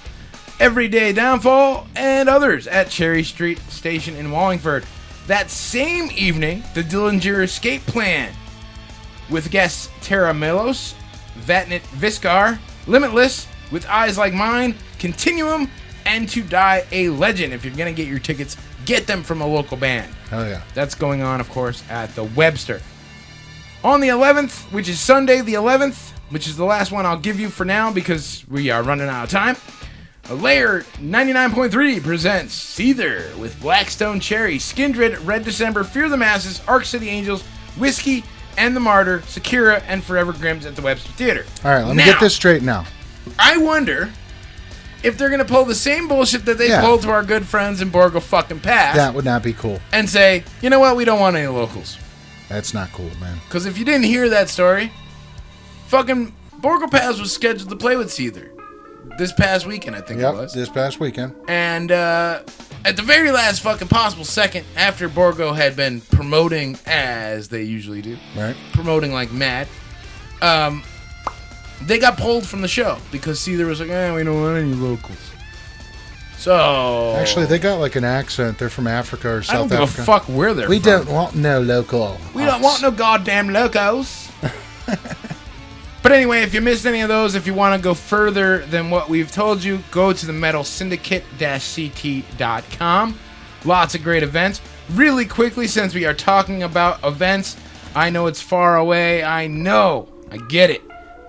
Everyday Downfall, and others at Cherry Street Station in Wallingford. That same evening, the Dillinger Escape Plan with guests Tara Melos, Vatnit Viscar, Limitless, With Eyes Like Mine, Continuum, and To Die a Legend. If you're going to get your tickets, get them from a local band. Hell yeah. That's going on, of course, at the Webster. On the 11th, which is Sunday the 11th, which is the last one I'll give you for now because we are running out of time, Layer 99.3 presents Seether with Blackstone Cherry, Skindred, Red December, Fear the Masses, Arc City Angels, Whiskey, and the Martyr, Sakura, and Forever Grims at the Webster Theater. All right, let me get this straight now. I wonder if they're going to pull the same bullshit that they pulled to our good friends in Borgo fucking Pass. That would not be cool. And say, you know what, we don't want any locals. That's not cool, man. Because if you didn't hear that story, fucking Borgo Pass was scheduled to play with Seether this past weekend, I think it was. This past weekend. And at the very last fucking possible second, after Borgo had been promoting as they usually do, right? Promoting like mad, they got pulled from the show because Seether was like, we don't want any locals. So actually, they got like an accent. They're from Africa or South Africa. I don't give a fuck where they're from. We don't want no local. We don't want no goddamn locals. But anyway, if you missed any of those, if you want to go further than what we've told you, go to the metalsyndicate-ct.com. Lots of great events. Really quickly, since we are talking about events, I know it's far away. I know. I get it.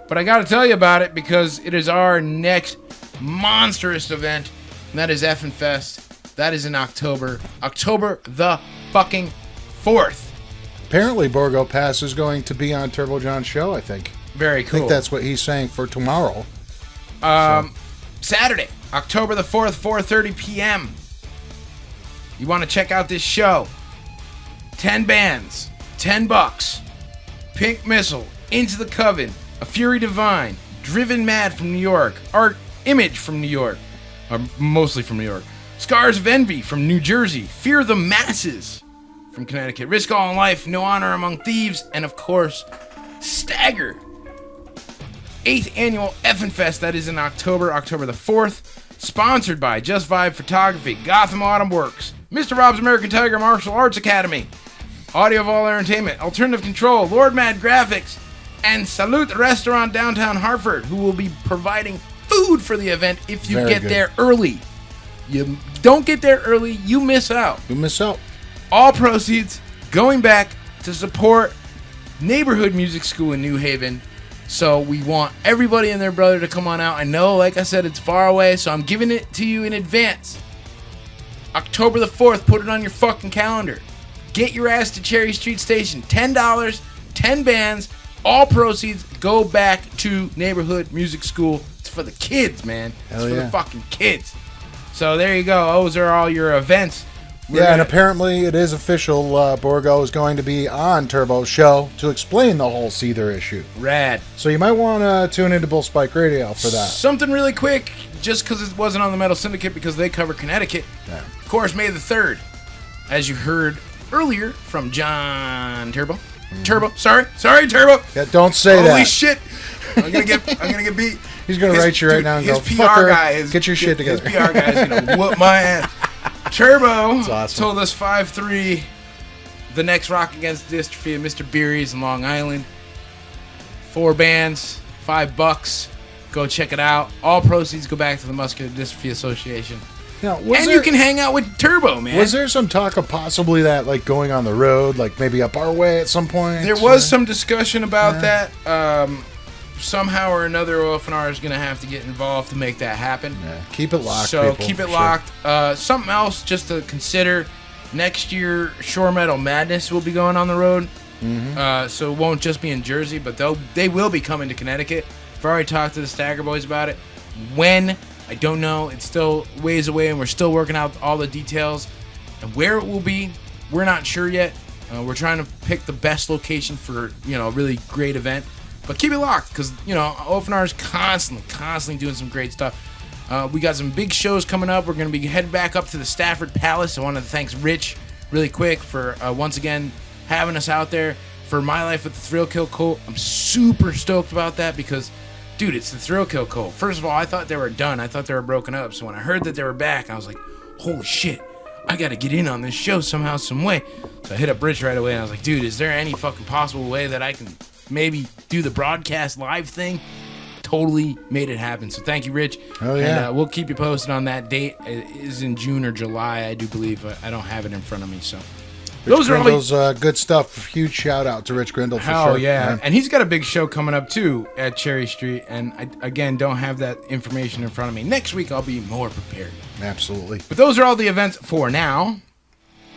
But I got to tell you about it because it is our next monstrous event. And that is Effin' Fest. That is in October. October the fucking 4th. Apparently, Borgo Pass is going to be on Turbo John's show, I think. Very cool. I think that's what he's saying for tomorrow. Saturday, October the 4th, 4:30 p.m. You want to check out this show. 10 bands, $10. Pink Missile, Into the Coven, A Fury Divine, Driven Mad from New York, Art Image from New York, or mostly from New York, Scars of Envy from New Jersey, Fear the Masses from Connecticut, Risk All in Life, No Honor Among Thieves, and of course, Stagger. 8th annual Effin' Fest, that is in October the 4th, sponsored by Just Vibe Photography, Gotham Autumn Works, Mr. Rob's American Tiger Martial Arts Academy, Audio Vol Entertainment, Alternative Control, Lord Mad Graphics, and Salute Restaurant downtown Hartford, who will be providing food for the event if you get there early. You don't get there early, you miss out. You miss out. All proceeds going back to support Neighborhood Music School in New Haven. So we want everybody and their brother to come on out. I know, like I said, it's far away, so I'm giving it to you in advance. October the 4th, put it on your fucking calendar. Get your ass to Cherry Street Station. $10, 10 bands, all proceeds go back to Neighborhood Music School. It's for the kids, man. It's for the fucking kids. So there you go. Those are all your events. Yeah, and apparently it is official. Borgo is going to be on Turbo's show to explain the whole Seether issue. Rad. So you might want to tune into Bullspike Radio for that. Something really quick, just because it wasn't on the Metal Syndicate, because they cover Connecticut. Yeah. Of course, May the 3rd, as you heard earlier from John Turbo. Turbo. Sorry, Turbo. Yeah, don't say Holy that. Holy shit. I'm gonna get beat. He's gonna write you right now and go, fucker, get your shit together. His PR guy is gonna whoop my ass. Turbo awesome. told us 5-3. The next Rock Against Dystrophy of Mr. Beery's in Long Island. 4 bands, $5. Go check it out. All proceeds go back to the Muscular Dystrophy Association. Now, you can hang out with Turbo, man. Was there some talk of possibly that, like, going on the road, like maybe up our way at some point? There was some discussion about that. Somehow or another, OFNR is going to have to get involved to make that happen. Yeah, keep it locked, So people, keep it for locked. Something else just to consider. Next year, Shore Metal Madness will be going on the road. Mm-hmm. So it won't just be in Jersey, but they will be coming to Connecticut. I've already talked to the Stagger Boys about it. When? I don't know. It's still ways away, and we're still working out all the details. And where it will be, we're not sure yet. We're trying to pick the best location for, a really great event. But keep it locked, because, OFNR is constantly doing some great stuff. We got some big shows coming up. We're going to be heading back up to the Stafford Palace. I want to thank Rich really quick for, once again, having us out there for My Life with the Thrill Kill Cult. I'm super stoked about that because, dude, it's the Thrill Kill Cult. First of all, I thought they were done. I thought they were broken up. So when I heard that they were back, I was like, holy shit, I got to get in on this show somehow, some way. So I hit up Rich right away, and I was like, dude, is there any fucking possible way that I can maybe do the broadcast live thing? Totally made it happen. So thank you, Rich. Oh, yeah. And we'll keep you posted on that date. It is in June or July, I do believe. I don't have it in front of me, so. Rich Grindle's good stuff. Huge shout out to Rich Grindle for sure. Hell yeah. And he's got a big show coming up too at Cherry Street. And I, again, don't have that information in front of me. Next week, I'll be more prepared. Absolutely. But those are all the events for now.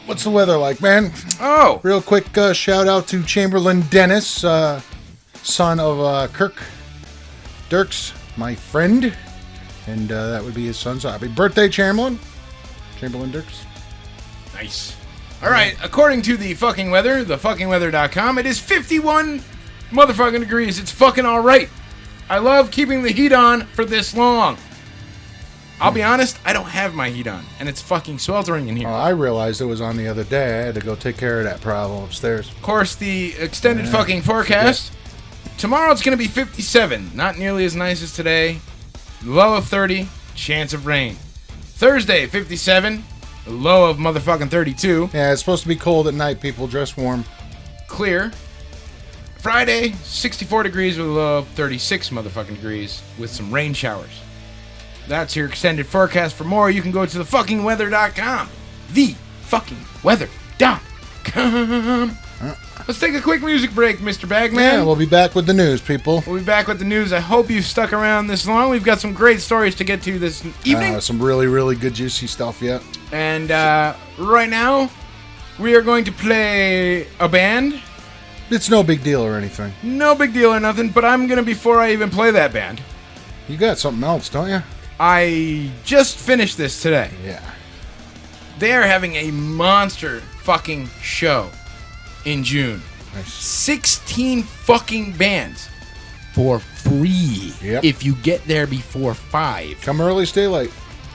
What's the weather like, man? Oh. Real quick shout out to Chamberlain Dennis, son of Kirk Dirks, my friend. And that would be his son. So happy birthday, Chamberlain Dirks. Nice. All right, according to the fucking weather, thefuckingweather.com, it is 51 motherfucking degrees. It's fucking all right. I love keeping the heat on for this long. I'll be honest, I don't have my heat on, and it's fucking sweltering in here. I realized it was on the other day. I had to go take care of that problem upstairs. Of course, the extended fucking forecast. Tomorrow it's going to be 57. Not nearly as nice as today. Low of 30. Chance of rain. Thursday, 57. Low of motherfucking 32. Yeah, it's supposed to be cold at night, people. Dress warm. Clear. Friday, 64 degrees with a low of 36 motherfucking degrees with some rain showers. That's your extended forecast. For more, you can go to thefuckingweather.com. Thefuckingweather.com. Let's take a quick music break, Mr. Bagman. Yeah, we'll be back with the news, people. We'll be back with the news. I hope you've stuck around this long. We've got some great stories to get to this evening. Some really, really good juicy stuff, yeah. And right now, we are going to play a band. It's no big deal or anything. No big deal or nothing, but I'm going to, before I even play that band. You got something else, don't you? I just finished this today. Yeah. They are having a monster fucking show in June. Nice. 16 fucking bands for free. Yep. If you get there before 5. Come early, stay late.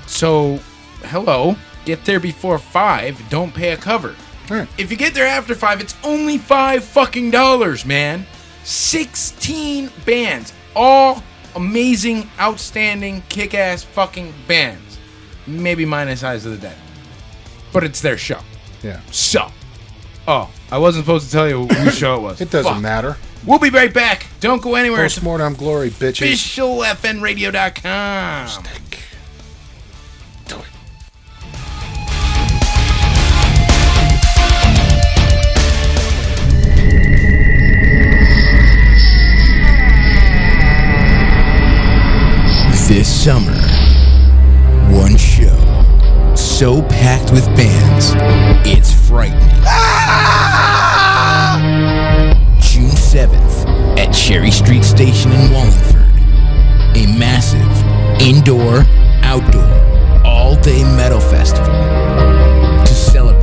So, hello. Get there before 5. Don't pay a cover. Right. If you get there after 5, it's only $5 fucking dollars, man. 16 bands. All amazing, outstanding, kick-ass fucking bands. Maybe minus Eyes of the Dead. But it's their show. Yeah. So. Oh, I wasn't supposed to tell you whose show it was. It doesn't matter. We'll be right back. Don't go anywhere. Postmortem glory, bitches. OFNRadio.com. Stink. Do it. This summer, one show so packed with bands, it's frightening. June 7th at Cherry Street Station in Wallingford. A massive, indoor, outdoor, all-day metal festival to celebrate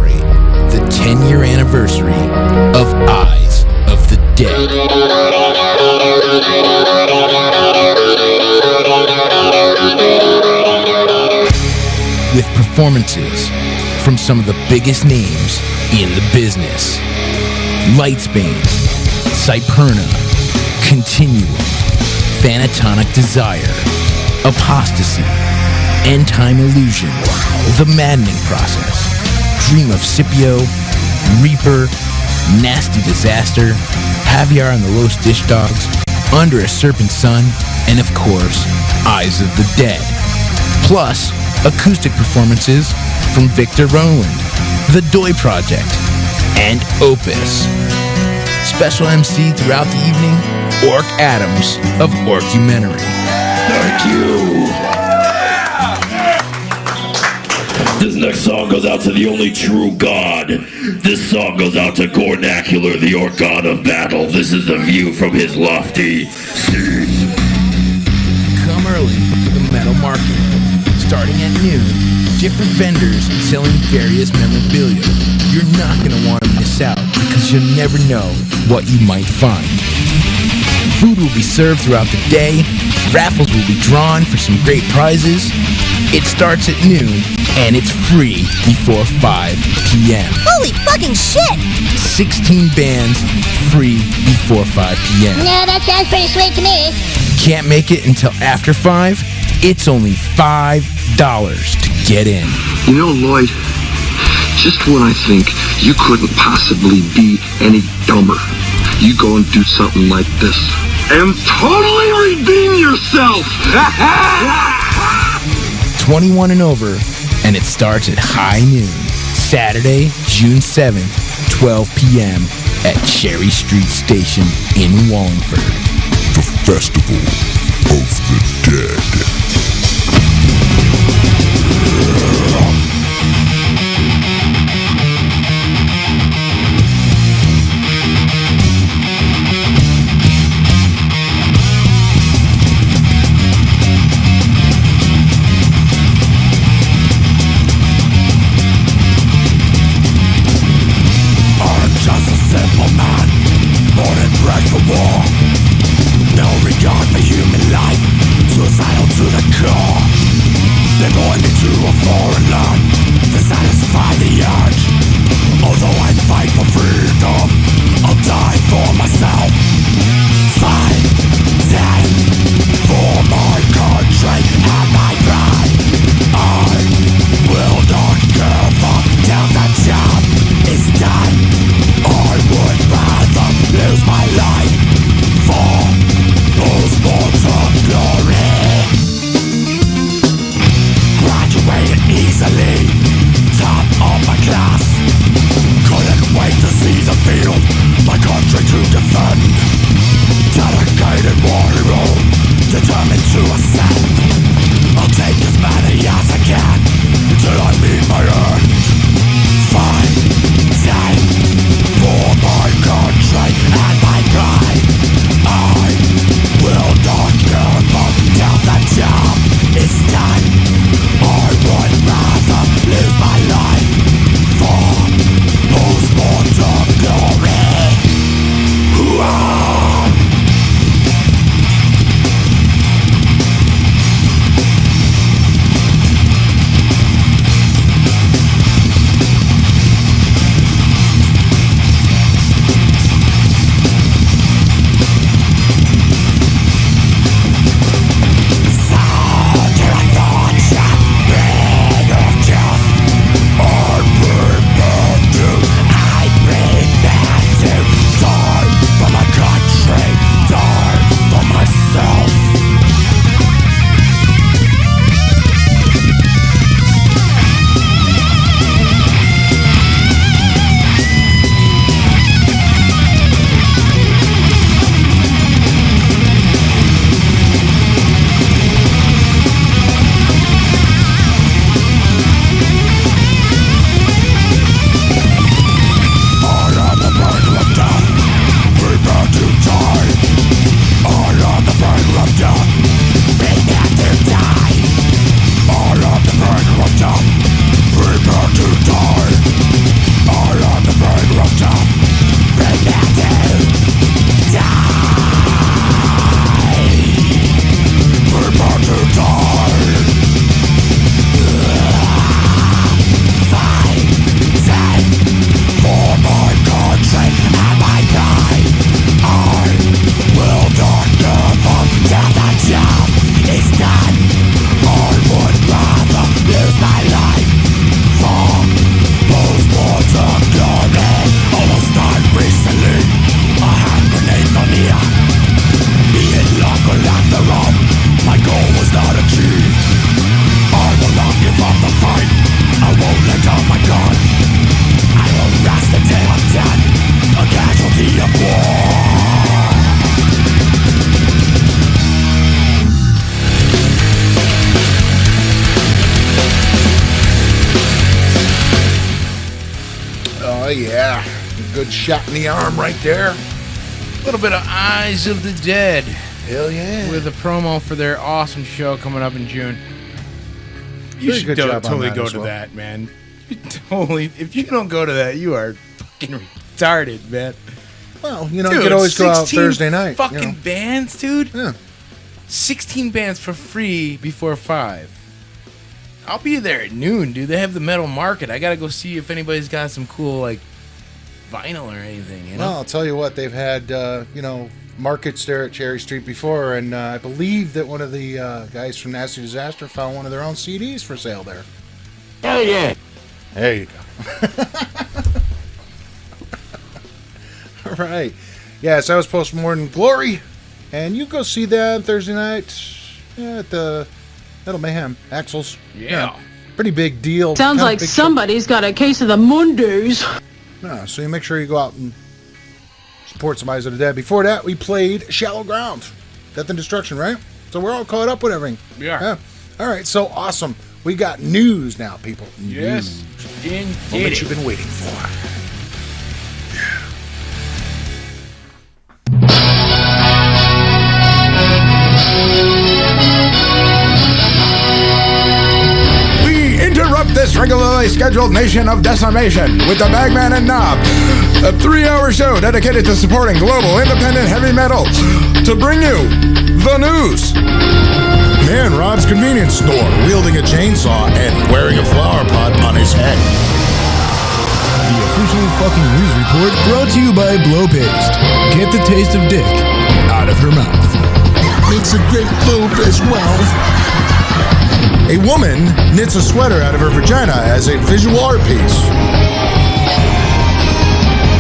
anniversary of Eyes of the Dead. With performances from some of the biggest names in the business. Lightsbane, Cyperna, Continuum, Phanatonic Desire, Apostasy, End Time Illusion, The Maddening Process, Dream of Scipio, Reaper, Nasty Disaster, Javier and the Los Dish Dogs, Under a Serpent Sun, and of course, Eyes of the Dead. Plus, acoustic performances from Victor Rowland, The Doi Project, and Opus. Special MC throughout the evening, Orc Adams of Orcumentary. Thank you. This next song goes out to the only true God. This song goes out to Gornacular, the Orc God of Battle. This is the view from his lofty seat. Come early for the metal market. Starting at noon, different vendors selling various memorabilia. You're not going to want to miss out because you'll never know what you might find. Food will be served throughout the day. Raffles will be drawn for some great prizes. It starts at noon and it's free before 5 p.m. Holy fucking shit! 16 bands free before 5 p.m. No, that sounds pretty sweet to me. Can't make it until after 5? It's only $5 to get in. You know, Lloyd, just when I think you couldn't possibly be any dumber, you go and do something like this and totally redeem yourself. 21 and over, and it starts at high noon. Saturday, June 7th, 12 p.m. at Cherry Street Station in Wallingford. The Festival of the Dead. Easily, top of my class. Couldn't wait to good shot in the arm right there. A little bit of Eyes of the Dead. Hell yeah. With a promo for their awesome show coming up in June. You Very should good job on totally that go as to well. that, man. You totally. If you don't go to that, you are fucking retarded, man. Well, you know, Dude, you could always go out 16 Thursday night. Fucking you know. bands, dude. Yeah. 16 bands for free before 5. I'll be there at noon, dude. They have the metal market. I gotta go see if anybody's got some cool, like, vinyl or anything, you know? Well, I'll tell you what, they've had, you know, markets there at Cherry Street before, and I believe that one of the guys from Nasty Disaster found one of their own CDs for sale there. Hell yeah. There you go. All right. Yeah, so that was Postmortem Glory, and you go see that Thursday night at the Metal Mayhem, Axel's. Yeah. Pretty big deal. Sounds Kind of like big somebody's got a case of the Mondays. Yeah, so you make sure you go out and support some Eyes of the Dead. Before that, we played Shallow Ground, Death and Destruction, right? So we're all caught up with everything. Yeah. All right, so awesome. We got news now, people. Yes, News. indeed. What you've been waiting for. We interrupt this regularly scheduled Nation of Decimation with the Bagman Knob, a 3-hour show dedicated to supporting global independent heavy metal, to bring you the news. Man robs convenience store, wielding a chainsaw and wearing a flower pot on his head. The official fucking news report brought to you by Blow Paste. Get the taste of dick out of her mouth. Makes a great loop as well. A woman knits a sweater out of her vagina as a visual art piece.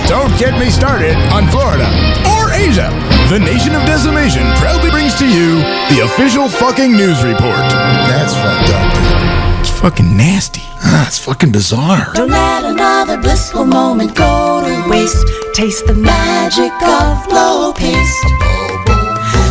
Don't get me started on Florida or Asia. The Nation of Decimation proudly brings to you the official fucking news report. That's fucked up, dude. It's fucking nasty. It's fucking bizarre. Don't let another blissful moment go to waste. Taste the magic of blow paste.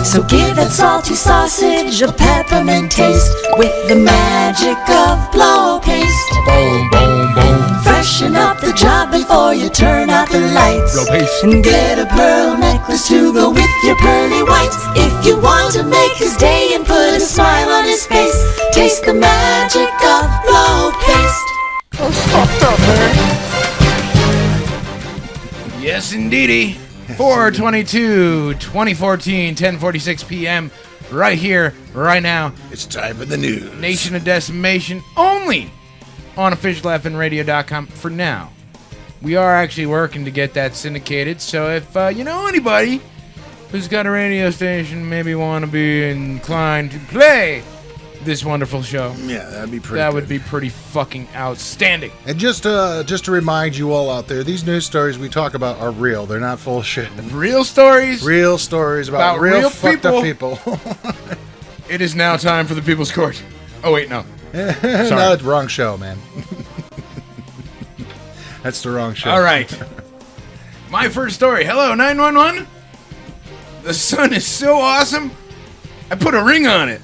So give that salty sausage a peppermint taste with the magic of blow paste. Boom, boom, boom. Freshen up the job before you turn out the lights. Blow paste. And get a pearl necklace to go with your pearly whites. If you want to make his day and put a smile on his face, taste the magic of blow paste. That's fucked up, man. Yes, indeedy. 4/22/2014, 10:46 p.m. Right here, right now. It's time for the news. Nation of Decimation only on officialfnradio.com for now. We are actually working to get that syndicated, so if you know anybody who's got a radio station, maybe want to be inclined to play this wonderful show, Yeah, that'd be pretty that good. would be pretty fucking outstanding. And just to remind you all out there, these news stories we talk about are real. They're not full of shit. Real stories. Real stories about real fucked up people. It is now time for the People's Court. Oh, wait, no. No, Sorry. it's the wrong show, man. That's the wrong show. All right. My first story. Hello, 911. The sun is so awesome, I put a ring on it.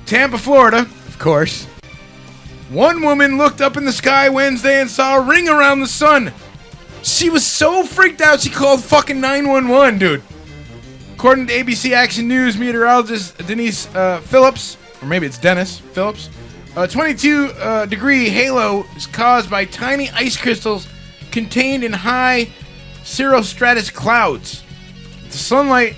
Tampa, Florida, of course. One woman looked up in the sky Wednesday and saw a ring around the sun. She was so freaked out she called fucking 911, dude. According to ABC Action News meteorologist Denise Phillips, or maybe it's Dennis Phillips, a 22-degree halo is caused by tiny ice crystals contained in high cirrostratus clouds. The sunlight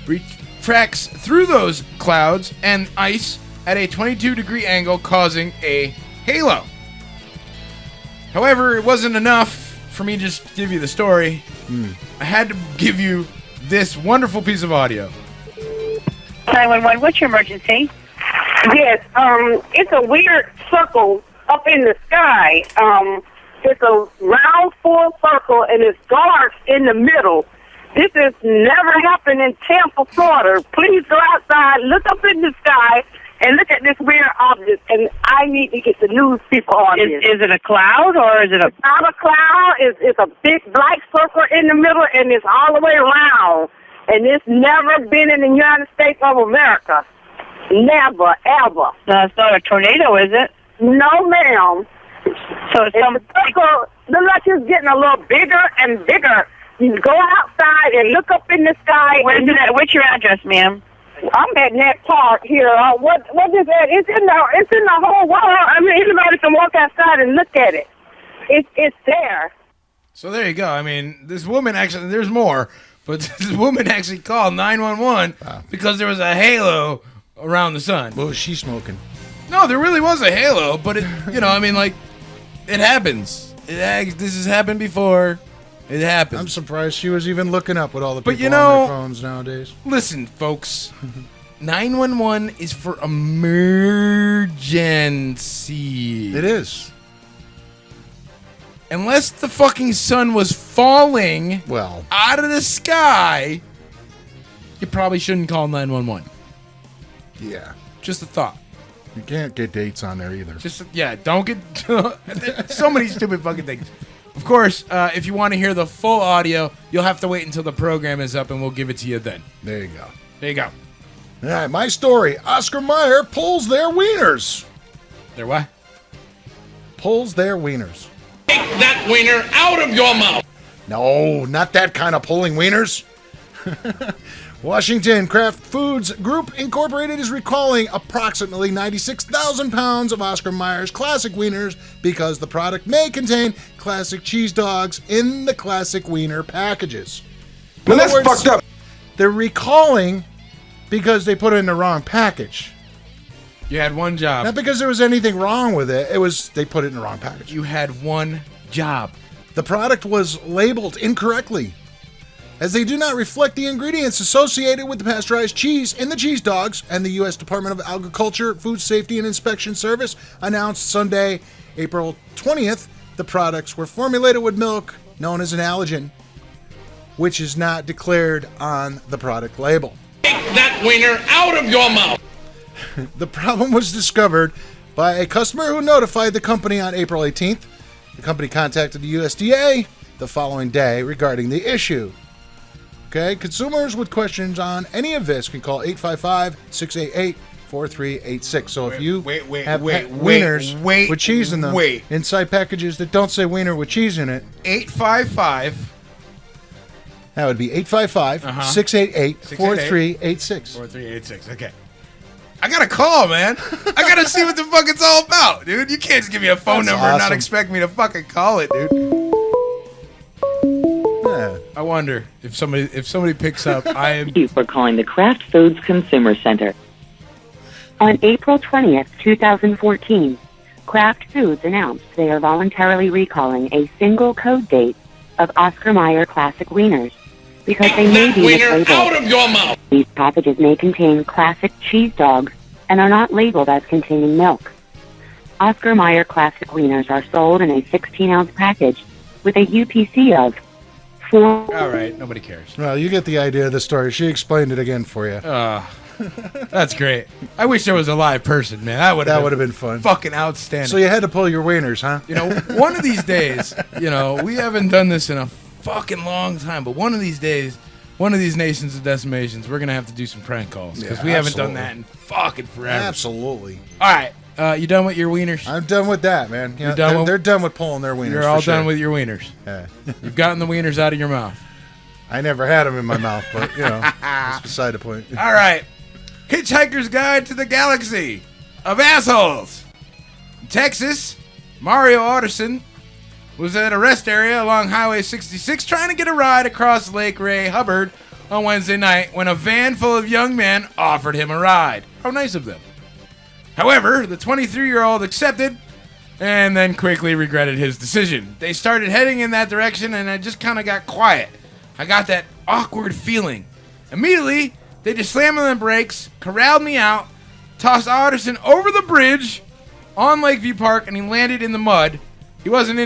refracts through those clouds and ice at a 22-degree angle, causing a halo. However, it wasn't enough for me to just give you the story. I had to give you this wonderful piece of audio. 911, what's your emergency? Yes, it's a weird circle up in the sky. It's a round, full circle, and it's dark in the middle. This has never happened in Tampa, Florida. Please go outside, look up in the sky, and look at this weird object, and I need to get the news people on this. Is it a cloud, or is it a... Not a cloud. It's a big black circle in the middle, and it's all the way around. And it's never been in the United States of America. Never, ever. It's not a tornado, is it? No, ma'am. So the luck is getting a little bigger and bigger. You go outside and look up in the sky. What's your address, ma'am? I'm at Net Park here. What is that? It's in the whole world. I mean, anybody can walk outside and look at it. It's there. So there you go. I mean, this woman actually, there's more, but this woman actually called 911 because there was a halo around the sun. What was she smoking? No, there really was a halo, but it, I mean, like, it happens. This has happened before. It happens. I'm surprised she was even looking up with all the But people on their phones nowadays. Listen, folks. 911 is for emergency. It is. Unless the fucking sun was falling out of the sky, you probably shouldn't call 911. Yeah. Just a thought. You can't get dates on there either. Don't get so many stupid fucking things. Of course, if you want to hear the full audio, you'll have to wait until the program is up, and we'll give it to you then. There you go. There you go. All right, my story. Oscar Mayer pulls their wieners. Their what? Pulls their wieners. Take that wiener out of your mouth. No, not that kind of pulling wieners. Washington Kraft Foods Group Incorporated is recalling approximately 96,000 pounds of Oscar Mayer's classic wieners because the product may contain classic cheese dogs in the classic wiener packages. Well, that's fucked up. They're recalling because they put it in the wrong package. You had one job. Not because there was anything wrong with it. It was they put it in the wrong package. You had one job. The product was labeled incorrectly, as they do not reflect the ingredients associated with the pasteurized cheese in the cheese dogs, and the U.S. Department of Agriculture, Food Safety and Inspection Service announced Sunday, April 20th, the products were formulated with milk known as an allergen, which is not declared on the product label. Take that wiener out of your mouth. The problem was discovered by a customer who notified the company on April 18th. The company contacted the USDA the following day regarding the issue. Okay, consumers with questions on any of this can call 855-688-4386. So if you have wieners with cheese in them inside packages that don't say wiener with cheese in it, 855. That would be 855-688-4386. 4386. Okay. I got to call, man. I got to see what the fuck it's all about, dude. You can't just give me a phone number and not expect me to fucking call it, dude. Yeah. I wonder if somebody picks up. Thank you for calling the Kraft Foods Consumer Center. On April 20th, 2014, Kraft Foods announced they are voluntarily recalling a single code date of Oscar Mayer Classic Wieners because they may be mislabeled. Out of your mouth. These packages may contain classic cheese dogs and are not labeled as containing milk. Oscar Mayer Classic Wieners are sold in a 16-ounce package with a UPC of 4. All right, nobody cares. Well, you get the idea of the story. She explained it again for you. That's great. I wish there was a live person, man. That would have been fun. Fucking outstanding. So you had to pull your wieners, huh? One of these days, we haven't done this in a fucking long time, but one of these days, one of these Nations of Decimations, we're going to have to do some prank calls because we haven't done that in fucking forever. Absolutely. All right. You done with your wieners? I'm done with that, man. They're done with pulling their wieners. You're all done with your wieners. Yeah. You've gotten the wieners out of your mouth. I never had them in my mouth, but, that's beside the point. All right. Hitchhiker's Guide to the Galaxy of Assholes. In Texas, Mario Otterson was at a rest area along Highway 66 trying to get a ride across Lake Ray Hubbard on Wednesday night when a van full of young men offered him a ride. How nice of them. However, the 23-year-old accepted and then quickly regretted his decision. They started heading in that direction and I just kind of got quiet. I got that awkward feeling. Immediately, they just slammed on the brakes, corralled me out, tossed Otterson over the bridge on Lakeview Park, and he landed in the mud. He wasn't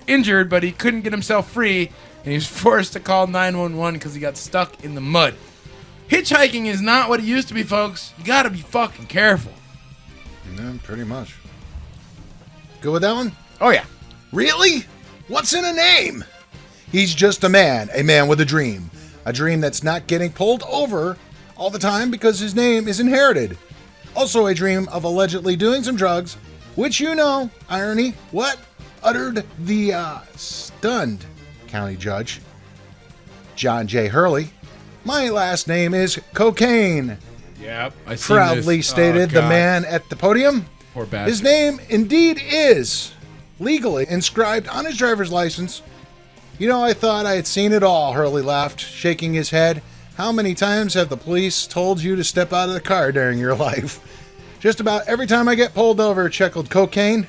injured, but he couldn't get himself free, and he was forced to call 911 because he got stuck in the mud. Hitchhiking is not what it used to be, folks. You gotta be fucking careful. Yeah, pretty much. Good with that one? Oh, yeah. Really? What's in a name? He's just a man with a dream that's not getting pulled over all the time because his name is inherited. Also a dream of allegedly doing some drugs, which irony, what? uttered the stunned county judge, John J. Hurley, "My last name is cocaine." Yep, I see. Proudly stated the man at the podium. Poor bastard. His name indeed is legally inscribed on his driver's license. "You know, I thought I had seen it all," Hurley laughed, shaking his head. "How many times have the police told you to step out of the car during your life?" "Just about every time I get pulled over," chuckled Cocaine.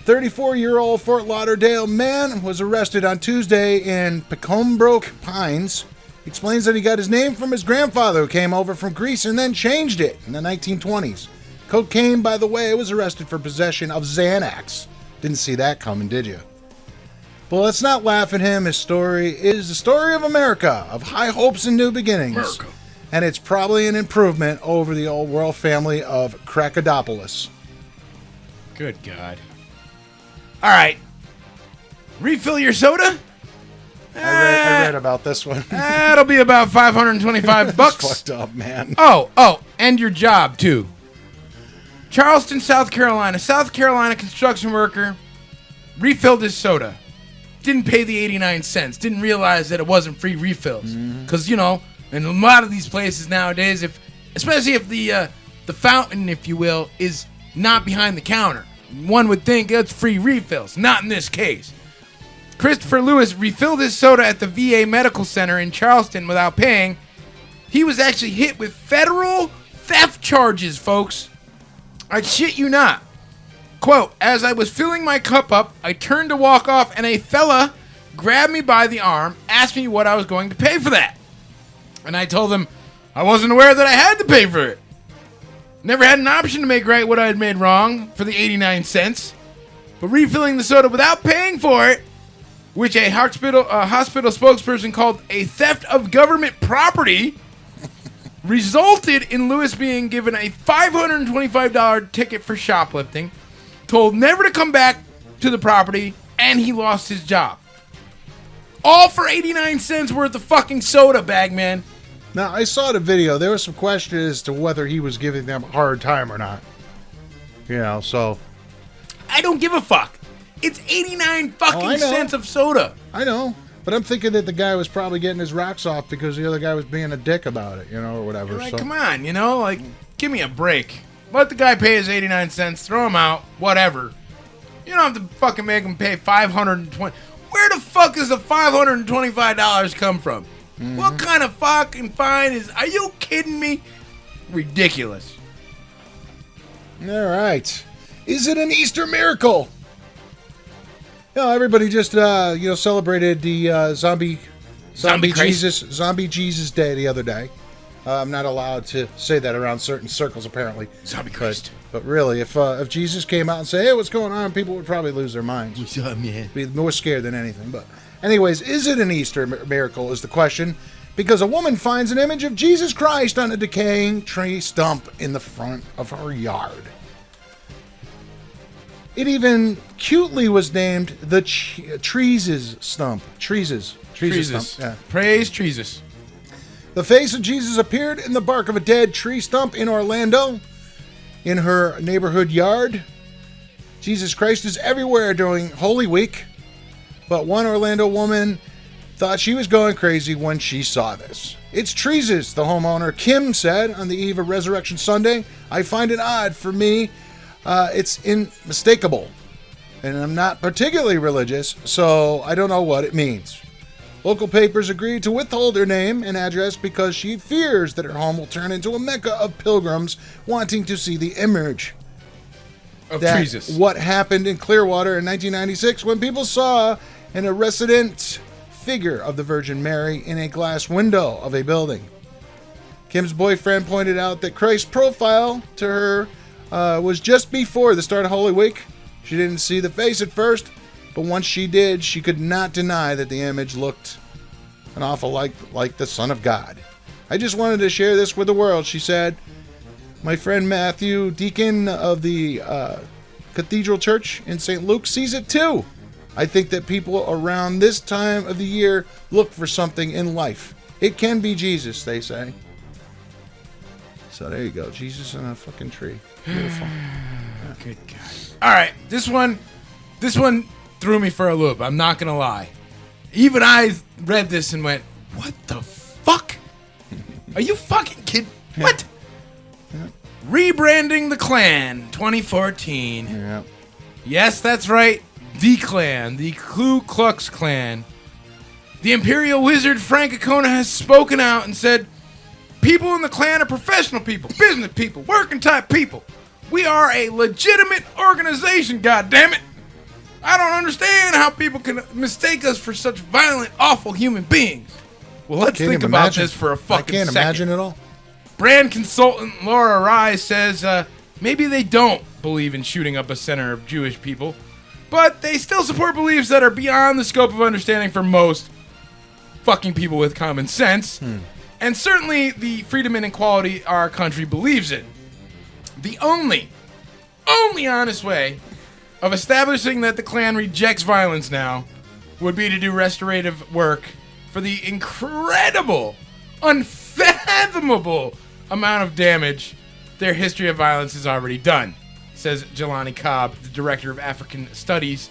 34-year-old Fort Lauderdale man was arrested on Tuesday in Pembroke Pines. He explains that he got his name from his grandfather, who came over from Greece and then changed it in the 1920s. Cocaine, by the way, was arrested for possession of Xanax. Didn't see that coming, did you? But let's not laugh at him. His story is the story of America, of high hopes and new beginnings. America. And it's probably an improvement over the old royal family of Cracodopoulos. Good God. All right. Refill your soda? I read about this one. That'll be about $525 bucks. Fucked up, man. Oh, and your job, too. Charleston, South Carolina. South Carolina construction worker refilled his soda. Didn't pay the 89 cents. Didn't realize that it wasn't free refills. Because, you know, in a lot of these places nowadays, especially if the fountain, if you will, is not behind the counter, one would think it's free refills. Not in this case. Christopher Lewis refilled his soda at the VA Medical Center in Charleston without paying. He was actually hit with federal theft charges, folks. I shit you not. Quote, "As I was filling my cup up, I turned to walk off and a fella grabbed me by the arm, asked me what I was going to pay for that. And I told him I wasn't aware that I had to pay for it. Never had an option to make right what I had made wrong for the 89 cents. But refilling the soda without paying for it, which a hospital spokesperson called a theft of government property, resulted in Lewis being given a $525 ticket for shoplifting, told never to come back to the property, and he lost his job. All for 89 cents worth of fucking soda, Bagman. Now, I saw the video. There was some question as to whether he was giving them a hard time or not. You know, so... I don't give a fuck. It's 89 fucking cents of soda. I know. But I'm thinking that the guy was probably getting his rocks off because the other guy was being a dick about it, you know, or whatever. Like, come on, you know? Like, give me a break. Let the guy pay his 89 cents, throw him out, whatever. You don't have to fucking make him pay $520. Where the fuck does the $525 come from? What kind of fucking fine is... Are you kidding me? Ridiculous. All right. Is it an Easter miracle? You know, everybody just, celebrated the Zombie Jesus Day the other day. I'm not allowed to say that around certain circles, apparently. Zombie Christ. But really, if Jesus came out and said, "Hey, what's going on?" people would probably lose their minds. What's up, man? Be more scared than anything. But anyways, is it an Easter miracle is the question. Because a woman finds an image of Jesus Christ on a decaying tree stump in the front of her yard. It even cutely was named the Treeses stump. Treeses stump. Yeah. Praise Treeses. The face of Jesus appeared in the bark of a dead tree stump in Orlando, in her neighborhood yard. Jesus Christ is everywhere during Holy Week, but one Orlando woman thought she was going crazy when she saw this. "It's Treeses," the homeowner Kim said on the eve of Resurrection Sunday. "I find it odd. For me, it's unmistakable, and I'm not particularly religious, so I don't know what it means." Local papers agreed to withhold her name and address because she fears that her home will turn into a mecca of pilgrims wanting to see the image of Jesus. What happened in Clearwater in 1996 when people saw an iridescent figure of the Virgin Mary in a glass window of a building. Kim's boyfriend pointed out that Christ's profile to her was just before the start of Holy Week. She didn't see the face at first, but once she did, she could not deny that the image looked an awful like the Son of God. "I just wanted to share this with the world," she said. "My friend Matthew, deacon of the Cathedral Church in St. Luke, sees it too. I think that people around this time of the year look for something in life. It can be Jesus," they say. So there you go. Jesus on a fucking tree. Beautiful. Good God. All right. This one This one threw me for a loop. I'm not gonna lie. Even I read this and went, "What the fuck? Are you fucking kidding? What?" Rebranding the Klan, 2014. Yeah. Yes, that's right. The Klan, the Ku Klux Klan. The Imperial Wizard Frank Acona has spoken out and said, "People in the Klan are professional people, business people, working type people. We are a legitimate organization, goddammit. I don't understand how people can mistake us for such violent, awful human beings." Well, let's think about this for a fucking second. I can't imagine it all. Brand consultant Laura Rise says maybe they don't believe in shooting up a center of Jewish people, but they still support beliefs that are beyond the scope of understanding for most fucking people with common sense. And certainly the freedom and equality our country believes in. The only honest way of establishing that the Klan rejects violence now would be to do restorative work for the incredible, unfathomable amount of damage their history of violence has already done, says Jelani Cobb, the director of African Studies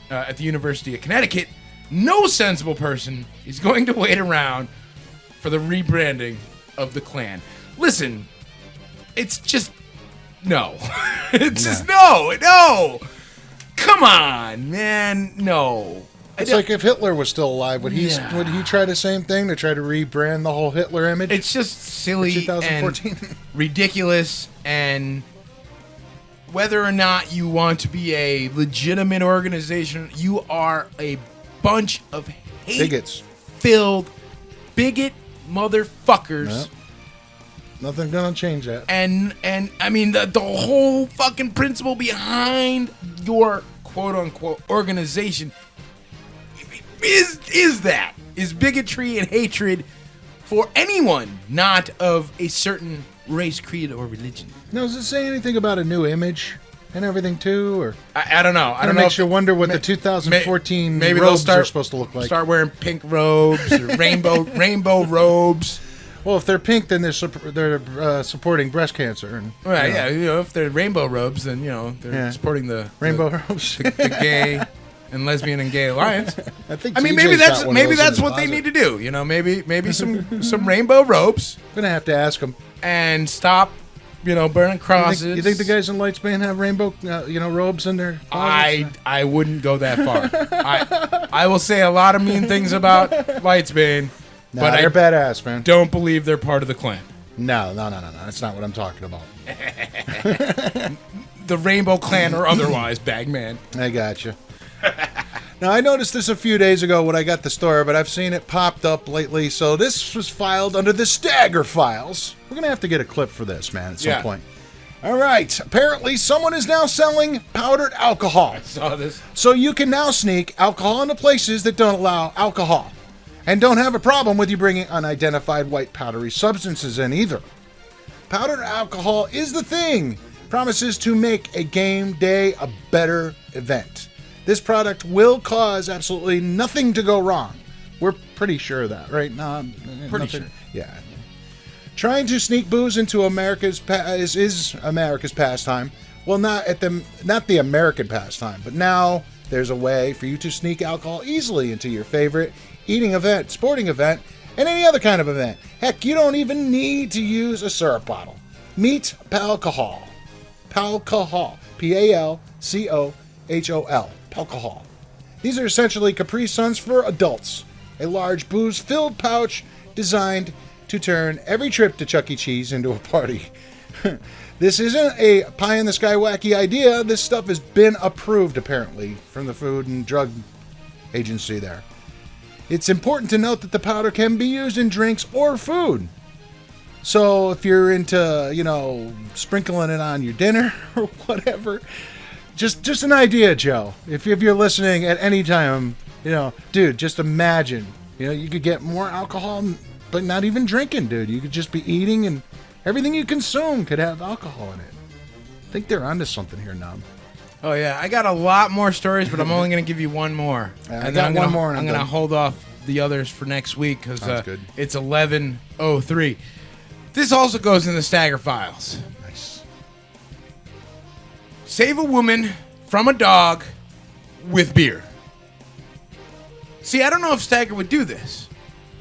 at the University of Connecticut. No sensible person is going to wait around for the rebranding of the Klan. Listen, it's just no. It's just no. Come on, man, no. It's like if Hitler was still alive, would he try the same thing to try to rebrand the whole Hitler image? It's just silly 2014. and ridiculous, and whether or not you want to be a legitimate organization, you are a bunch of hate-filled bigot motherfuckers. Yep. Nothing gonna change that. And I mean the whole fucking principle behind your quote-unquote organization is bigotry and hatred for anyone not of a certain race, creed, or religion. Now, does it say anything about a new image and everything too, or I don't know. I don't know. Makes you wonder what the 2014 maybe robes they'll are supposed to look like. Start wearing pink robes or rainbow robes. Well, if they're pink, then they're supporting breast cancer. And, right? Yeah. If they're rainbow robes, then they're supporting the rainbow robes, the gay and lesbian and gay alliance. I mean, maybe that's what they need to do. Maybe some rainbow robes. I'm gonna have to ask them and stop. Burning crosses. You think the guys in Lightsbane have rainbow, robes in their closets? I wouldn't go that far. I will say a lot of mean things about Lightsbane, but they're badass, man. Don't believe they're part of the Klan. No. That's not what I'm talking about. The Rainbow Clan or otherwise, Bagman. I got you. Now, I noticed this a few days ago when I got the story, but I've seen it popped up lately. So this was filed under the Stagger files. We're going to have to get a clip for this, man, at some point. All right. Apparently, someone is now selling powdered alcohol. I saw this. So you can now sneak alcohol into places that don't allow alcohol and don't have a problem with you bringing unidentified white powdery substances in either. Powdered alcohol is the thing. Promises to make a game day a better event. This product will cause absolutely nothing to go wrong. We're pretty sure of that, right? No, pretty sure. Yeah. Trying to sneak booze into America's is America's pastime. Well, not the American pastime, but now there's a way for you to sneak alcohol easily into your favorite eating event, sporting event, and any other kind of event. Heck, you don't even need to use a syrup bottle. Meet Palcohol. Palcohol. Palcohol. Alcohol. These are essentially Capri Suns for adults. A large booze-filled pouch designed to turn every trip to Chuck E. Cheese into a party. This isn't a pie-in-the-sky wacky idea. This stuff has been approved, apparently, from the Food and Drug Agency there. It's important to note that the powder can be used in drinks or food. So if you're into, sprinkling it on your dinner or whatever... Just an idea, Joe. If you're listening at any time, dude, just imagine, you could get more alcohol, but not even drinking, dude. You could just be eating, and everything you consume could have alcohol in it. I think they're onto something here, Knob. Oh yeah, I got a lot more stories, but I'm only going to give you one more, and then I'm going to hold off the others for next week because it's 11:03. This also goes in the Stagger files. Nice. Save a woman from a dog with beer. See, I don't know if Stagger would do this.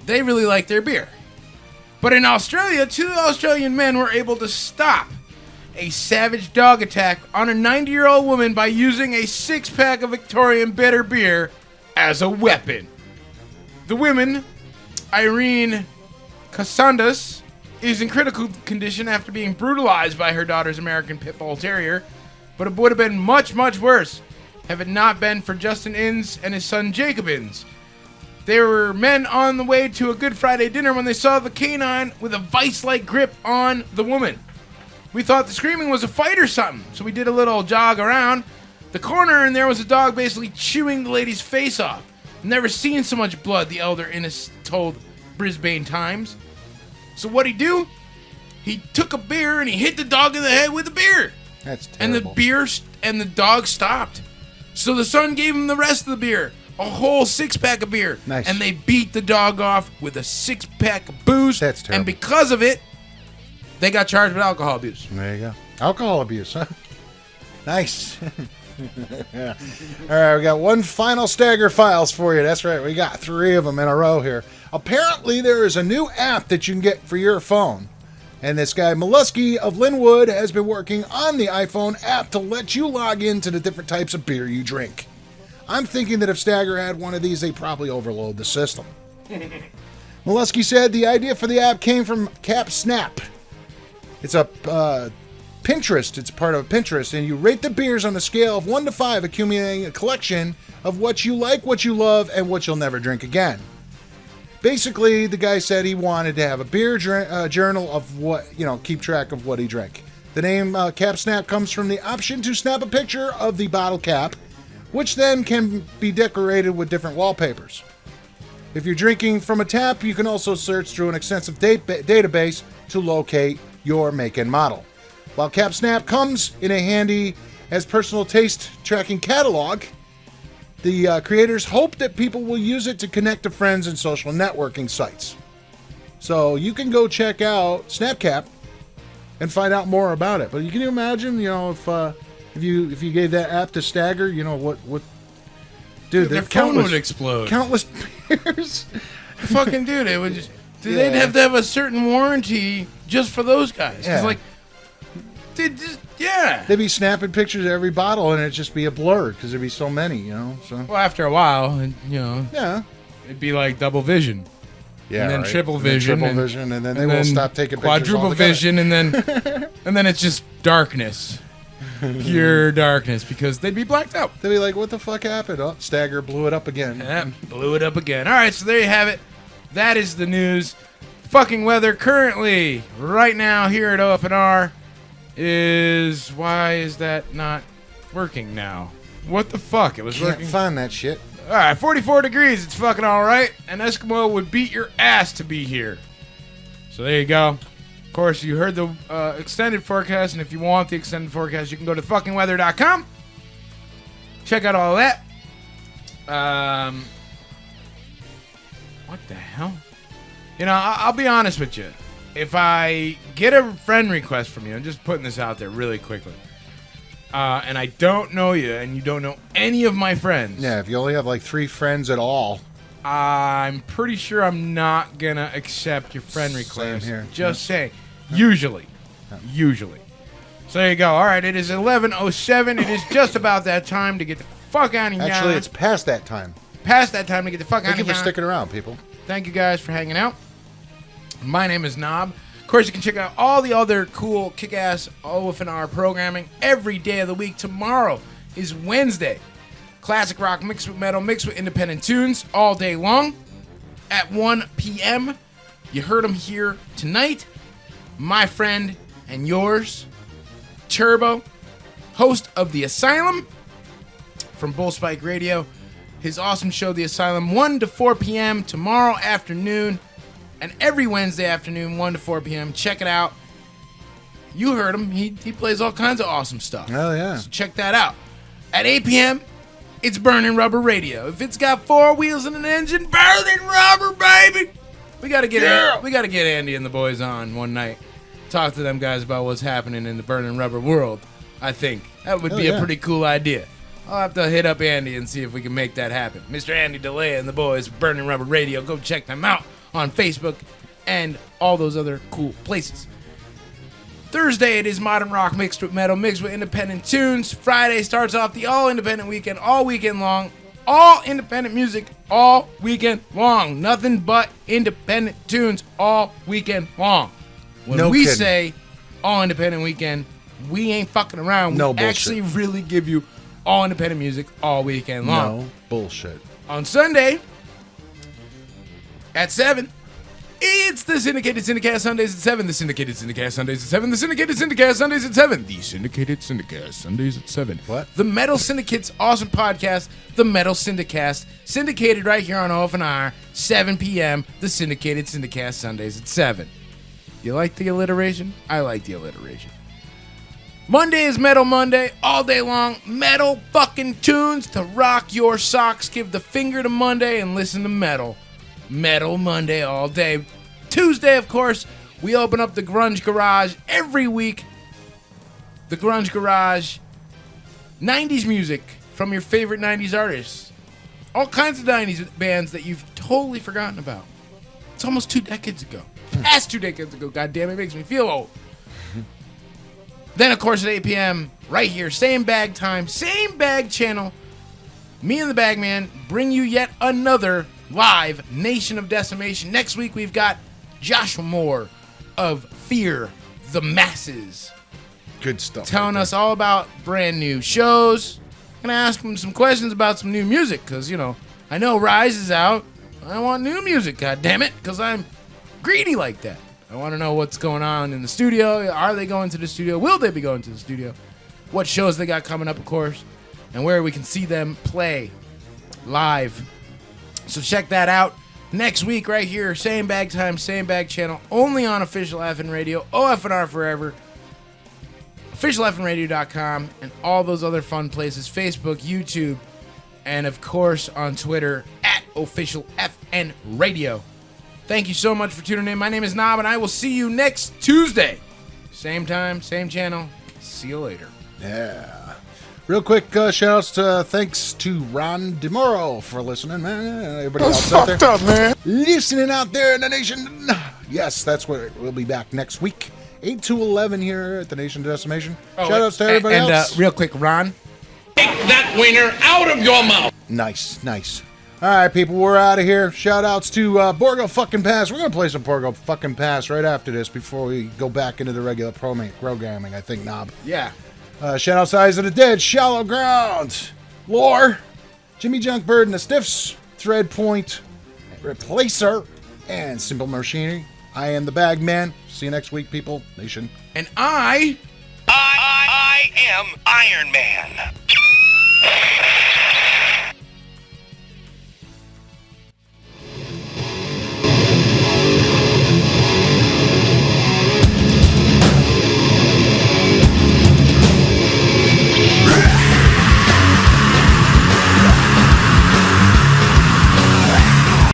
They really like their beer. But in Australia, 2 Australian men were able to stop a savage dog attack on a 90-year-old woman by using a 6-pack of Victorian bitter beer as a weapon. The woman, Irene Casandas, is in critical condition after being brutalized by her daughter's American Pit Bull Terrier, but it would have been much, much worse have it not been for Justin Inns and his son Jacob Inns. They were men on the way to a Good Friday dinner when they saw the canine with a vice-like grip on the woman. We thought the screaming was a fight or something, so we did a little jog around the corner, and there was a dog basically chewing the lady's face off. Never seen so much blood, the elder Innes told Brisbane Times. So what'd he do? He took a beer and he hit the dog in the head with the beer. That's terrible. And the beer and the dog stopped. So the son gave him the rest of the beer, a whole 6-pack of beer. Nice. And they beat the dog off with a 6-pack of booze. That's terrible. And because of it, they got charged with alcohol abuse. There you go. Alcohol abuse, huh? Nice. Yeah. All right, we got one final Stagger Files for you. That's right. We got 3 of them in a row here. Apparently, there is a new app that you can get for your phone. And this guy, Mollusky of Linwood, has been working on the iPhone app to let you log into the different types of beer you drink. I'm thinking that if Stagger had one of these, they'd probably overload the system. Mollusky said the idea for the app came from Cap Snap. It's a Pinterest. It's part of Pinterest, and you rate the beers on a scale of 1 to 5, accumulating a collection of what you like, what you love, and what you'll never drink again. Basically, the guy said he wanted to have a beer journal of what, keep track of what he drank. The name Cap Snap comes from the option to snap a picture of the bottle cap, which then can be decorated with different wallpapers. If you're drinking from a tap, you can also search through an extensive database to locate your make and model. While Cap Snap comes in a handy as personal taste tracking catalog, the creators hope that people will use it to connect to friends and social networking sites. So you can go check out Snapcap and find out more about it. But can you imagine, if you gave that app to Stagger, what dude, their phone would explode. Countless beers. Fucking dude, it would just. They'd have to have a certain warranty just for those guys. Yeah. Yeah. They'd be snapping pictures of every bottle, and it'd just be a blur because there'd be so many, So. Well, after a while, Yeah. it'd be like double vision. Yeah. And then right. triple vision. And then they will stop taking pictures. Quadruple altogether. vision, and then it's just darkness. Pure darkness, because they'd be blacked out. They'd be like, what the fuck happened? Oh, Stagger blew it up again. Yeah, blew it up again. All right, so there you have it. That is the news. Fucking weather currently, right now, here at OFNR is... Why is that not working now? What the fuck? It was Can't working. find that shit. All right, 44 degrees. It's fucking all right. An Eskimo would beat your ass to be here. So there you go. Of course, you heard the extended forecast, and if you want the extended forecast, you can go to fuckingweather.com. Check out all that. What the hell? I'll be honest with you. If I get a friend request from you, I'm just putting this out there really quickly, and I don't know you, and you don't know any of my friends. Yeah, if you only have like 3 friends at all. I'm pretty sure I'm not going to accept your friend request. Same here. Just saying. Usually. Usually. So there you go. All right, it is 11:07. It is just about that time to get the fuck out of here. Actually, it's past that time. Past that time to get the fuck out of Thank here. you for sticking around, people. Thank you guys for hanging out. My name is Knob. Of course, you can check out all the other cool, kick-ass OFNR programming every day of the week. Tomorrow is Wednesday. Classic rock mixed with metal, mixed with independent tunes all day long at 1 p.m. You heard him here tonight. My friend and yours, Turbo, host of The Asylum from Bullspike Radio. His awesome show, The Asylum, 1 to 4 p.m. tomorrow afternoon, and every Wednesday afternoon, 1 to 4 p.m. Check it out. You heard him. He plays all kinds of awesome stuff. Oh, yeah. So check that out. At 8 p.m., it's Burning Rubber Radio. If it's got 4 wheels and an engine, burning rubber, baby. We gotta get Andy and the boys on one night. Talk to them guys about what's happening in the burning rubber world. I think that would be a pretty cool idea. I'll have to hit up Andy and see if we can make that happen. Mr. Andy DeLay and the boys, Burning Rubber Radio. Go check them out on Facebook and all those other cool places. Thursday, it is modern rock mixed with metal, mixed with independent tunes. Friday starts off the all-independent weekend, all weekend long. All independent music, all weekend long. Nothing but independent tunes all weekend long. When we say all independent weekend, we ain't fucking around. We actually really give you all independent music all weekend long. No bullshit. On Sunday, at 7, it's the Syndicated Syndicast Sundays at 7. The Syndicated Syndicast Sundays at 7. The Syndicated Syndicast Sundays at 7. The Syndicated Syndicast Sundays at 7. What? The Metal Syndicate's awesome podcast, The Metal Syndicast, syndicated right here on OFNR, 7 p.m. The Syndicated Syndicast Sundays at 7. You like the alliteration? I like the alliteration. Monday is Metal Monday, all day long. Metal fucking tunes to rock your socks. Give the finger to Monday and listen to metal. Metal Monday all day. Tuesday, of course, we open up the Grunge Garage every week. The Grunge Garage, 90s music from your favorite 90s artists. All kinds of 90s bands that you've totally forgotten about. It's almost 2 decades ago. Past 2 decades ago, goddamn, it makes me feel old. Then, of course, at 8 p.m., right here, same bag time, same bag channel, me and the Bagman bring you yet another live Nation of Decimation. Next week, we've got Joshua Moore of Fear the Masses. Good stuff. Telling us all about brand new shows. Gonna ask him some questions about some new music, because, you know, I know Rise is out. I want new music, goddammit, because I'm greedy like that. I want to know what's going on in the studio. Are they going to the studio? Will they be going to the studio? What shows they got coming up, of course, and where we can see them play live. So check that out next week right here. Same bag time, same bag channel, only on Official FN Radio, OFNR Forever, OfficialFNRadio.com, and all those other fun places, Facebook, YouTube, and of course on Twitter at OfficialFN Radio. Thank you so much for tuning in. My name is Knob, and I will see you next Tuesday. Same time, same channel. See you later. Yeah. Real quick shout-outs thanks to Ron DeMoro for listening, man. Everybody else out there. Up, man. Listening out there in the nation. Yes, that's where we'll be back next week. 8 to 11 here at the Nation Decimation. Shout-outs to everybody else. And real quick, Ron. Take that wiener out of your mouth. Nice, nice. All right, people, we're out of here. Shout-outs to Borgo fucking Pass. We're going to play some Borgo fucking Pass right after this before we go back into the regular programming, I think, Knob. Yeah. Shout-outs to Eyes of the Dead, Shallow Ground, Lore, Jimmy Junk Bird and the Stiffs, Thread Point, Replacer, and Simple Machinery. I am the Bagman. See you next week, people. Nation. And I am Iron Man.